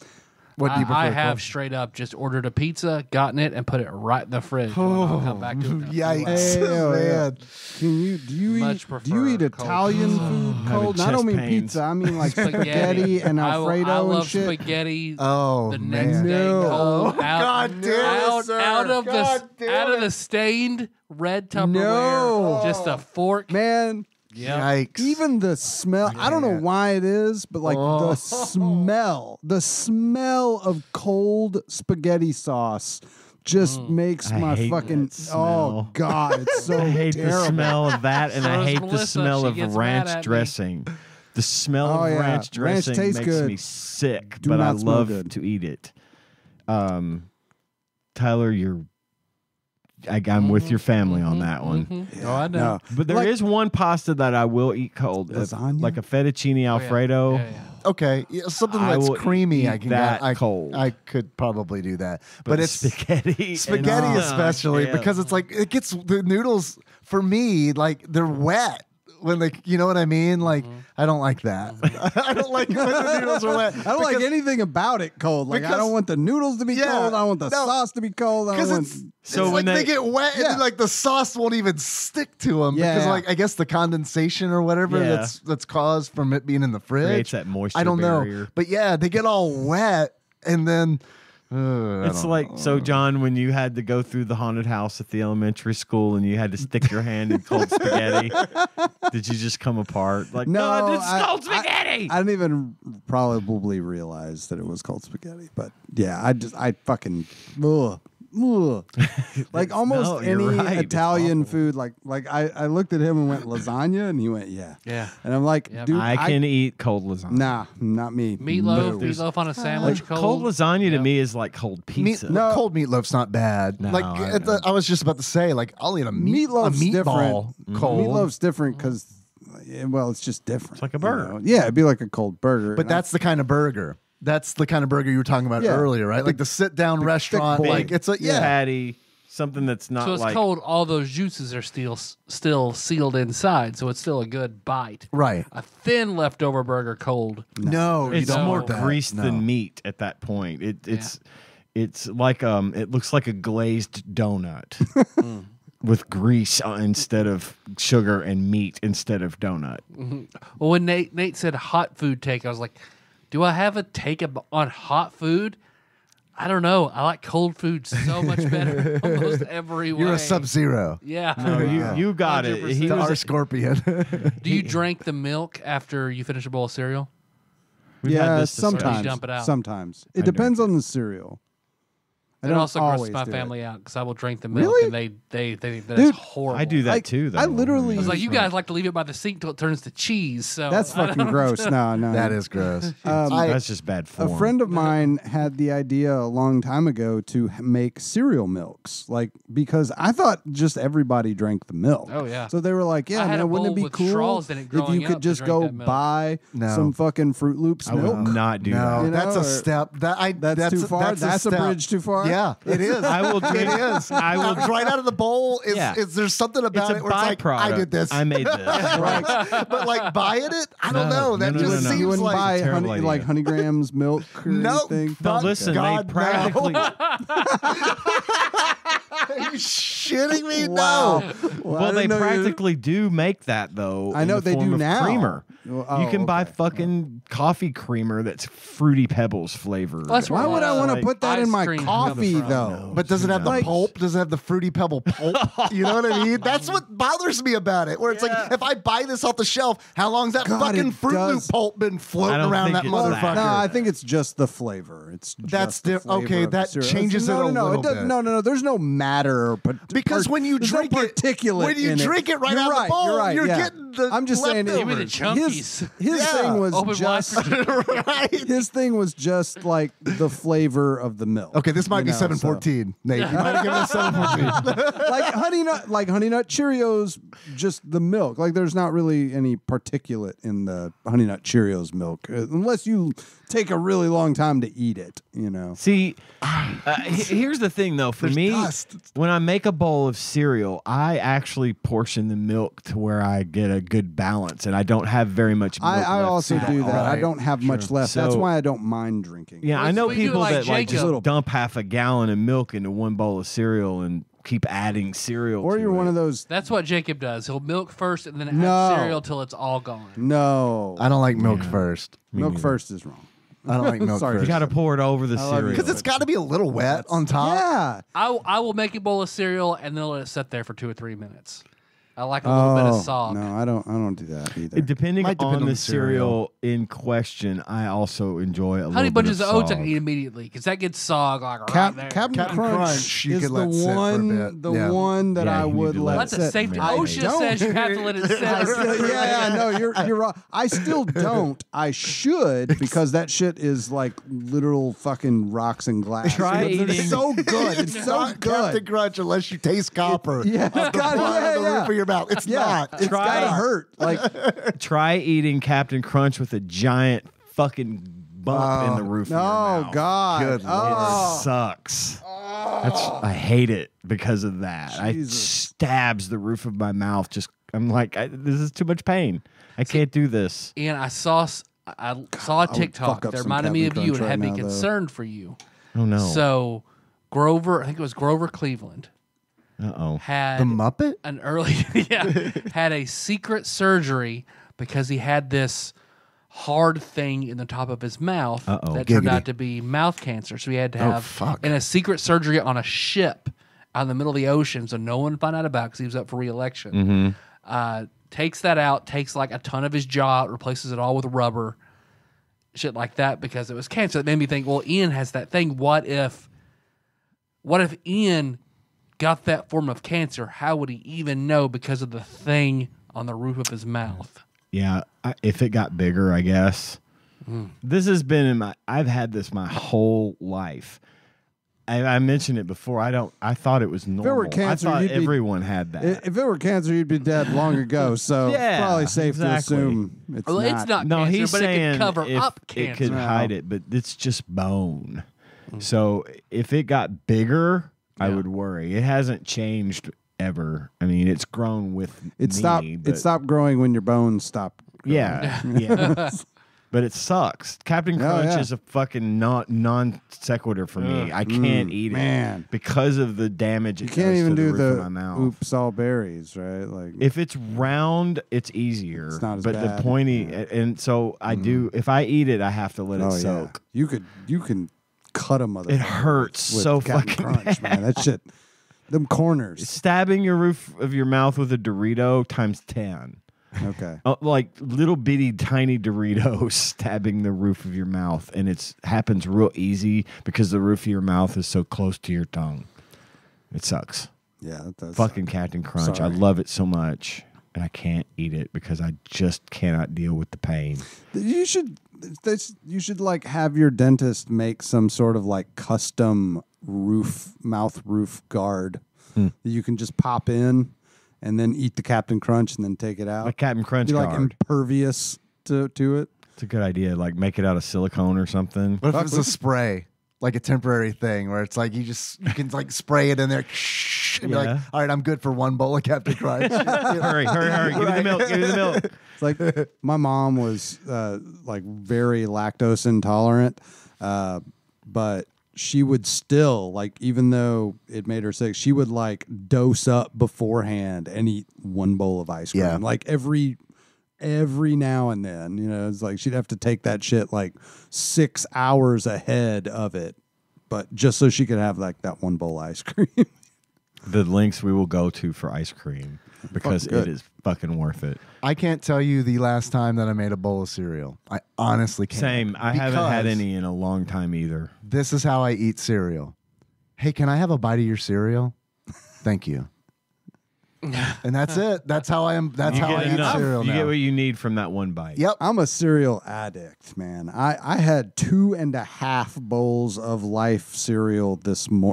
What do you prefer? I have straight up just ordered a pizza, gotten it, and put it right in the fridge. I'll come back to it. Yikes, man! Do you eat Italian food cold? I don't mean pizza. I mean like spaghetti and Alfredo I love and shit. Spaghetti. Oh, the man. next day cold. God damn it, sir. Out of the stained red Tupperware. Just a fork, man. Yeah. Yikes. Even the smell, I don't know why it is, but like the smell of cold spaghetti sauce just makes my fucking, oh God, it's so I hate terrible. the smell of that, and I hate Melissa, the smell she of gets mad at ranch me. dressing. The smell of ranch dressing tastes makes good. me sick, Do but I not smell love good. to eat it. Tyler, I'm with your family on that one. Oh, I know. But there is one pasta that I will eat cold, lasagna? like a fettuccine Alfredo. Yeah. Okay, something I that's will creamy. eat I can that I cold. I could probably do that, but it's spaghetti, especially because it's like it gets the noodles for me like they're wet when they, you know what I mean? Like I don't like that. I don't like when the noodles are wet. I don't like anything about it cold. Like I don't want the noodles to be cold. I don't want the sauce to be cold. I don't want. So it's like they get wet and then, like the sauce won't even stick to them because like I guess the condensation or whatever that's caused from it being in the fridge creates that moisture I don't barrier. know, but yeah, they get all wet and then. It's like so, John, when you had to go through the haunted house at the elementary school and you had to stick your hand in cold spaghetti, did you just come apart? Like, no, it's cold spaghetti. I didn't even probably realize that it was cold spaghetti, but yeah, I fucking like almost any Italian food. Like I looked at him and went lasagna, and he went yeah, and I'm like, dude, I can eat cold lasagna. Nah, not me. Meatloaf on a sandwich. Cold lasagna to me is like cold pizza. Cold meatloaf's not bad. No, like I was just about to say, like I'll eat a meatloaf's meatball different. cold. Meatloaf's different because, well, it's just different. It's like a burger. You know? Yeah, it'd be like a cold burger. But that's the kind of burger. That's the kind of burger you were talking about earlier, right? Like the sit-down restaurant. Like it's a patty, something that's not. So it's like, cold. All those juices are still sealed inside, so it's still a good bite. Right. A thin leftover burger cold. No, it's you don't more want that. grease than meat at that point. It's like it looks like a glazed donut. With grease instead of sugar and meat instead of donut. Well, when Nate said hot food take, I was like, do I have a take on hot food? I don't know. I like cold food so much better almost every way. You're a Sub-Zero. Yeah. No, you got 100%. It. He was our scorpion. Do you drink the milk after you finish a bowl of cereal? Sometimes. You dump it out. Sometimes. It depends on the cereal. It also grosses my family out because I will drink the milk and they think that it's horrible. I do that too, though. I literally. I was like, you guys like to leave it by the sink till it turns to cheese. So that's fucking gross. No. That is gross. That's just bad form. A friend of mine had the idea a long time ago to make cereal milks, like because I thought just everybody drank the milk. Oh yeah. So they were like, yeah, man, wouldn't it be cool if you could just go buy some fucking Fruit Loops milk? I would not do that. No, that's a step. That's too far. That's a bridge too far. Yeah, it is. I will drink. It is. I will. Comes right out of the bowl. Is there's something about It's it a where it's like, I did this. I made this. Right. But like buying it, I don't know. That just seems You wouldn't like buy terrible idea. like Honey Grams milk or anything? No, listen, God, they practically. Are you shitting me? Wow. No. Well, they practically do make that though. I know in the they form do of now. Creamer. Oh, You can buy okay. fucking coffee creamer that's Fruity Pebbles flavored. Well, that's Why would I want to Like, put that in ice my cream coffee from the though? front. But does it have the Like- pulp? Does it have the Fruity Pebble pulp? You know what I mean? That's what bothers me about it. Where it's like, if I buy this off the shelf, how long's that God, fucking it Fruit Loop does. pulp been I floating don't around think that it's motherfucker? No, I think it's just the flavor. It's That's just the okay, flavor of the that cereal. changes no, it a no, little doesn't- bit. No. There's no matter, but Because when you there's drink no it, particulate when you in drink it right You're out of the right, bowl, you're right, you're yeah. getting the I'm just saying, Give me the his chunkies. thing was Open just right. his thing was just like the flavor of the milk. Okay, this might be You know, so- 714. Nate, you might have given us 714. like honey nut Cheerios, just the milk. Like there's not really any particulate in the Honey Nut Cheerios milk, unless you take a really long time to eat it. You know. See, here's the thing though. For There's me, dust. when I make a bowl of cereal, I actually portion the milk to where I get a good balance, and I don't have very much milk I left also to do eat. that. I Right. don't have much left. That's So- why I don't mind drinking. Yeah, Well, I know we do people like that like just Jacob. dump half a gallon of milk into one bowl of cereal and keep adding cereal. Or to you're it. one of those. That's what Jacob does. He'll milk first and then add No. cereal till it's all gone. No, I don't like milk first. milk first is wrong. I don't like milk Sorry. You first. got to pour it over the love you. cereal. Because it's got to be a little wet on top. Yeah. I will make a bowl of cereal and then let it sit there for 2 or 3 minutes. I like a little bit of salt. No, I don't do that either. Depending Might depend on on the the cereal. cereal in question, I also enjoy a Honey little Bunches bit of of Oats I salt. can eat immediately because that gets sog like right there. Captain Captain Crunch, Crunch, you is could the let sit for a one, bit. the Yeah. one that Yeah, I you need would to let That's sit. a safety. I OSHA don't. says you have to let it sit. No, you're wrong. I still don't. I should because that shit is like literal fucking rocks and glass. Try It's eating- so good. It's so Not Captain good. Crunch unless you taste copper. Yeah, off the it's got- bottom of the yeah. roof of your mouth. It's Yeah, not. it's gotta hurt. Like Try eating Captain Crunch with a giant fucking bump in the roof of your oh mouth. god, Good oh. It sucks. I hate it because of that. Jesus. It stabs the roof of my mouth. I'm like, this is too much pain. I can't do this. And I saw a TikTok fuck up that some reminded me of Captain you and Crunch had right me now, though. concerned for you. Oh no. So Grover, I think it was Grover Cleveland, Uh-oh. had The Muppet? an early had a secret surgery because he had this hard thing in the top of his mouth Uh-oh. that turned Giggity. out to be mouth cancer. So he had to Oh, have fuck. in a secret surgery on a ship out in the middle of the ocean, so no one found out about because he was up for re-election. Takes that out, takes like a ton of his jaw, replaces it all with rubber, shit like that because it was cancer. It made me think, well, Ian has that thing. What if Ian got that form of cancer? How would he even know because of the thing on the roof of his mouth? Yeah, if it got bigger, I guess. This has been I've had this my whole life. I mentioned it before. I thought it was normal. were cancer, I thought you'd be- everyone had that. If it were cancer, you'd be dead long ago. So Yeah, probably safe exactly. to assume it's Well, not. it's not No, cancer, he's but it saying could cover if up it cancer. could hide it, but it's just bone. So if it got bigger, I would worry. It hasn't changed ever. I mean, it's grown with It stopped. me, It but- stopped growing when your bones stopped. Yeah, yeah. But it sucks. Captain Crunch yeah. is a fucking non sequitur for me. I can't eat man. it because of the damage. You It can't does even to do the roof of the my mouth. oops all berries, right? Like If it's round, it's easier. It's not as but bad. the pointy, and so I do. If I eat it, I have to let it oh yeah, soak. you can cut a mother. It hurts with so Captain fucking Crunch, man. That shit, them corners. Stabbing your roof of your mouth with a Dorito times 10. Okay. Like little bitty tiny Doritos stabbing the roof of your mouth, and it happens real easy because the roof of your mouth is so close to your tongue. It sucks. Yeah, that does. Fucking Captain Crunch. Sorry. I love it so much, and I can't eat it because I just cannot deal with the pain. You should. You should like have your dentist make some sort of like custom mouth roof guard that you can just pop in and then eat the Captain Crunch and then take it out. Like Captain Crunch Be like guard. impervious to it. It's a good idea. Like make it out of silicone or something. What if it's a spray? like a temporary thing where it's like you can like spray it in there and be like, all right, I'm good for one bowl of Captain Crunch. hurry, give me the milk, give me the milk. It's like my mom was like very lactose intolerant, but she would still, like, even though it made her sick, she would like dose up beforehand and eat one bowl of ice cream. Yeah. Like every now and then, it's like she'd have to take that shit like 6 hours ahead of it, but just so she could have like that one bowl of ice cream. The links we will go to for ice cream because it is fucking worth it. I can't tell you the last time that I made a bowl of cereal. I honestly can't. Same. I haven't had any in a long time either. This is how I eat cereal. Hey, can I have a bite of your cereal? Thank you. And that's it. That's how I am. That's how I eat cereal now. You get what you need from that one bite. Yep. I'm a cereal addict, man. I had 2.5 bowls of Life cereal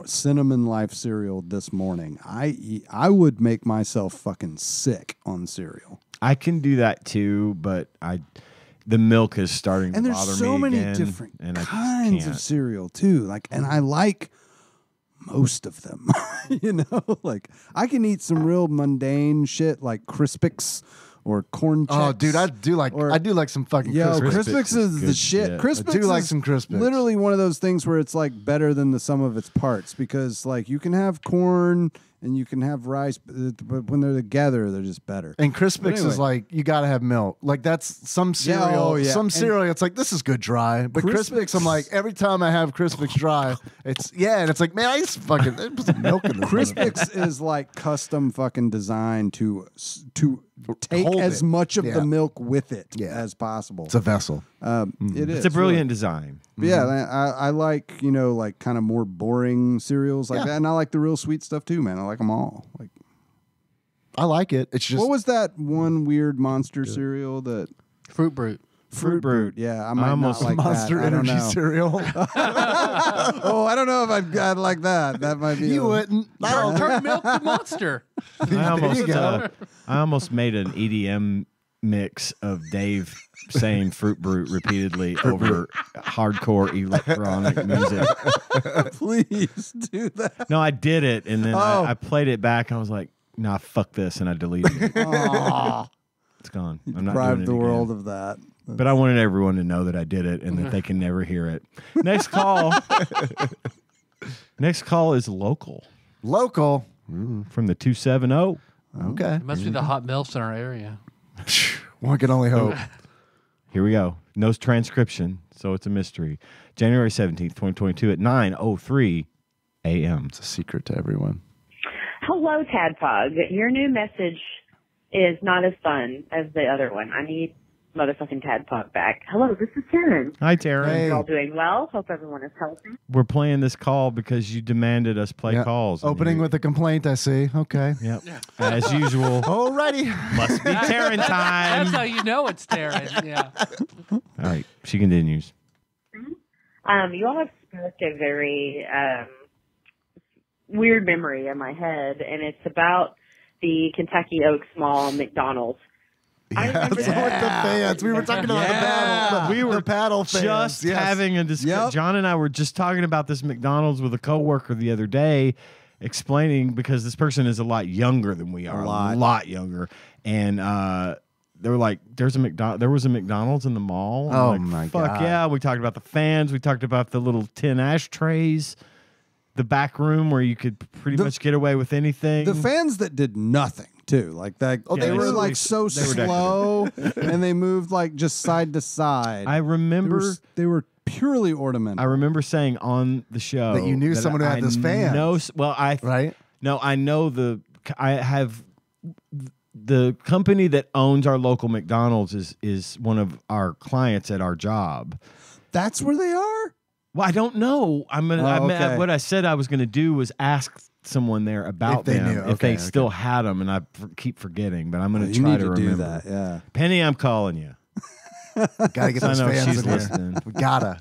Cinnamon Life cereal this morning. I would make myself fucking sick on cereal. I can do that too, but the milk is starting to bother me again. And there's so many different kinds of cereal too. Like, and I like most of them. Like I can eat some real mundane shit like Crispix or Corn Chex. Oh, dude, I do like some fucking Crispix. Crispix is the shit. Crispix I do like some Crispix. Literally one of those things where it's like better than the sum of its parts, because like you can have corn and you can have rice, but when they're together, they're just better. And Crispix is like, you got to have milk. Like that's some cereal. Some cereal, it's like, this is good dry. But Crispix, I'm like, every time I have Crispix dry, and it's like, man, I just fucking put some milk in this. Crispix is like custom fucking designed to take as much of the milk with it as possible. It's a vessel. It is. It's a brilliant design. But yeah, I like, like kind of more boring cereals like that. And I like the real sweet stuff too, man. I like them all. Like, I like it. It's just, what was that one weird monster cereal that? Fruit Brute. Fruit Brute. Yeah, I might almost not like Monster that. Energy cereal. I don't know if I'd like that. That might be. You wouldn't. Turn milk to Monster. I almost made an EDM mix of Dave saying Fruit Brute repeatedly over hardcore electronic music. Please do that. No, I did it, and then I played it back. I was like, "Nah, fuck this," and I deleted it. It's gone. I'm not doing it the again. world of that. But I wanted everyone to know that I did it and that they can never hear it. Next call. Next call is local. Local. From the 270. Okay. It must be the hot milfs in our area. One can only hope. Here we go. No transcription, so it's a mystery. January 17th, 2022 at 9:03 a.m. It's a secret to everyone. Hello, Tadpog. Your new message is not as fun as the other one. I need motherfucking Tadpog back. Hello, this is Taryn. Hi, Taryn. You're all doing well. Hope everyone is healthy. We're playing this call because you demanded us play calls. Opening with a complaint, I see. Okay. Yep. As usual. Alrighty. Must be Taryn time. That's how you know it's Taryn. Yeah. All right. She continues. You all have sparked a very weird memory in my head, and it's about the Kentucky Oaks Mall McDonald's. Yeah, with the fans. We were talking about the paddle. We were paddle fans. Just having a discussion. John and I were just talking about this McDonald's with a coworker the other day, explaining, because this person is a lot younger than we are, a lot younger, and they were like, there was a McDonald's in the mall. Oh, like, my fuck God. yeah. We talked about the fans. We talked about the little tin ashtrays, the back room where you could pretty much get away with anything. The fans that did nothing too, like that. They were like so slow, and they moved like just side to side. I remember they were purely ornamental. I remember saying on the show that you knew someone who had this fan. I know I have the company that owns our local McDonald's is one of our clients at our job. That's where they are? Well, I don't know. What I said I was going to do was ask someone there about them if they still had them, and I keep forgetting. But I'm going to try to remember. Do that. Yeah, Penny, I'm calling you. Gotta get those fans in listening. We gotta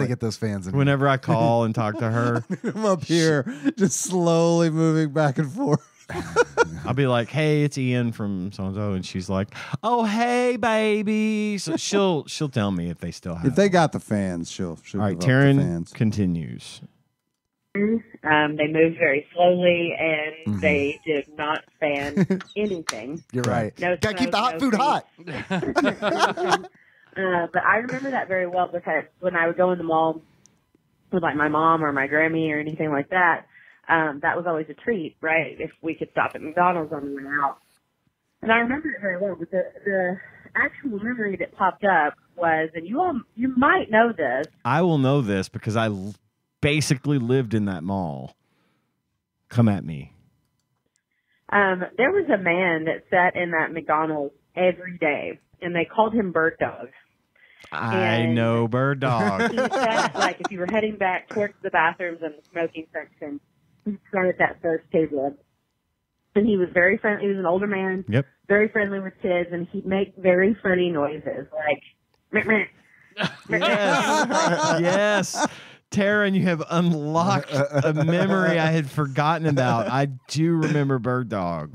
get those fans in. Whenever I call and talk to her, I'm up here just slowly moving back and forth. I'll be like, "Hey, it's Ian from so and so," and she's like, "Oh, hey, baby." So she'll tell me if they still have. If they got the fans, she'll. All right, develop the Taryn fans. continues. They moved very slowly, and they did not fan anything. You're right. No, Gotta keep the hot smoke, food hot. But I remember that very well because when I would go in the mall with like my mom or my Grammy or anything like that, that was always a treat, right? If we could stop at McDonald's on the way out. And I remember it very well, but the actual memory that popped up was, and you might know this. I will know this because I basically lived in that mall. Come at me. There was a man that sat in that McDonald's every day, and they called him Bird Dog. I know Bird Dog. He sat, like, if you were heading back towards the bathrooms and the smoking section, he sat at that first table. And he was very friendly. He was an older man. Yep. Very friendly with kids, and he'd make very funny noises, like, meh, meh. Yes. Taryn, you have unlocked a memory I had forgotten about. I do remember Bird Dog.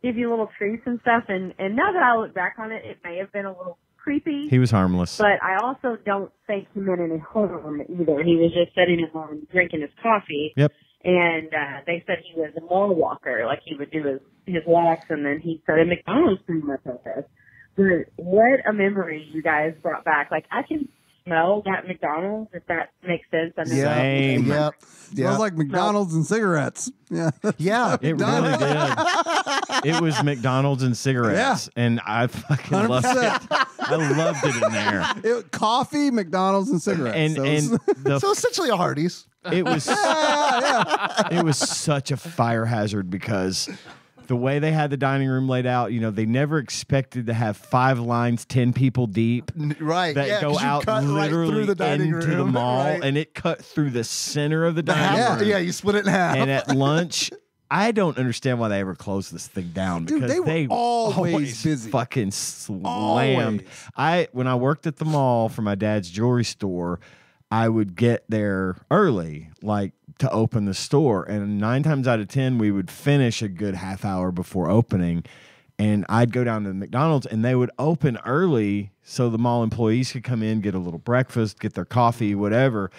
Give you little treats and stuff, and now that I look back on it, it may have been a little creepy. He was harmless. But I also don't think he meant any harm either. He was just sitting at home drinking his coffee. Yep. And they said he was a mall walker, like he would do his walks, and then he started McDonald's pretty much like this. But what a memory you guys brought back. Like, I can smell that McDonald's, if that makes sense. Same. Yep. Smells like McDonald's and cigarettes. Yeah. Yeah. It really did. It was McDonald's and cigarettes, and I fucking loved it. I loved it in there. Coffee, McDonald's, and cigarettes. So essentially a Hardee's. It was it was such a fire hazard because the way they had the dining room laid out, you know, they never expected to have 5 lines, 10 people deep, right? That go out literally through the dining into room, the mall, right? and it cut through the center of the dining room. Yeah, you split it in half. And at lunch, I don't understand why they ever closed this thing down because Dude, they were always busy. Fucking slammed. When I worked at the mall for my dad's jewelry store, I would get there early, like to open the store, and 9 times out of 10 we would finish a good half hour before opening, and I'd go down to McDonald's and they would open early so the mall employees could come in, get a little breakfast, get their coffee, whatever.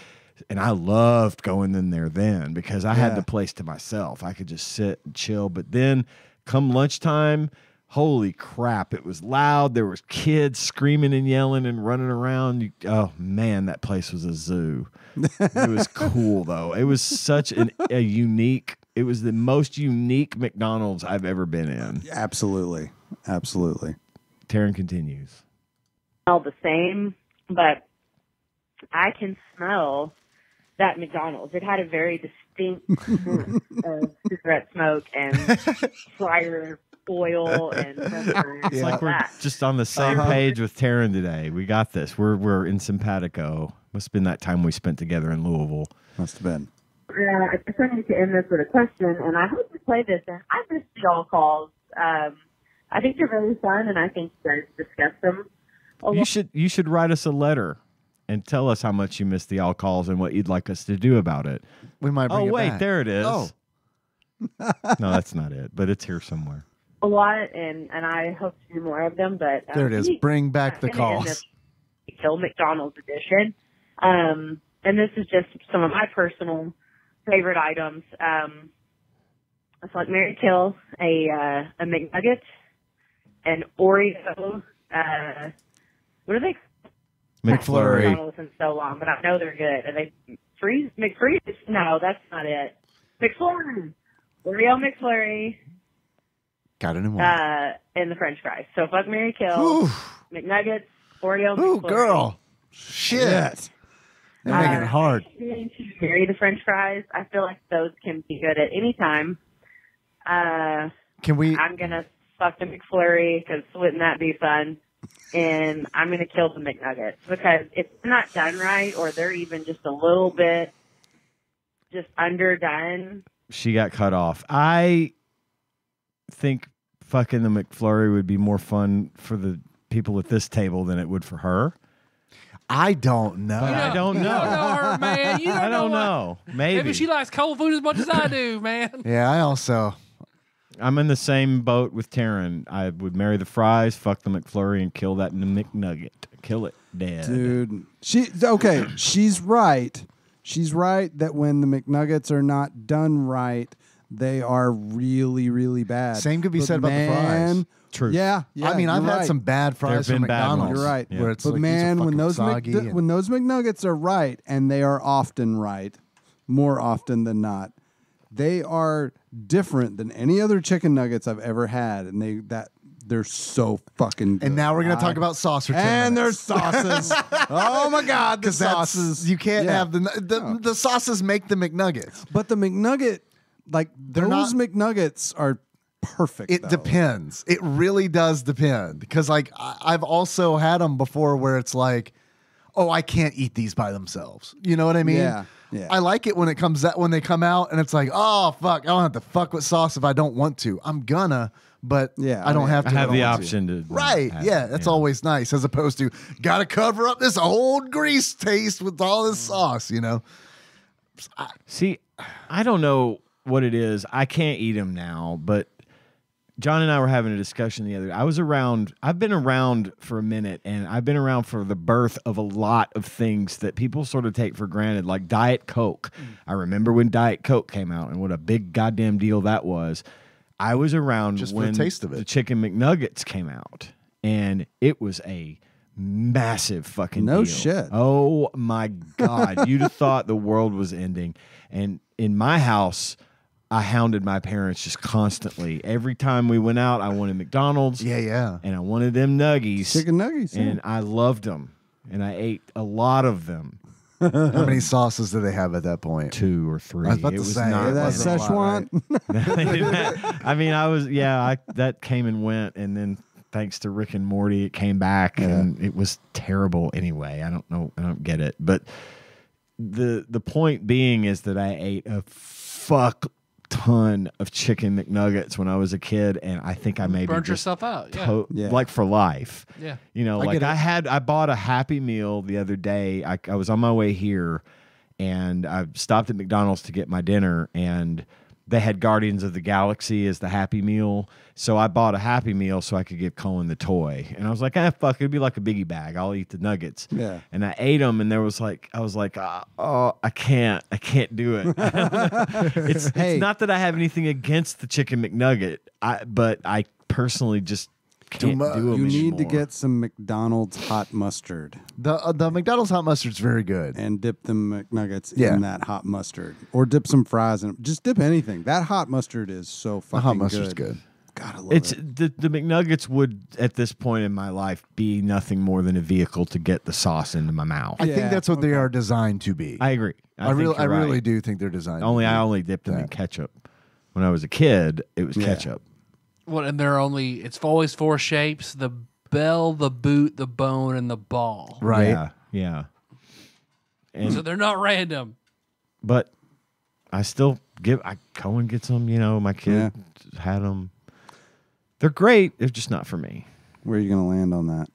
And I loved going in there then because I had the place to myself. I could just sit and chill. But then come lunchtime, holy crap, it was loud. There was kids screaming and yelling and running around. Oh, man, that place was a zoo. It was cool, though. It was such a unique, it was the most unique McDonald's I've ever been in. Absolutely. Absolutely. Taryn continues. All the same, but I can smell that McDonald's. It had a very distinct scent of cigarette smoke and fryer oil and it's like we're just on the same page with Taryn today. We got this. We're in simpatico. Must have been that time we spent together in Louisville. Must have been. I just wanted to end this with a question, and I hope to play this. And I missed y'all calls. I think they're really fun, and I think you guys discuss them. You should write us a letter and tell us how much you missed the all calls and what you'd like us to do about it. We might bring it back. There it is. Oh. No, that's not it, but it's here somewhere. A lot, and I hope to do more of them. But there it is. Bring back the calls. Kill McDonald's edition. And this is just some of my personal favorite items. It's like Mary Kill, a McNugget, an Oreo, what are they? McFlurry. McDonald's in so long, but I know they're good. Are they McFreeze? No, that's not it. McFlurry. Oreo McFlurry. Got it in one. And the French fries. So fuck, Mary Kill, Ooh. McNuggets, Oreo Ooh, McFlurry. girl. Shit. They're making it hard. Marry the French fries. I feel like those can be good at any time. Can we? I'm gonna fuck the McFlurry because wouldn't that be fun? And I'm gonna kill the McNuggets because if they're not done right or they're even just a little bit just underdone. She got cut off. I think fucking the McFlurry would be more fun for the people at this table than it would for her. I don't know. I don't know. You don't know her, man. You don't I don't know. know. Maybe Maybe she likes cold food as much as I do, man. Yeah, I also. I'm in the same boat with Taryn. I would marry the fries, fuck the McFlurry, and kill that McNugget. Kill it dead. Dude. She's right. She's right that when the McNuggets are not done right, they are really, really bad. Same could be said about the fries. True. Yeah, I mean, I've had some bad fries from McDonald's. You're right. Where it's but like, man, when those soggy when those McNuggets are right, and they are often right, more often than not, they are different than any other chicken nuggets I've ever had, and they're so fucking good. And now we're going to talk about sauce for 10 and minutes. there's sauces. Oh my God, the sauces! You can't have the sauces make the McNuggets. But the McNugget, like those McNuggets are perfect. It depends. It really does depend, because like I've also had them before where it's like, oh, I can't eat these by themselves. You know what I mean? Yeah. I like it when they come out and it's like, oh fuck, I don't have to fuck with sauce if I don't want to. I'm gonna, but I don't have to. I have the want option to. Right. Yeah. That's always nice, as opposed to gotta cover up this old grease taste with all this sauce, you know? See, I don't know what it is. I can't eat them now, but John and I were having a discussion the other day. I've been around for a minute, and I've been around for the birth of a lot of things that people sort of take for granted, like Diet Coke. I remember when Diet Coke came out and what a big goddamn deal that was. I was around Just when for the taste of it. The Chicken McNuggets came out, and it was a massive fucking No deal. shit. Oh my God. You'd have thought the world was ending. And in my house, I hounded my parents just constantly. Every time we went out, I wanted McDonald's. Yeah. And I wanted them nuggies. Chicken nuggies. And I loved them. And I ate a lot of them. How many sauces do they have at that point? 2 or 3. I was about It to was say, not that wasn't a lot, Szechuan. I mean, that came and went, and then thanks to Rick and Morty, it came back, and it was terrible anyway. I don't get it. But the point being is that I ate a fuck ton of chicken McNuggets when I was a kid, and I think I maybe burnt just yourself out, like for life. Yeah, you know, I bought a Happy Meal the other day. I was on my way here, and I stopped at McDonald's to get my dinner, and they had Guardians of the Galaxy as the Happy Meal. So I bought a Happy Meal so I could give Cohen the toy. And I was like, fuck, it'd be like a biggie bag. I'll eat the nuggets. Yeah. And I ate them, and I was like, I can't do it. It's not that I have anything against the Chicken McNugget, but I personally just can't do them You need to anymore. get some McDonald's hot mustard The McDonald's hot mustard's very good. and dip the McNuggets in that hot mustard, or dip some fries in it. Just dip anything. That hot mustard is so fucking The hot mustard's good. God, I love It's it. the McNuggets would at this point in my life be nothing more than a vehicle to get the sauce into my mouth. I think that's what they are designed to be. I agree. I think you're really right. do think they're designed. I only dipped them in ketchup. When I was a kid, it was ketchup. Well, and it's always 4 shapes: the bell, the boot, the bone, and the ball. Right. Yeah. And So they're not random. but I still Cohen gets them. You know, my kid had them. They're great. They're just not for me. Where are you going to land on that?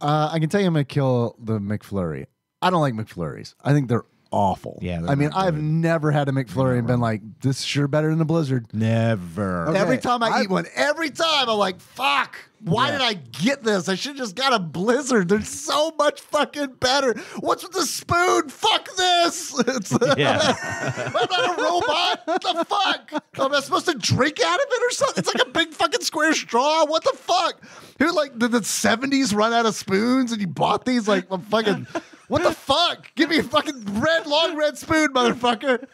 I can tell you I'm going to kill the McFlurry. I don't like McFlurries. I think they're awful. Yeah, they're I mean, not I've good. never had a McFlurry and been like, this is sure better than a Blizzard. Never. Okay. Every time I eat one, every time I'm like, fuck, why did I get this? I should have just got a Blizzard. They're so much fucking better. What's with the spoon? Fuck this. It's I'm not a robot. What the fuck? Am I supposed to drink out of it or something? It's like a big fucking square straw. What the fuck? Who, like, did the 70s run out of spoons and you bought these? Like, a fucking... What the fuck? Give me a fucking long red spoon, motherfucker.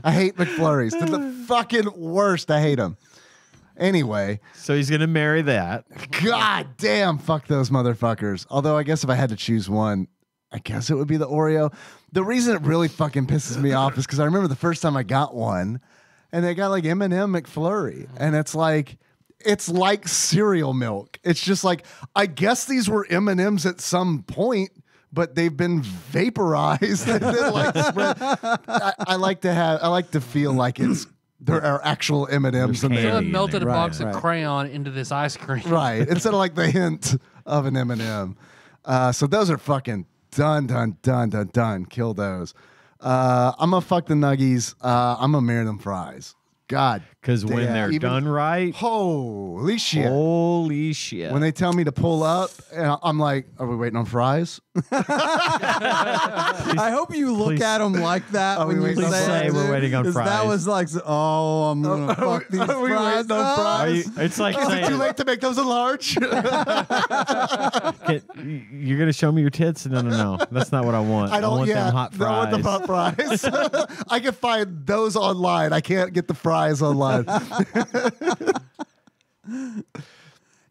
I hate McFlurries. They're the fucking worst. I hate them. Anyway. So he's going to marry that. God damn, fuck those motherfuckers. Although I guess if I had to choose one, I guess it would be the Oreo. The reason it really fucking pisses me off is because I remember the first time I got one, and they got like M&M McFlurry. And it's like cereal milk. It's just like, I guess these were M&Ms at some point, but they've been vaporized and then like spread. I like to feel like there are actual M&Ms in So there. they melted a box of crayon into this ice cream. Right. Instead of like the hint of an M&M. So those are fucking done. Kill those. I'm gonna fuck the nuggies. I'm gonna marry them fries. God. Because when they're done right, holy shit. Holy shit. When they tell me to pull up, and I'm like, are we waiting on fries? I hope you look at them like that when you say we're waiting on fries. That was like, oh, I'm going to fuck these fries up. It's like Is saying, it too late to make those a large? you're going to show me your tits? No. That's not what I want. I want them hot fries. I want the hot fries. I can find those online. I can't get the fries online.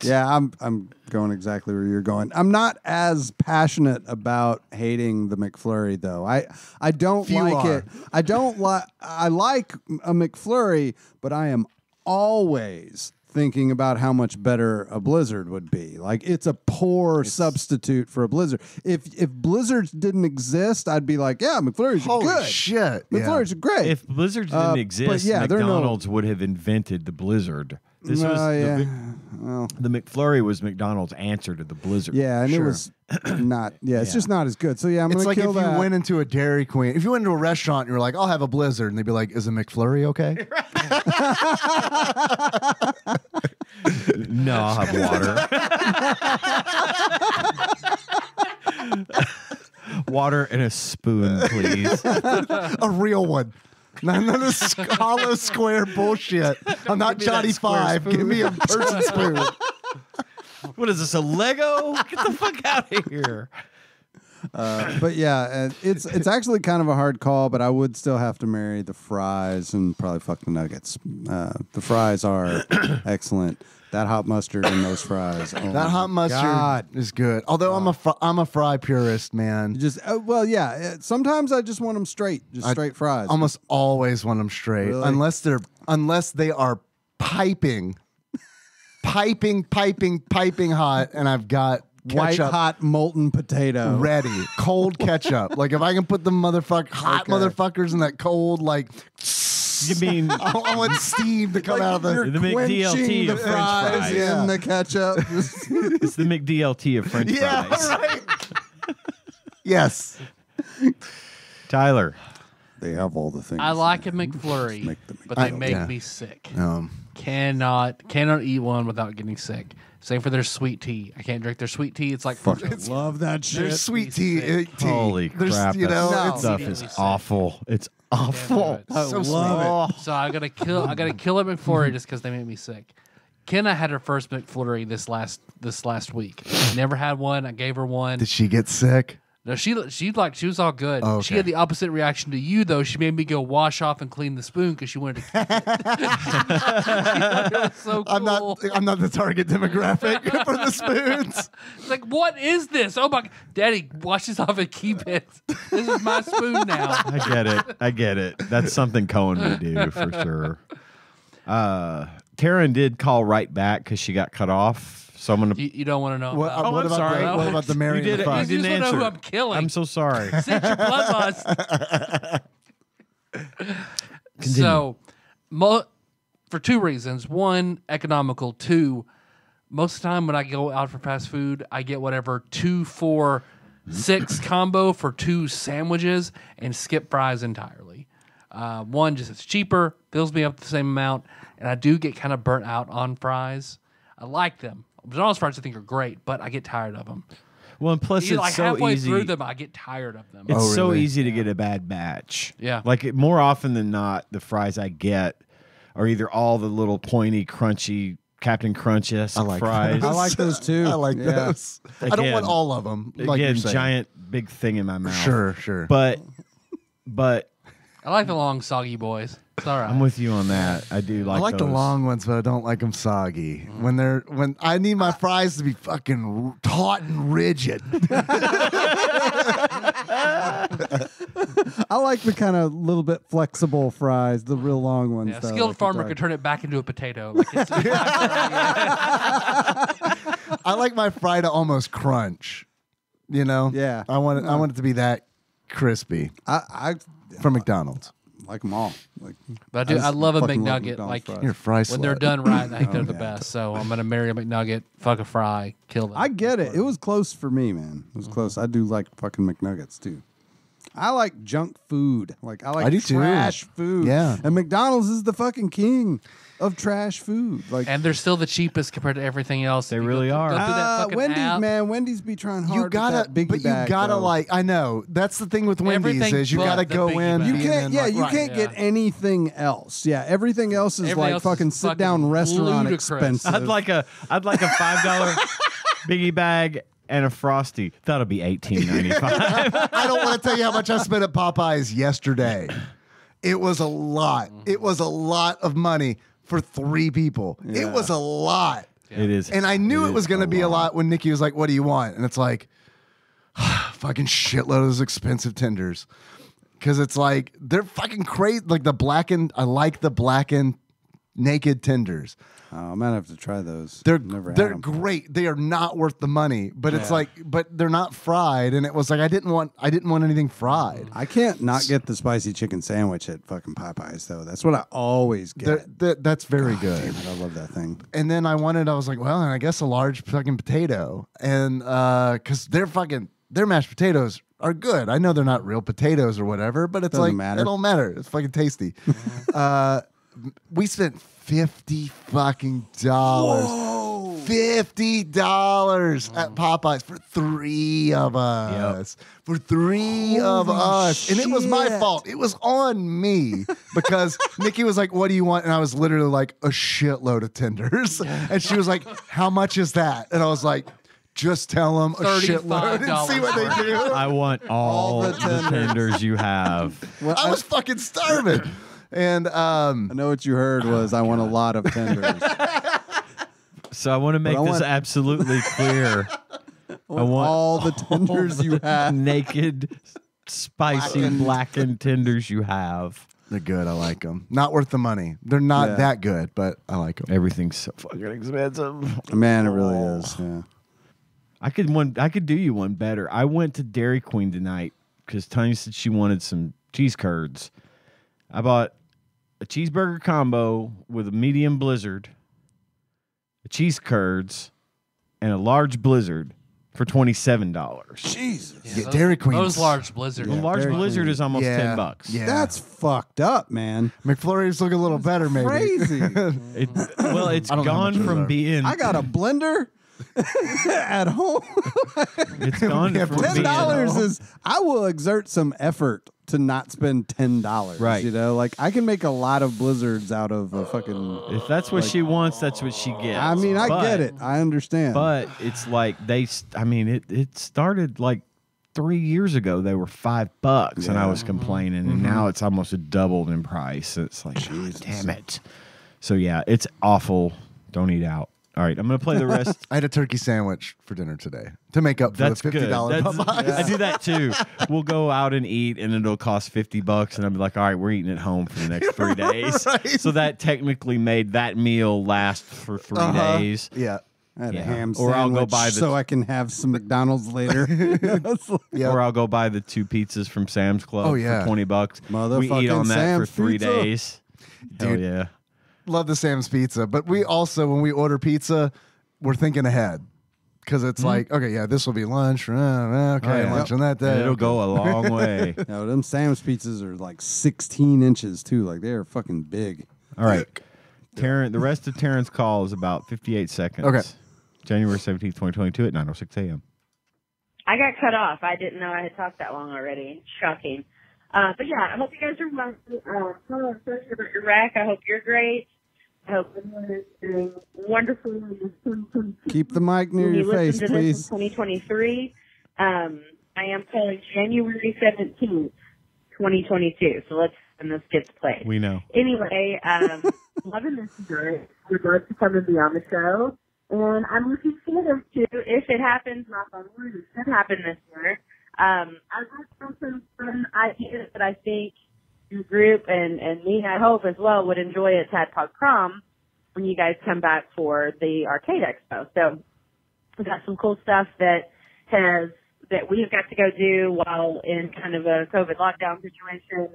Yeah, I'm going exactly where you're going. I'm not as passionate about hating the McFlurry though. I don't like it. I don't like. I like a McFlurry, but I am always thinking about how much better a Blizzard would be. Like it's a poor substitute for a Blizzard. If Blizzards didn't exist, I'd be like, yeah, McFlurry's Holy good. shit. McFlurry's are great. If Blizzards didn't exist, yeah, McDonald's would have invented the Blizzard. This was the McFlurry was McDonald's answer to the Blizzard. Yeah, and it was not. Yeah, it's just not as good. So yeah, I'm it's gonna like kill if that. you went into a Dairy Queen, if you went into a restaurant and you were like, I'll have a Blizzard, and they'd be like, is a McFlurry okay? No, I'll have water. Water and a spoon, please. A real one. None of this hollow square bullshit. I'm not Johnny Five. Give me a person spoon. What is this, a Lego? Get the fuck out of here. But yeah, it's actually kind of a hard call, but I would still have to marry the fries and probably fuck the nuggets. The fries are excellent. That hot mustard and those fries. Oh that hot mustard is good. Although I'm a fry purist, man. Just sometimes I just want them straight, straight fries. Almost always want them straight, Really? unless they are piping hot, and I've got White ketchup hot molten potato ready, cold ketchup. Like if I can put the motherfuckers in that cold, like. You mean I want steam to come out of the McDLT of French fries in the ketchup. It's the McDLT of French fries. Yeah, right. Yes, Tyler. They have all the things. I like a McFlurry, but they make me sick. Cannot eat one without getting sick. Same for their sweet tea. I can't drink their sweet tea. It's like love that shit. There's sweet tea. Holy crap! That stuff is awful. It's awful. I love it. So I gotta kill a McFlurry just because they make me sick. Kenna had her first McFlurry this last week. Never had one. I gave her one. Did she get sick? No, she was all good. Oh, okay. She had the opposite reaction to you though. She made me go wash off and clean the spoon because she wanted to. Keep it. It was so cool. I'm not the target demographic for the spoons. It's like, what is this? Oh my, Daddy, wash this off and keep it. This is my spoon now. I get it. That's something Cohen would do for sure. Taryn did call right back because she got cut off. So I'm gonna. You don't want to know. What I'm about sorry. what about the Mary? You just want to know who I'm killing. I'm so sorry. Cinch your bloodlust. So, for two reasons. One, economical. Two, most of the time when I go out for fast food, I get whatever 2, 4, 6 combo for 2 sandwiches and skip fries entirely. One, just it's cheaper, fills me up the same amount, and I do get kind of burnt out on fries. I like them. McDonald's fries I think are great, but I get tired of them. Well, and plus it's like so halfway easy. through them, I get tired of them. It's so easy to get a bad batch. Yeah. Like more often than not, the fries I get are either all the little pointy, crunchy Captain Crunch-esque fries. I like those too. I like those. Again, I don't want all of them. Like again, you're saying. giant big thing in my mouth. Sure. But I like the long, soggy boys. It's all right. I'm with you on that. I do like. I like those. the long ones, but I don't like them soggy. When I need my fries to be fucking taut and rigid. I like the kind of little bit flexible fries, the real long ones. Yeah, a though, skilled like farmer the could turn it back into a potato. Like it's I like my fry to almost crunch. You know? Yeah. I want it to be that crispy. I from McDonald's. Like them all. Like, But I love a fucking love McNugget. McDonald's Like fries. You're a fry when they're slut. done right, I think they're the best. So I'm gonna marry a McNugget, fuck a fry, kill them. I get it. It was close for me, man. It was close. I do like fucking McNuggets too. I like junk food. Like I like I do too. trash food. Yeah. And McDonald's is the fucking king of trash food. Like, And they're still the cheapest compared to everything else. They really are. Go through that fucking Wendy's, app. man. Wendy's be trying hard You with gotta, that biggie but you bag, gotta though. like. I know that's the thing with Wendy's Everything is you but gotta the go biggie in. bag. You being can't, in, yeah, like, you right. can't get anything else. Yeah, everything else is Everything like else is fucking sit down fucking restaurant ludicrous. expensive. I'd like a $5 biggie bag and a Frosty. That'll be $18.95. I don't want to tell you how much I spent at Popeyes yesterday. It was a lot. It was a lot of money for 3 people. Yeah. It was a lot. It is. And I knew it was going to be a lot when Nikki was like, "What do you want?" And it's like, fucking shitload of those expensive tenders. Because it's like, they're fucking crazy. Like I like the blackened naked tenders. Oh, I might have to try those. They're Never had they're 'em. great. They are not worth the money, but it's like, but they're not fried, and it was like I didn't want anything fried. I can't not get the spicy chicken sandwich at fucking Popeyes though. That's what I always get. That's very good. Damn it, I love that thing. And then I was like, well, I guess a large fucking potato, and because their mashed potatoes are good. I know they're not real potatoes or whatever, but it's Doesn't like matter. it don't matter. It's fucking tasty. We spent $50 fucking dollars. $50 at Popeyes for 3 of us. For 3 of us. And it was my fault. It was on me because Nikki was like, "What do you want?" And I was literally like, "A shitload of tenders." And she was like, "How much is that?" And I was like, "Just tell them a shitload and see what they do." I want all the tenders you have. Well, I was fucking starving. And I know what you heard was I want a lot of tenders. So I want to make this absolutely clear. I want all the tenders you have. Naked, spicy, blackened tenders you have. They're good. I like them. Not worth the money. They're not that good, but I like them. Everything's so fucking expensive. Man, it really is. Yeah. I could do you one better. I went to Dairy Queen tonight because Tanya said she wanted some cheese curds. I bought a cheeseburger combo with a medium blizzard, a cheese curds, and a large blizzard for $27. Jesus. Yeah, Dairy Queen. Those large blizzards. The large Dairy blizzard Queen. is almost $10. Yeah. That's fucked up, man. McFlurries look a little better, maybe. Crazy. It's I don't know how much gone those from are. being. I got a blender at home. It's gone from being. $10 is. I will exert some effort to not spend $10. Right. You know, like I can make a lot of blizzards out of a fucking. If that's what she wants, that's what she gets. I mean, I get it. I understand. But it's like it started like 3 years ago. They were $5, and I was complaining, and now it's almost doubled in price. It's like, God damn it. So yeah, it's awful. Don't eat out. All right, I'm gonna play the rest. I had a turkey sandwich for dinner today to make up for That's the good. $50 Popeyes. I do that too. We'll go out and eat, and it'll cost $50, and I'll be like, all right, we're eating at home for the next 3 days. Right. So that technically made that meal last for 3 days. Yeah. I had a Yeah. ham Or I'll sandwich go buy the- so I can have some McDonald's later. Yeah. Or I'll go buy the 2 pizzas from Sam's Club Oh, yeah. for $20. We eat Motherfucking on that Sam's for 3 Pizza. days. Hell Dude. yeah. Love the Sam's Pizza, but we also, when we order pizza, we're thinking ahead. Because it's like, okay, yeah, this will be lunch. Okay, Oh, yeah. lunch on that day. It'll go a long way. No, them Sam's pizzas are like 16 inches too. Like they're fucking big. All right. The rest of Terrence's call is about 58 seconds. Okay. January 17th, 2022 at 9:06 a.m. I got cut off. I didn't know I had talked that long already. Shocking. But yeah, I hope you guys are well. Sorry about Iraq. I hope you're great. I hope everyone is doing wonderful in this 2022. Keep the mic near When you your face, listen to please. this in 2023. I am calling January 17th, 2022. So let's when this gets played. We know. Anyway, loving this year. Would love to come and be on the show. And I'm looking forward to, if it happens, knock on wood, it should happen this year. I've got some fun ideas that I think your group and me, I hope as well, would enjoy at TADPOG Prom when you guys come back for the Arcade Expo. So we've got some cool stuff that we've got to go do while in kind of a COVID lockdown situation,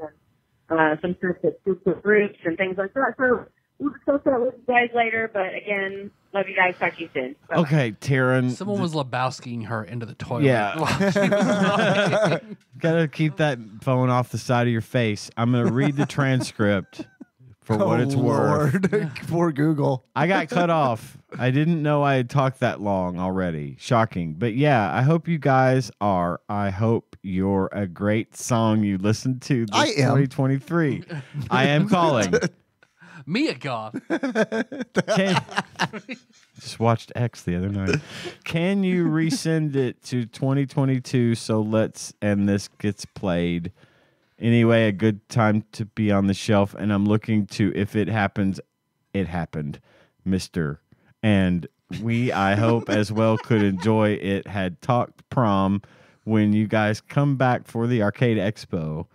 and some stuff that's good for groups and things like that. So we'll discuss that with you guys later. But again, love you guys. Talk to you soon. Bye-bye. Okay, Taryn. Someone was Lebowskiing her into the toilet. Yeah. while she was like- Gotta keep that phone off the side of your face. I'm gonna read the transcript for what it's worth. For Google. I got cut off. I didn't know I had talked that long already. Shocking. But yeah, I hope you guys are. I hope you're a great song you listened to this I am. 2023. I am calling. Mia Goth. Just watched X the other night. Can you resend it to 2022 so let's and this gets played? Anyway, a good time to be on the shelf, and I'm looking to if it happens, it happened, Mr. And we, I hope, as well could enjoy it. Had talked prom when you guys come back for the Arcade Expo.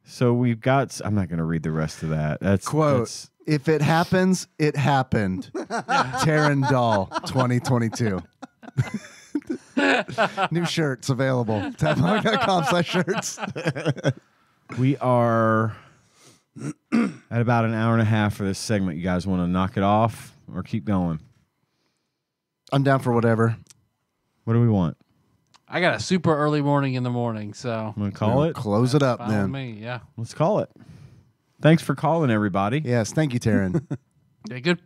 So we've got. I'm not going to read the rest of that. That's Quote, if it happens, it happened. Taryn Doll, 2022. New shirts available. TADPOG.com/shirts. We are at about an hour and a half for this segment. You guys want to knock it off or keep going? I'm down for whatever. What do we want? I got a super early morning in the morning, so I'm going to call it. Close it up fine with then. me. Yeah. Let's call it. Thanks for calling, everybody. Yes, thank you, Taryn. Yeah, good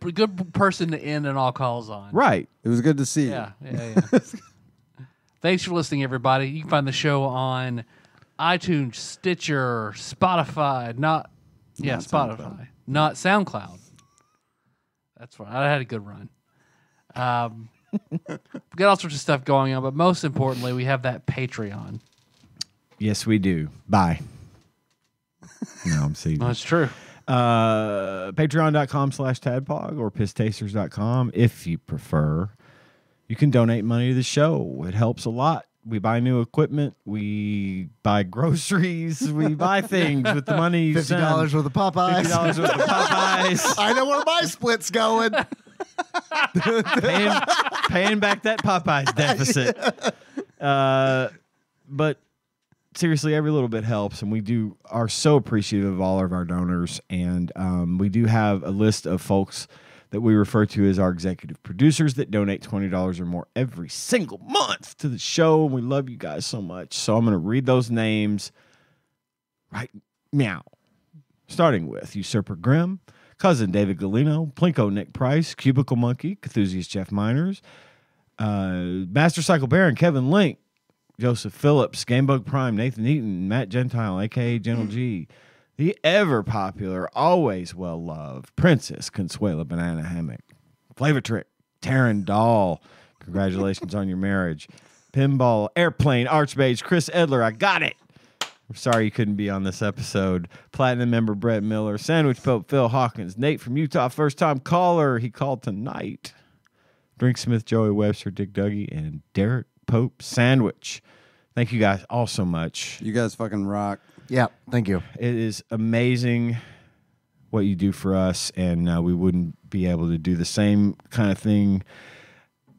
person to end an all calls on. Right. It was good to see you. Yeah. Thanks for listening, everybody. You can find the show on iTunes, Stitcher, Spotify, not Spotify, not SoundCloud. That's right. I had a good run. We got all sorts of stuff going on, but most importantly, we have that Patreon. Yes, we do. Bye. No, I'm seeing. That's true. Patreon.com/TADPOG or pisstasters.com if you prefer. You can donate money to the show. It helps a lot. We buy new equipment. We buy groceries. We buy things with the money you send. $50 worth of Popeyes. $50 worth of Popeyes. I know where my split's going. paying back that Popeyes deficit. But seriously, every little bit helps, and we are so appreciative of all of our donors. And we do have a list of folks that we refer to as our executive producers that donate $20 or more every single month to the show. And we love you guys so much. So I'm going to read those names right now. Starting with Usurper Grimm, Cousin David Galino, Plinko Nick Price, Cubicle Monkey, Cthusiast Jeff Miners, Master Cycle Baron Kevin Link, Joseph Phillips, Gamebug Prime, Nathan Eaton, Matt Gentile, a.k.a. Gentle G, the ever-popular, always well-loved Princess Consuela Banana Hammock, Flavor Trick, Taryn Doll, congratulations on your marriage, Pinball, Airplane, Archmage, Chris Edler, I got it. We're sorry you couldn't be on this episode. Platinum member Brett Miller, Sandwich Pope Phil Hawkins, Nate from Utah, first-time caller, he called tonight, Drinksmith, Joey Webster, Dick Dougie, and Derek Pope Sandwich. Thank you guys all so much. You guys fucking rock. Yeah, thank you. It is amazing what you do for us, and we wouldn't be able to do the same kind of thing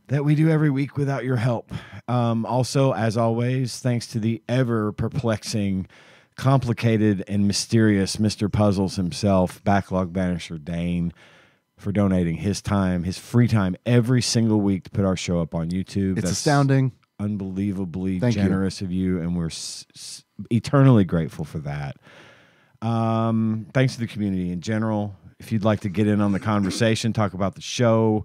that we do every week without your help. Also, as always, thanks to the ever-perplexing, complicated, and mysterious Mr. Puzzles himself, Backlog Banisher Dane, for donating his time, his free time, every single week to put our show up on YouTube. It's astounding. Unbelievably Thank generous of you, and we're eternally grateful for that. Thanks to the community in general. If you'd like to get in on the conversation, talk about the show,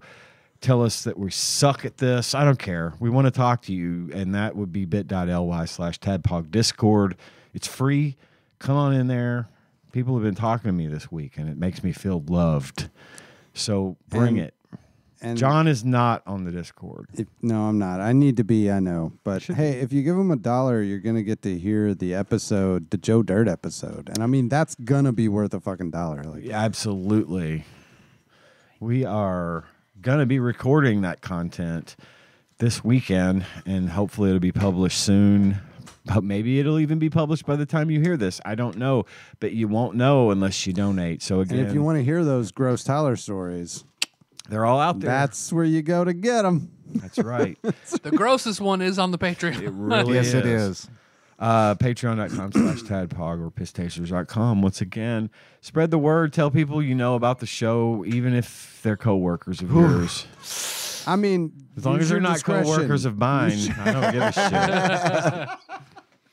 tell us that we suck at this, I don't care. We want to talk to you, and that would be bit.ly/TADPOG Discord. It's free. Come on in there. People have been talking to me this week, and it makes me feel loved. So bring it. And John is not on the Discord. No, I'm not. I need to be, I know. But hey, if you give him $1, you're going to get to hear the episode, the Joe Dirt episode. And I mean, that's going to be worth a fucking $1. Like, yeah, absolutely. We are going to be recording that content this weekend, and hopefully it'll be published soon. But maybe it'll even be published by the time you hear this. I don't know. But you won't know unless you donate. So again, and if you want to hear those gross Tyler stories, they're all out there. That's where you go to get them. That's right. The grossest one is on the Patreon. It really yes, is. it is. Patreon.com/TADPOG or pisstasters.com. Once again, spread the word. Tell people you know about the show, even if they're coworkers of yours. I mean, as long as they're not coworkers of mine, I don't give a shit.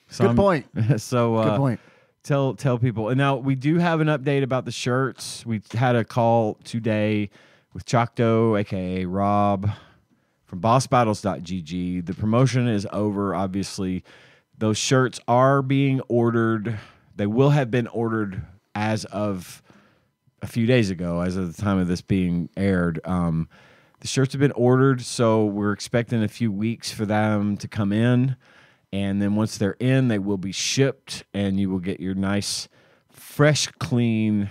So Good point. So good point. Tell people. And now we do have an update about the shirts. We had a call today with Chocto, aka Rob from bossbattles.gg. The promotion is over, obviously. Those shirts are being ordered. They will have been ordered as of a few days ago, as of the time of this being aired. The shirts have been ordered, so we're expecting a few weeks for them to come in. And then once they're in, they will be shipped, and you will get your nice, fresh, clean,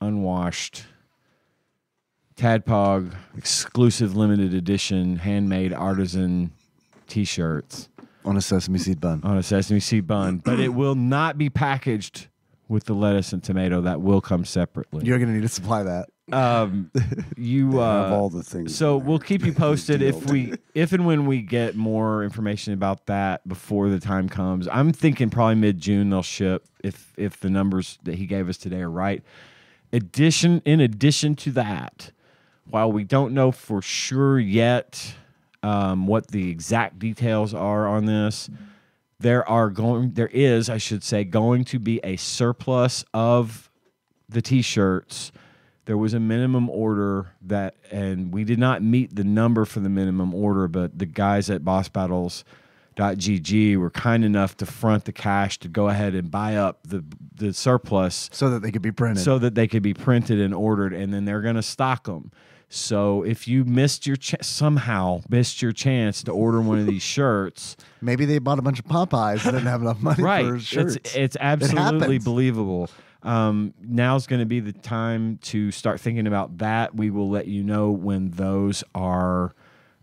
unwashed TADPOG exclusive limited edition handmade artisan T-shirts. On a sesame seed bun. On a sesame seed bun. But it will not be packaged with the lettuce and tomato. That will come separately. You're going to need to supply that. You have all the things. So we'll keep you posted if and when we get more information about that before the time comes. I'm thinking probably mid-June they'll ship if the numbers that he gave us today are right. In addition to that, while we don't know for sure yet what the exact details are on this, there is going to be a surplus of the T-shirts. There was a minimum order and we did not meet the number for the minimum order, but the guys at bossbattles.gg were kind enough to front the cash to go ahead and buy up the surplus so that they could be printed. And ordered, and then they're going to stock them. So if you somehow missed your chance to order one of these shirts, maybe they bought a bunch of Popeyes and didn't have enough money for shirts. It's absolutely believable. Now's going to be the time to start thinking about that. We will let you know when those are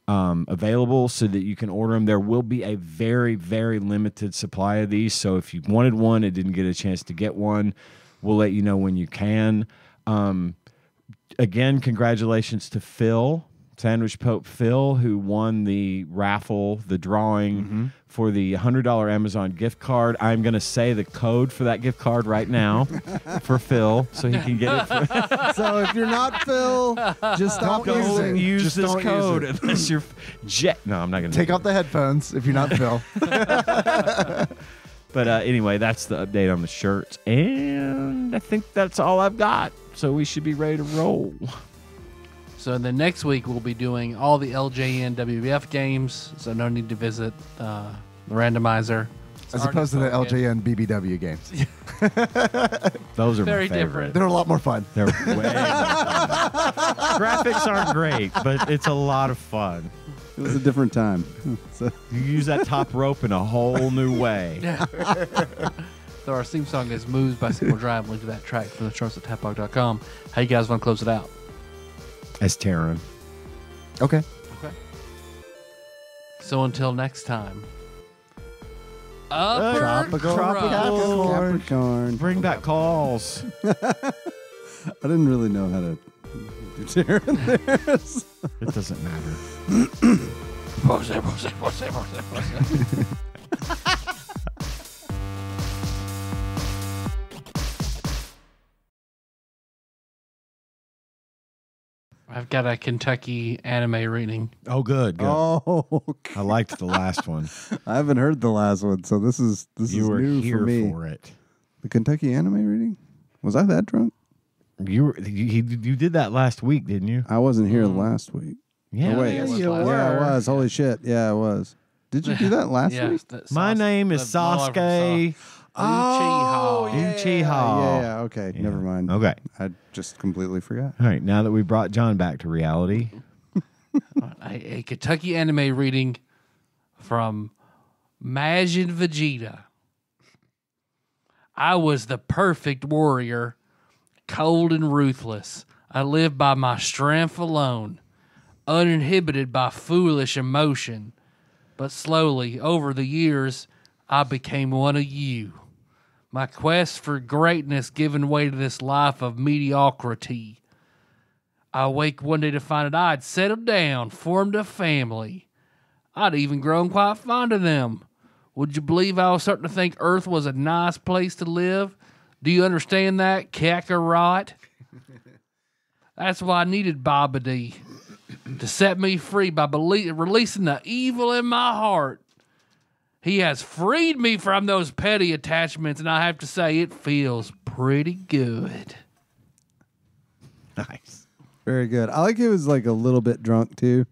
available so that you can order them. There will be a very, very limited supply of these. So if you wanted one and didn't get a chance to get one, we'll let you know when you can. Again, congratulations to Phil, Sandwich Pope Phil, who won the raffle, the drawing for the $100 Amazon gift card. I'm going to say the code for that gift card right now for Phil so he can get it. So if you're not Phil, just stop use this code unless you're No, I'm not going to take off the headphones if you're not Phil. But anyway, that's the update on the shirts. And I think that's all I've got. So we should be ready to roll. So then next week we'll be doing all the LJN WBF games. So no need to visit the randomizer. As opposed to the LJN BBW games. Those are very my favorite. different. They're a lot more fun. They're way more fun. Graphics aren't great, but it's a lot of fun. It was a different time. You use that top rope in a whole new way. So our theme song is Moves by Single Drive. Link to that track from the shows at TADPOG.com. How you guys want to close it out? As Taryn. Okay. So until next time. Capricorn. Bring back calls. I didn't really know how to do Taryn there. It doesn't matter. I've got a Kentucky anime reading. Oh, good. Oh, okay. I liked the last one. I haven't heard the last one, so this is new here for me. For it. The Kentucky anime reading? Was I that drunk? You did that last week, didn't you? I wasn't here last week. Yeah, oh, wait. Yes, Yeah, I was. Holy shit. Yeah, I was. Did you do that last week? My name is Sasuke. Uchiha. Yeah, okay. Never mind. Okay. I just completely forgot. All right, now that we brought John back to reality. A Kentucky anime reading from Majin Vegeta. I was the perfect warrior, cold and ruthless. I lived by my strength alone, uninhibited by foolish emotion. But slowly, over the years, I became one of you. My quest for greatness giving way to this life of mediocrity. I awake one day to find that I'd settled down, formed a family. I'd even grown quite fond of them. Would you believe I was starting to think Earth was a nice place to live? Do you understand that, Kakarot? That's why I needed Babidi to set me free by releasing the evil in my heart. He has freed me from those petty attachments, and I have to say, it feels pretty good. Nice. Very good. I like he was like a little bit drunk too.